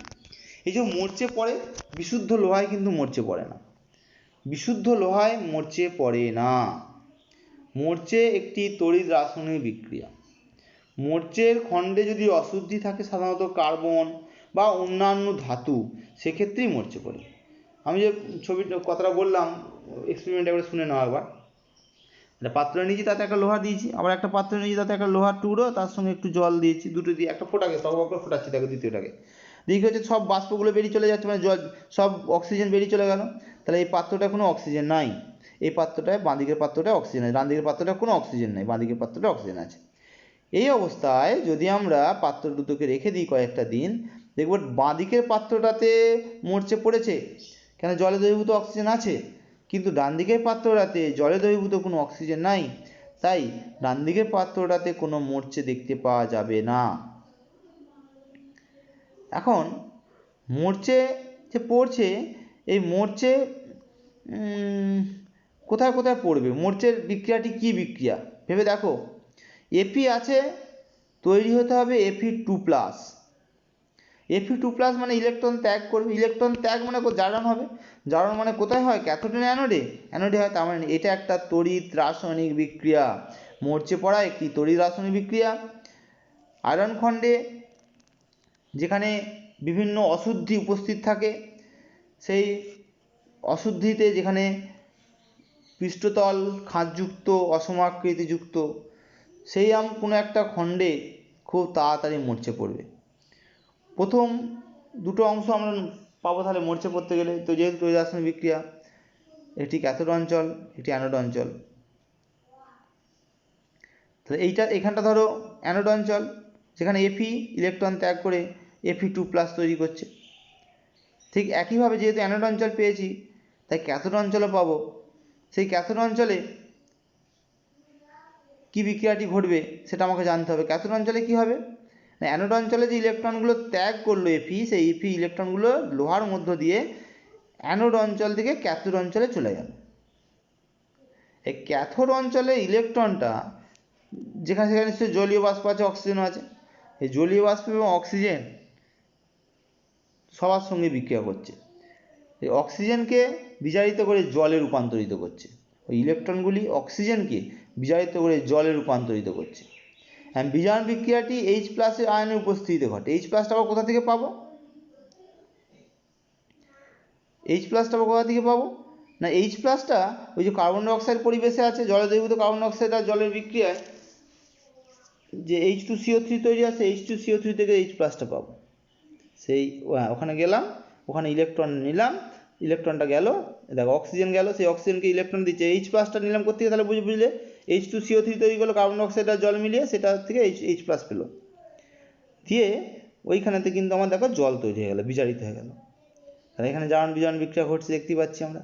এই যে মরচে পড়ে, বিশুদ্ধ লোহায় কিন্তু মরচে পড়ে না, বিশুদ্ধ লোহায় মরচে পড়ে না। মরচে একটি তড়িৎ রাসায়নিক বিক্রিয়া। মরচের খণ্ডে যদি অশুদ্ধি থাকে, সাধারণত কার্বন বা অন্যান্য ধাতু, সেক্ষেত্রেই মরচে পড়ে। আমি যে কথাটা বললাম, এক্সপেরিমেন্ট একবার শুনে নাও একবার। একটা পাত্র নিয়েছি, তাতে একটা লোহা দিয়েছি, আবার একটা পাত্র নিয়েছি, তাতে একটা লোহার টুকরো, তার সঙ্গে একটু জল দিয়েছি, দুটো দিয়ে একটা ফোটাকে টকবক করে ফোটাচ্ছি, দেখো দ্বিতীয়টাকে দিয়ে কি হচ্ছে, সব বাষ্পগুলো বেরিয়ে চলে যাচ্ছে, জল সব অক্সিজেন বেরিয়ে চলে গেল। তাহলে এই পাত্রটা কোনো অক্সিজেন নাই, এই পাত্রটায় বাঁ দিকের পাত্রটায় অক্সিজেন আছে, ডান দিকের পাত্রটা কোনো অক্সিজেন নেই, বাঁ দিকের পাত্রটা অক্সিজেন আছে। এই অবস্থায় যদি আমরা পাত্র দুটোকে রেখে দিই কয়েকটা দিন, দেখব বাঁ দিকের পাত্রটাতে মরচে পড়েছে, কেন জলে দ্রবীভূত অক্সিজেন আছে, কিন্তু ডান দিকের পাত্রটাতে জলে দ্রবীভূত কোনো অক্সিজেন নাই, তাই ডান দিকের পাত্রটাতে কোনো মরচে দেখতে পাওয়া যাবে না। এখন মরচে যে পড়ছে, এই মরচে কোথায় কোথায় পড়বে? মরচের বিক্রিয়াটি কি বিক্রিয়া ভেবে দেখো। Fe আছে, তৈরি হতে হবে Fe2+। Fe2+ মানে ইলেকট্রন ত্যাগ করবে, ইলেকট্রন ত্যাগ মানে জারণ হবে, জারণ মানে কোথায় হয়? ক্যাথোডে না অ্যানোডে? অ্যানোডে হয়। তার মানে এটা একটা তড়িৎ রাসায়নিক বিক্রিয়া। মরচে পড়া একটি তড়িৎ রাসায়নিক বিক্রিয়া। আয়রন খণ্ডে যেখানে বিভিন্ন অশুদ্ধি উপস্থিত থাকে, সেই অশুদ্ধিতে যেখানে পৃষ্ঠতল খাঁজযুক্ত, অসমাকৃতিযুক্ত, সেই কোনো একটা খণ্ডে খুব তাড়াতাড়ি মরচে পড়বে। প্রথম দুটো অংশ আমরা পাবো তাহলে মরচে পড়তে গেলে, তো যেহেতু তড়িৎ রাসায়নিক বিক্রিয়া, একটি ক্যাথোড অঞ্চল, একটি অ্যানোড অঞ্চল। তাহলে এখানটা ধরো অ্যানোড অঞ্চল, যেখানে Fe ইলেকট্রন ত্যাগ করে Fe2+ তৈরি করছে। ঠিক একইভাবে যেহেতু অ্যানোড অঞ্চল পেয়েছি, তাই ক্যাথোড অঞ্চলও পাবো। সেই ক্যাথোড অঞ্চলে কী বিক্রিয়াটি ঘটবে সেটা আমাকে জানতে হবে। ক্যাথোড অঞ্চলে কী হবে না, অ্যানোড অঞ্চলে যে ইলেকট্রনগুলো ত্যাগ করলো এফি, সেই এফি ইলেকট্রনগুলো লোহার মধ্য দিয়ে অ্যানোড অঞ্চল থেকে ক্যাথোড অঞ্চলে চলে গেল। এই ক্যাথোড অঞ্চলে ইলেকট্রনটা যেখানে সেখানে নিশ্চয়ই জলীয় বাষ্প আছে, অক্সিজেনও আছে, এই জলীয় বাষ্প এবং অক্সিজেন সবার সঙ্গে বিক্রিয়া করছে। এই অক্সিজেনকে বিজারিত করে জলে রূপান্তরিত করছে, ওই ইলেকট্রনগুলি অক্সিজেনকে বিজারিত করে জলে রূপান্তরিত করছে। বিজারণ বিক্রিয়াটি এইচ প্লাসের আয়নের উপস্থিতিতে ঘটে। এইচ প্লাসটা আবার কোথা থেকে পাবো? এইচ প্লাসটা আবার কোথা থেকে পাবো না, এইচ প্লাসটা ওই যে কার্বন ডাইঅক্সাইড পরিবেশে আছে, জলে দ্রবীভূত কার্বন ডাইঅক্সাইড আর জলের বিক্রিয়ায় যে H2CO3 তৈরি আছে, H2CO3 থেকে এইচ প্লাসটা পাবো। সেই ওখানে গেলাম, ওখানে ইলেকট্রন নিলাম, ইলেকট্রনটা গেল, দেখো অক্সিজেন গেল, সেই অক্সিজেনকে ইলেকট্রন দিচ্ছে। এইচ প্লাসটা নিলাম কোথা থেকে, তাহলে বুঝলে H2CO3 তৈরি করলো কার্বন ডাইঅক্সাইড আর জল মিলিয়ে, সেটা থেকে এইচ প্লাস পেলো, দিয়ে ওইখানেতে কিন্তু আমার দেখো জল তৈরি হয়ে গেল, বিজারিত হয়ে গেল। তাহলে এখানে জারণ বিজারণ বিক্রিয়া ঘটছে দেখতেই পাচ্ছি আমরা।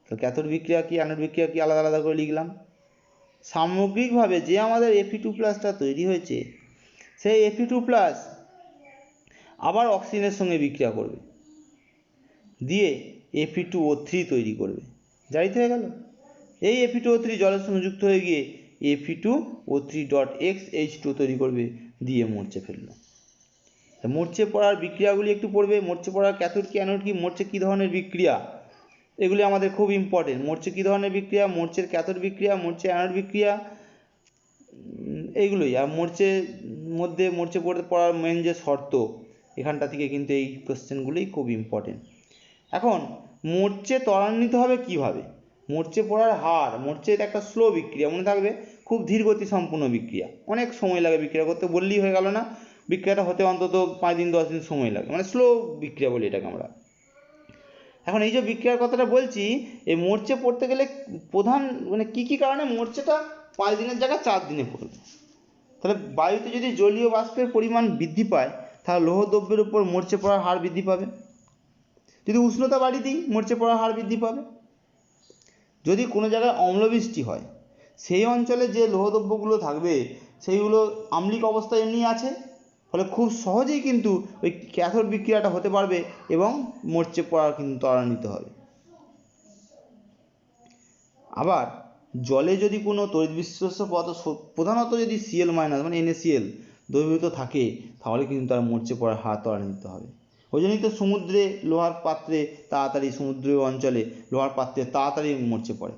তাহলে ক্যাথোড বিক্রিয়া কি অ্যানোড বিক্রিয়া কি আলাদা আলাদা করে লিখলাম। সামগ্রিকভাবে যে আমাদের Fe2+ তৈরি হয়েছে, সেই Fe2+ আবার অক্সিজেনের সঙ্গে বিক্রিয়া করবে, দিয়ে Fe2O3 তৈরি করবে, জারিত হয়ে গেল। এই Fe2O3 জলের সঙ্গে যুক্ত হয়ে গিয়ে Fe2O3.X H2 তৈরি করবে, দিয়ে মরচে ফেললো। মরচে পড়ার বিক্রিয়াগুলি একটু পড়বে। মরচে পড়ার ক্যাথোড কি অ্যানোড কি, মরচে কী ধরনের বিক্রিয়া, এগুলি আমাদের খুব ইম্পর্টেন্ট। মরচে কী ধরনের বিক্রিয়া, মরচের ক্যাথোড বিক্রিয়া, মরচে অ্যানোড বিক্রিয়া, এইগুলোই। আর মরচের মধ্যে মরচে পড়ার মেন যে শর্ত, এখানটা থেকে কিন্তু এই কোশ্চেনগুলোই খুব ইম্পর্টেন্ট। এখন মরচে ত্বরান্বিত হবে কিভাবে, মরচে পড়ার হার, মরচে এটা একটা স্লো বিক্রিয়া, মনে থাকবে, খুব ধীর গতি সম্পূর্ণ বিক্রিয়া, অনেক সময় লাগে বিক্রিয়া করতে, বললেই হয়ে গেল না, বিক্রিয়াটা হতে অন্তত 5 দিন 10 দিন সময় লাগে, মানে স্লো বিক্রিয়া বলি এটাকে আমরা। এখন এই যে বিক্রিয়ার কথাটা বলছি, এই মরচে পড়তে গেলে প্রধান মানে কী কী কারণে মরচেটা 5 দিনের জায়গায় 4 দিনে পড়বে। তাহলে বায়ুতে যদি জলীয় বাষ্পের পরিমাণ বৃদ্ধি পায়, তাহলে লোহদ্রব্যের উপর মরচে পড়ার হার বৃদ্ধি পাবে। যদি উষ্ণতা বাড়িয়ে দিই, মরচে পড়ার হার বৃদ্ধি পাবে। যদি কোনো জায়গায় অম্লবৃষ্টি হয়, সেই অঞ্চলে যে লোহদ্রব্যগুলো থাকবে সেইগুলো আম্লিক অবস্থায় এমনি আছে, ফলে খুব সহজেই কিন্তু ওই ক্যাথোড বিক্রিয়াটা হতে পারবে এবং মরচে পড়া কিন্তু ত্বরান্বিত হবে। আবার জলে যদি কোনো তড়িৎ বিশ্লেষ্য পদার্থ, প্রধানত যদি Cl- মানে NaCl দ্রবীভূত থাকে, তাহলে কিন্তু তার মরচে পড়ার হার ত্বরান্বিত হবে। ওই জন্যই তো সমুদ্রে লোহার পাত্রে তাড়াতাড়ি, সমুদ্রীয় অঞ্চলে লোহার পাত্রে তাড়াতাড়ি মরচে পড়ে,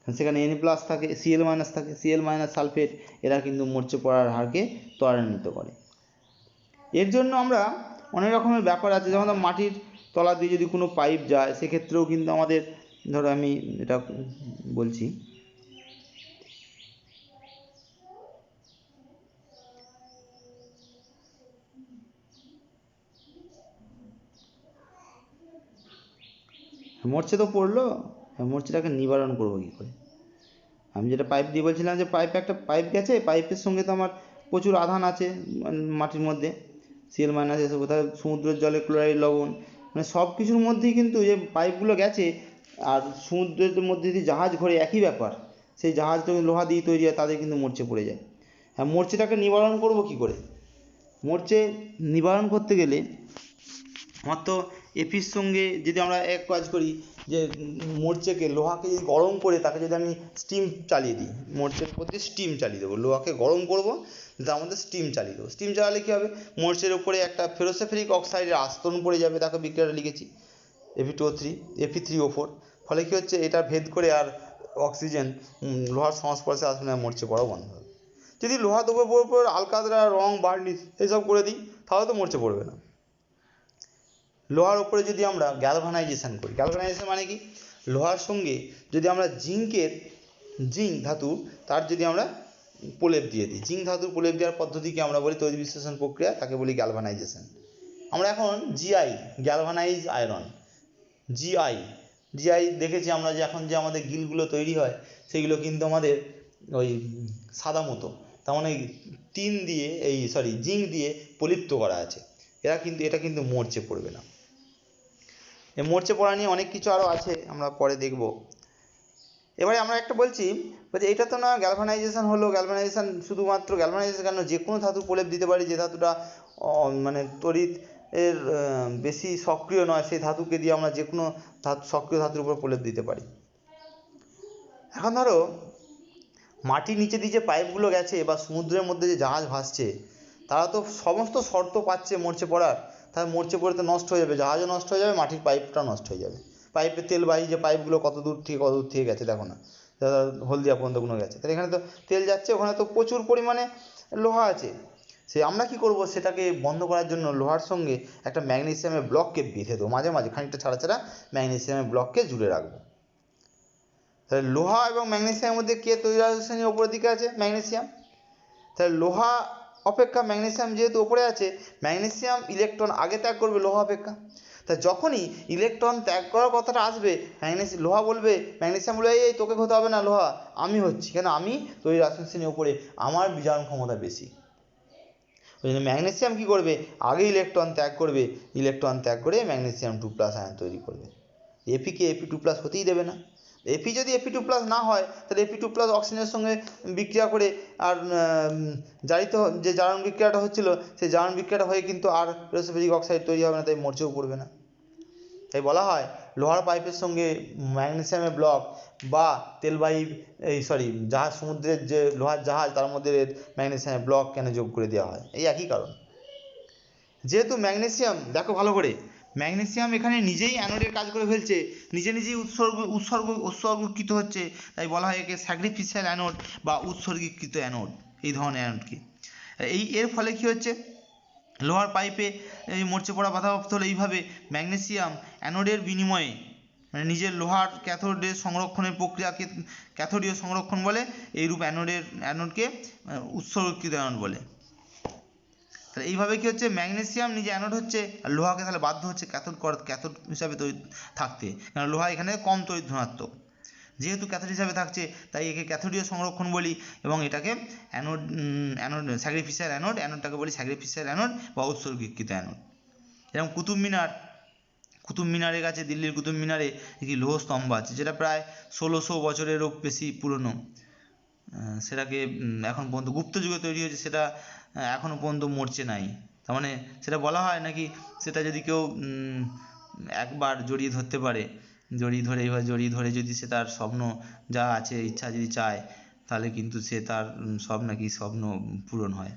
সেখানে Na+ থাকে, Cl- থাকে, Cl- সালফেট, এরা কিন্তু মরচে পড়ার হারকে ত্বরান্বিত করে। এর জন্য আমরা অনেক রকমের ব্যাপার আছে, যেমন মাটির তলা দিয়ে যদি কোনো পাইপ যায়, সেক্ষেত্রেও কিন্তু আমাদের, ধরো আমি এটা বলছি, মরচে তো পড়লো, মরচেটাকে নিবারণ করবো কী করে? আমি যেটা পাইপ দিয়ে বলছিলাম, যে একটা পাইপ গেছে, পাইপের সঙ্গে তো আমার প্রচুর আধান আছে মাটির মধ্যে, Cl- এসব, কোথায় সমুদ্রের জলে ক্লোরাইড, লবণ, মানে সব কিছুর মধ্যেই কিন্তু যে পাইপগুলো গেছে, আর সমুদ্রের মধ্যে যদি জাহাজ ঘোরে একই ব্যাপার, সেই জাহাজটা লোহা দিয়ে তৈরি হয়, তাদের কিন্তু মরচে পড়ে যায়। হ্যাঁ, মরচেটাকে নিবারণ করবো কী করে? মরচে নিবারণ করতে গেলে আমার তো এফির সঙ্গে যদি আমরা এক কাজ করি, যে মরচেকে, লোহাকে যদি গরম করে তাকে যদি আমি স্টিম চালিয়ে দিই, মরচের প্রতি স্টিম চালিয়ে দেবো, লোহাকে গরম করবো, তার মধ্যে স্টিম চালিয়ে দেবো। স্টিম চালালে কী হবে, মরচের উপরে একটা ফেরোসেফেরিক অক্সাইডের আস্তরণ পড়ে যাবে, তাকে বিক্রিয়াটা লিখেছি Fe2O3 Fe3O4, ফলে কী হচ্ছে, এটা ভেদ করে আর অক্সিজেন লোহার সংস্পর্শে আসবে না, মরচে পড়াও বন্ধ হবে। যদি লোহা দ্রব্যের উপর আলকাতরা, রং, বার্নিশ এইসব করে দিই, তাহলে তো মরচে পড়বে না। লোহার উপরে যদি আমরা গ্যালভানাইজেশন করি, গ্যালভানাইজেশন মানে কি, লোহার সঙ্গে যদি আমরা জিঙ্ক ধাতু, তার যদি আমরা প্রলেপ দিয়ে দিই, জিঙ্ক ধাতুর প্রলেপ দেওয়ার পদ্ধতিকে আমরা বলি তড়িৎ বিশ্লেষণ প্রক্রিয়া, তাকে বলি গ্যালভানাইজেশন। আমরা এখন জিআই, গ্যালভানাইজ আয়রন, জিআই দেখেছি আমরা, যে এখন যে আমাদের গিলগুলো তৈরি হয়, সেগুলো কিন্তু আমাদের ওই সাদা মতো, তার মানে টিন দিয়ে, জিঙ্ক দিয়ে প্রলিপ্ত করা আছে, এটা কিন্তু মরচে পড়বে না। এই মরচে পড়া নিয়ে অনেক কিছু আরও আছে, আমরা পরে দেখব। এবারে আমরা একটা বলছি এটা তো না গ্যালভানাইজেশন হলো, গ্যালভানাইজেশন শুধুমাত্র গ্যালভানাইজেশন কেন, যে কোনো ধাতু প্রলেপ দিতে পারি যে ধাতুটা মানে তড়িৎ এর বেশি সক্রিয় নয়, সেই ধাতুকে দিয়ে আমরা যে কোনো সক্রিয় ধাতুর উপর প্রলেপ দিতে পারি। এখন ধরো মাটির নিচে দিয়ে যে পাইপগুলো গেছে বা সমুদ্রের মধ্যে যে জাহাজ ভাসছে, তারা তো সমস্ত শর্ত পাচ্ছে মরচে পড়ার, তাহলে মরচে পড়ে তো নষ্ট হয়ে যাবে, জাহাজও নষ্ট হয়ে যাবে, মাটির পাইপটাও নষ্ট হয়ে যাবে। পাইপে তেলবাহী যে পাইপগুলো কত দূর থেকে গেছে দেখো না, হলদিয়া পর্যন্ত কোনো গেছে, তাহলে এখানে তো তেল যাচ্ছে, ওখানে তো প্রচুর পরিমাণে লোহা আছে। আমরা কি করব, সেটাকে বন্ধ করার জন্য লোহার সঙ্গে একটা ম্যাগনেসিয়ামের ব্লককে বেঁধে দেবো, মাঝে মাঝে খানিকটা ছাড়া ছাড়া ম্যাগনেসিয়ামের ব্লককে জুড়ে রাখবো। তাহলে লোহা এবং ম্যাগনেসিয়ামের মধ্যে কে তৈলাক্ত শ্রেণীর ওপরের দিকে আছে? ম্যাগনেসিয়াম। তাহলে লোহা অপেক্ষা ম্যাগনেসিয়াম যেহেতু ওপরে আছে, ম্যাগনেসিয়াম ইলেকট্রন আগে ত্যাগ করবে লোহা অপেক্ষা। তা যখনই ইলেকট্রন ত্যাগ করার কথাটা আসবে, লোহা বলবে, ম্যাগনেসিয়াম বলবে এই তোকে হতে হবে না লোহা, আমি হচ্ছি, কেন আমি তৈলাক্ত শ্রেণীর ওপরে, আমার বিজারণ ক্ষমতা বেশি। ওই জন্য ম্যাগনেসিয়াম কী করবে, আগে ইলেকট্রন ত্যাগ করবে, ইলেকট্রন ত্যাগ করে ম্যাগনেসিয়াম 2+ আয়ন তৈরি করবে। এপিকে Fe2+ হতেই দেবে না। এপি যদি Fe2+ না হয়, তাহলে Fe2+ অক্সিজেনের সঙ্গে বিক্রিয়া করে আর জারিত যে জারণ বিক্রিয়াটা হচ্ছিল, সেই জারণ বিক্রিয়াটা হয়ে কিন্তু আর ফেরোসেফেরিক অক্সাইড তৈরি হবে না, তাই মরচেও পড়বে না। তাই বলা হয় লোহার পাইপের সঙ্গে ম্যাগনেসিয়ামের ব্লক বা তেলবাহী জাহাজ, সমুদ্রের যে লোহার জাহাজ, তার মধ্যে ম্যাগনেসিয়ামের ব্লক কেন যোগ করে দেওয়া হয়, এই একই কারণ। যেহেতু ম্যাগনেসিয়াম, দেখো ভালো করে, ম্যাগনেসিয়াম এখানে নিজেই অ্যানোডের কাজ করে ফেলছে, নিজে নিজেই উৎসর্গীকৃত হচ্ছে, তাই বলা হয় একে স্যাক্রিফিশিয়াল অ্যানোড বা উৎসর্গীকৃত অ্যানোড, এই ধরনের অ্যানোডকে। এর ফলে কি হচ্ছে, লোহার পাইপে এই মরচে পড়া বাধাপ্রাপ্ত হলে এইভাবে ম্যাগনেসিয়াম অ্যানোডের বিনিময়ে, মানে নিজের লোহার ক্যাথোডের সংরক্ষণের প্রক্রিয়াকে ক্যাথোডীয় সংরক্ষণ বলে, এইরূপ অ্যানোডকে উৎসর্গীকৃত অ্যানোড বলে। তাহলে এইভাবে কি হচ্ছে, ম্যাগনেসিয়াম নিজে অ্যানোড হচ্ছে, আর লোহাকে তাহলে বাধ্য হচ্ছে ক্যাথোড হিসাবে থাকতে, কারণ লোহা এখানে কম তড়িৎ ধনাত্মক, যেহেতু ক্যাথোড হিসাবে থাকছে তাই একে ক্যাথোডীয় সংরক্ষণ বলি, এবং এটাকে স্যাক্রিফিশিয়াল অ্যানোডটাকে বলি স্যাক্রিফিশিয়াল অ্যানোড বা উৎসর্গীকৃত অ্যানোড। যেমন কুতুব মিনারের কাছে, দিল্লির কুতুব মিনারে একটি লৌহ স্তম্ভ আছে, যেটা প্রায় 1600 বছরেরও বেশি পুরনো। সেটাকে এখন পর্যন্ত গুপ্ত যুগে তৈরি হয়েছে, সেটা এখনও পর্যন্ত মরচে নাই। তার মানে সেটা বলা হয় নাকি, সেটা যদি কেউ একবার জড়িয়ে ধরতে পারে, জড়িয়ে ধরে যদি সে তার স্বপ্ন যা আছে, ইচ্ছা যদি চায়, তাহলে কিন্তু সে তার সব নাকি স্বপ্ন পূরণ হয়,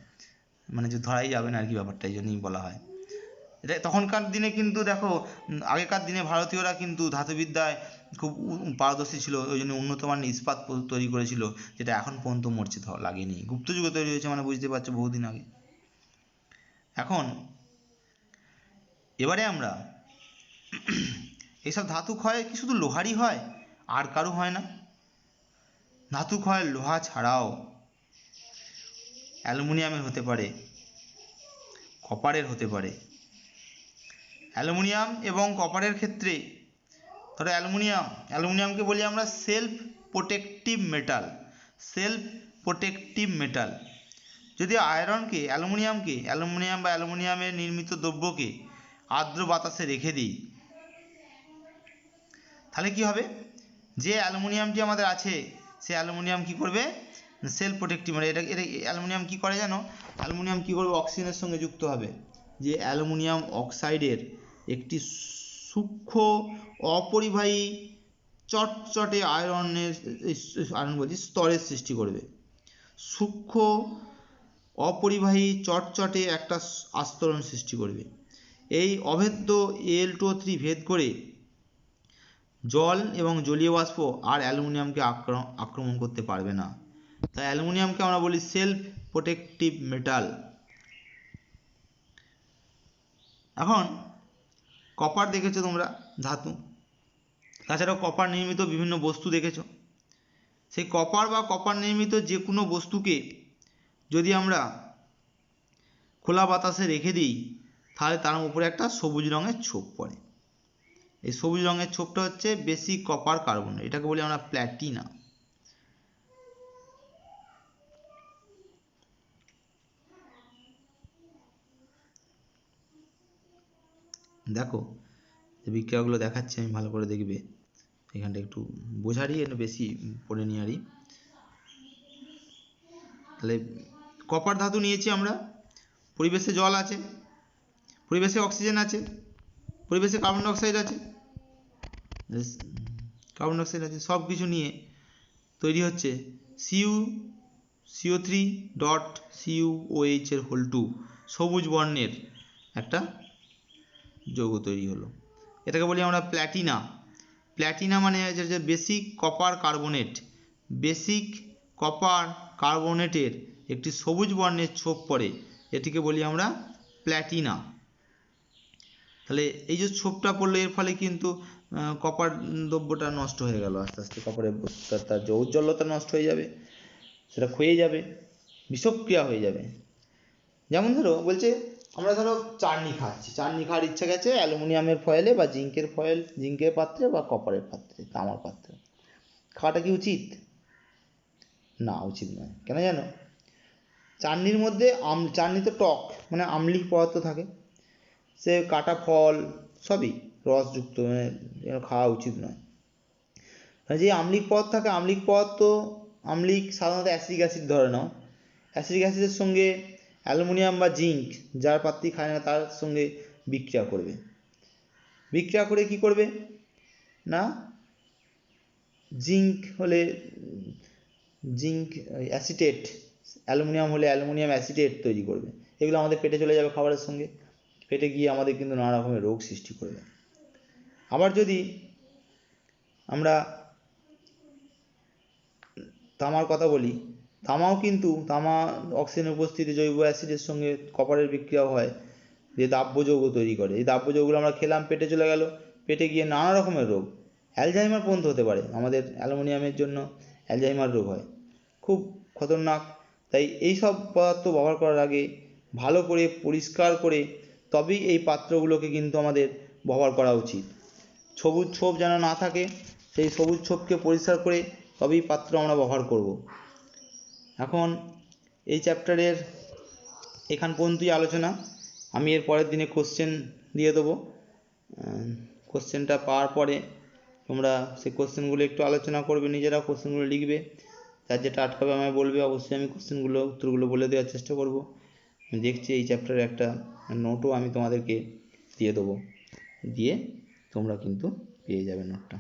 মানে যে ধরাই যাবে না আর কি, ব্যাপারটা এই জন্যই বলা হয়। এটা তখনকার দিনে কিন্তু দেখো, আগেকার দিনে ভারতীয়রা কিন্তু ধাতুবিদ্যায় খুব পারদর্শী ছিল, ওই জন্য উন্নত মানের ইস্পাত তৈরি করেছিল, যেটা এখন পর্যন্ত মরচে লাগেনি। গুপ্ত যুগে তৈরি হয়েছে, মানে বুঝতে পারছো, বহুদিন আগে। এখন এবারে আমরা এসব ধাতু ক্ষয় কি শুধু লোহারই হয়, আর কারো হয় না? ধাতু ক্ষয় লোহা ছাড়াও অ্যালুমিনিয়ামের হতে পারে, কপারের হতে পারে। অ্যালুমিনিয়াম এবং কপারের ক্ষেত্রে, ধরো অ্যালুমিনিয়ামকে বলি আমরা সেলফ প্রোটেক্টিভ মেটাল। যদি আয়রনকে, অ্যালুমিনিয়াম বা অ্যালুমিনিয়ামের নির্মিত দ্রব্যকে আর্দ্র বাতাসে রেখে দিই, তাহলে কি হবে, যে অ্যালুমিনিয়ামটি আমাদের আছে, সে অ্যালুমিনিয়াম কি করবে, সেলফ প্রোটেক্টিভ, মানে এটা অ্যালুমিনিয়াম কি করে জানো, অ্যালুমিনিয়াম কি করবে, অক্সিজেনের সঙ্গে যুক্ত হবে, যে অ্যালুমিনিয়াম অক্সাইডের একটি সূক্ষ্ম অপরিবাহী চটচটে স্তরের সৃষ্টি করবে। সূক্ষ্ম অপরিবাহী চটচটে একটা আস্তরণ সৃষ্টি করবে। এই অভেদ্য Al2O3 ভেদ করে জল এবং জলীয় বাষ্প আর অ্যালুমিনিয়ামকে আক্রমণ করতে পারবে না। তাই অ্যালুমিনিয়ামকে আমরা বলি সেলফ প্রোটেক্টিভ মেটাল। এখন কপার দেখেছো তোমরা, ধাতু, তাছাড়াও কপার নির্মিত বিভিন্ন বস্তু দেখেছো। সেই কপার বা কপার নির্মিত যে কোনো বস্তুকে যদি আমরা খোলা বাতাসে রেখে দিই, তাহলে তার উপরে একটা সবুজ রঙের ছোপ পড়ে। এই সবুজ রঙের ছোপটা হচ্ছে বেসিক কপার কার্বন, এটাকে বলি আমরা প্ল্যাটিনা। দেখো যে বিক্রিয়াগুলো দেখাচ্ছি আমি, ভালো করে দেখবে। এখানটা একটু বোঝারই একটু বেশি পড়ে নিই আরই। তাহলে কপার ধাতু নিয়েছি আমরা, পরিবেশে জল আছে, পরিবেশে অক্সিজেন আছে, পরিবেশে কার্বন ডাইঅক্সাইড আছে, সব কিছু নিয়ে তৈরি হচ্ছে CO3.CuOH এর হোল 2 সবুজ বর্ণের একটা যৌগ তৈরি হলো। এটাকে বলি আমরা প্ল্যাটিনা। প্ল্যাটিনা মানে যে basic copper carbonate, basic copper কার্বনেটের একটি সবুজ বর্ণের ছোপ পড়ে, এটিকে বলি আমরা প্ল্যাটিনা। তাহলে এই যে ছোপটা পড়লো এর ফলে কিন্তু কপার দ্রব্যটা নষ্ট হয়ে গেল, আস্তে আস্তে কপারের তার যে ঔজ্জ্বল্যতা নষ্ট হয়ে যাবে, সেটা ক্ষয়ে যাবে, বিষক্রিয়া হয়ে যাবে। যেমন ধরো বলছে আমরা ধরো চাটনি খাচ্ছি, চাটনি খাওয়ার ইচ্ছা গেছে অ্যালুমিনিয়ামের ফয়েলে বা জিঙ্কের ফয়েল, জিঙ্কের পাত্রে বা কপারের পাত্রে, তামার পাত্রে, খাওয়াটা কি উচিত? না, উচিত নয়। কেন জানো? চাটনির মধ্যে চাটনিতে টক মানে আম্লিক পদার্থ থাকে, সে কাটা ফল সবই রসযুক্ত, মানে খাওয়া উচিত নয়। যে আম্লিক পদার্থ থাকে, আম্লিক পদার্থ, আম্লিক সাধারণত অ্যাসিডিক অ্যাসিড ধরে নাও, অ্যাসিডিক অ্যাসিডের সঙ্গে অ্যালুমিনিয়াম বা জিঙ্ক যার পাত্রই খায় না তার সঙ্গে বিক্রিয়া করবে, বিক্রিয়া করে কি করবে না, জিঙ্ক হলে জিঙ্ক অ্যাসিটেট, অ্যালুমিনিয়াম হলে অ্যালুমিনিয়াম অ্যাসিটেট তৈরি করবে। এগুলো আমাদের পেটে চলে যাবে খাবারের সঙ্গে, পেটে গিয়ে আমাদের কিন্তু নানা রকমের রোগ সৃষ্টি করবে। আবার যদি আমরা তামার কথা বলি, তামাও কিন্তু, তামা অক্সিজেনের উপস্থিতি জৈব অ্যাসিডের সঙ্গে কপারের বিক্রিয়া হয়, যে দাব্য যৌগ তৈরি করে। এই দাব্য যৌগগুলো আমরা খেলাম, পেটে চলে গেল, পেটে গিয়ে নানা রকমের রোগ, অ্যালজাইমার পর্যন্ত হতে পারে। আমাদের অ্যালুমিনিয়ামের জন্য অ্যালজাইমার রোগ হয়, খুব খতরনাক। তাই এই সব পদার্থ ব্যবহার করার আগে ভালো করে পরিষ্কার করে তবেই এই পাত্রগুলোকে কিন্তু আমাদের ব্যবহার করা উচিত। সবুজ ছোপ যেন না থাকে, সেই সবুজ ছোপকে পরিষ্কার করে তবেই পাত্র আমরা ব্যবহার করব। এখন এই চ্যাপ্টারের এখান পর্যন্তই আলোচনা। আমি এর পরের দিনে কোশ্চেন দিয়ে দেবো। কোশ্চেনটা পাওয়ার পরে তোমরা সেই কোশ্চেনগুলো একটু আলোচনা করবে, নিজেরা কোশ্চেনগুলো লিখবে, তার যেটা আটকাবে আমায় বলবে, অবশ্যই আমি কোশ্চেনগুলো উত্তরগুলো বলে দেওয়ার চেষ্টা করব। আমি দেখছি এই চ্যাপ্টারের একটা নোটও আমি তোমাদেরকে দিয়ে দেবো, দিয়ে তোমরা কিন্তু পেয়ে যাবে নোটটা।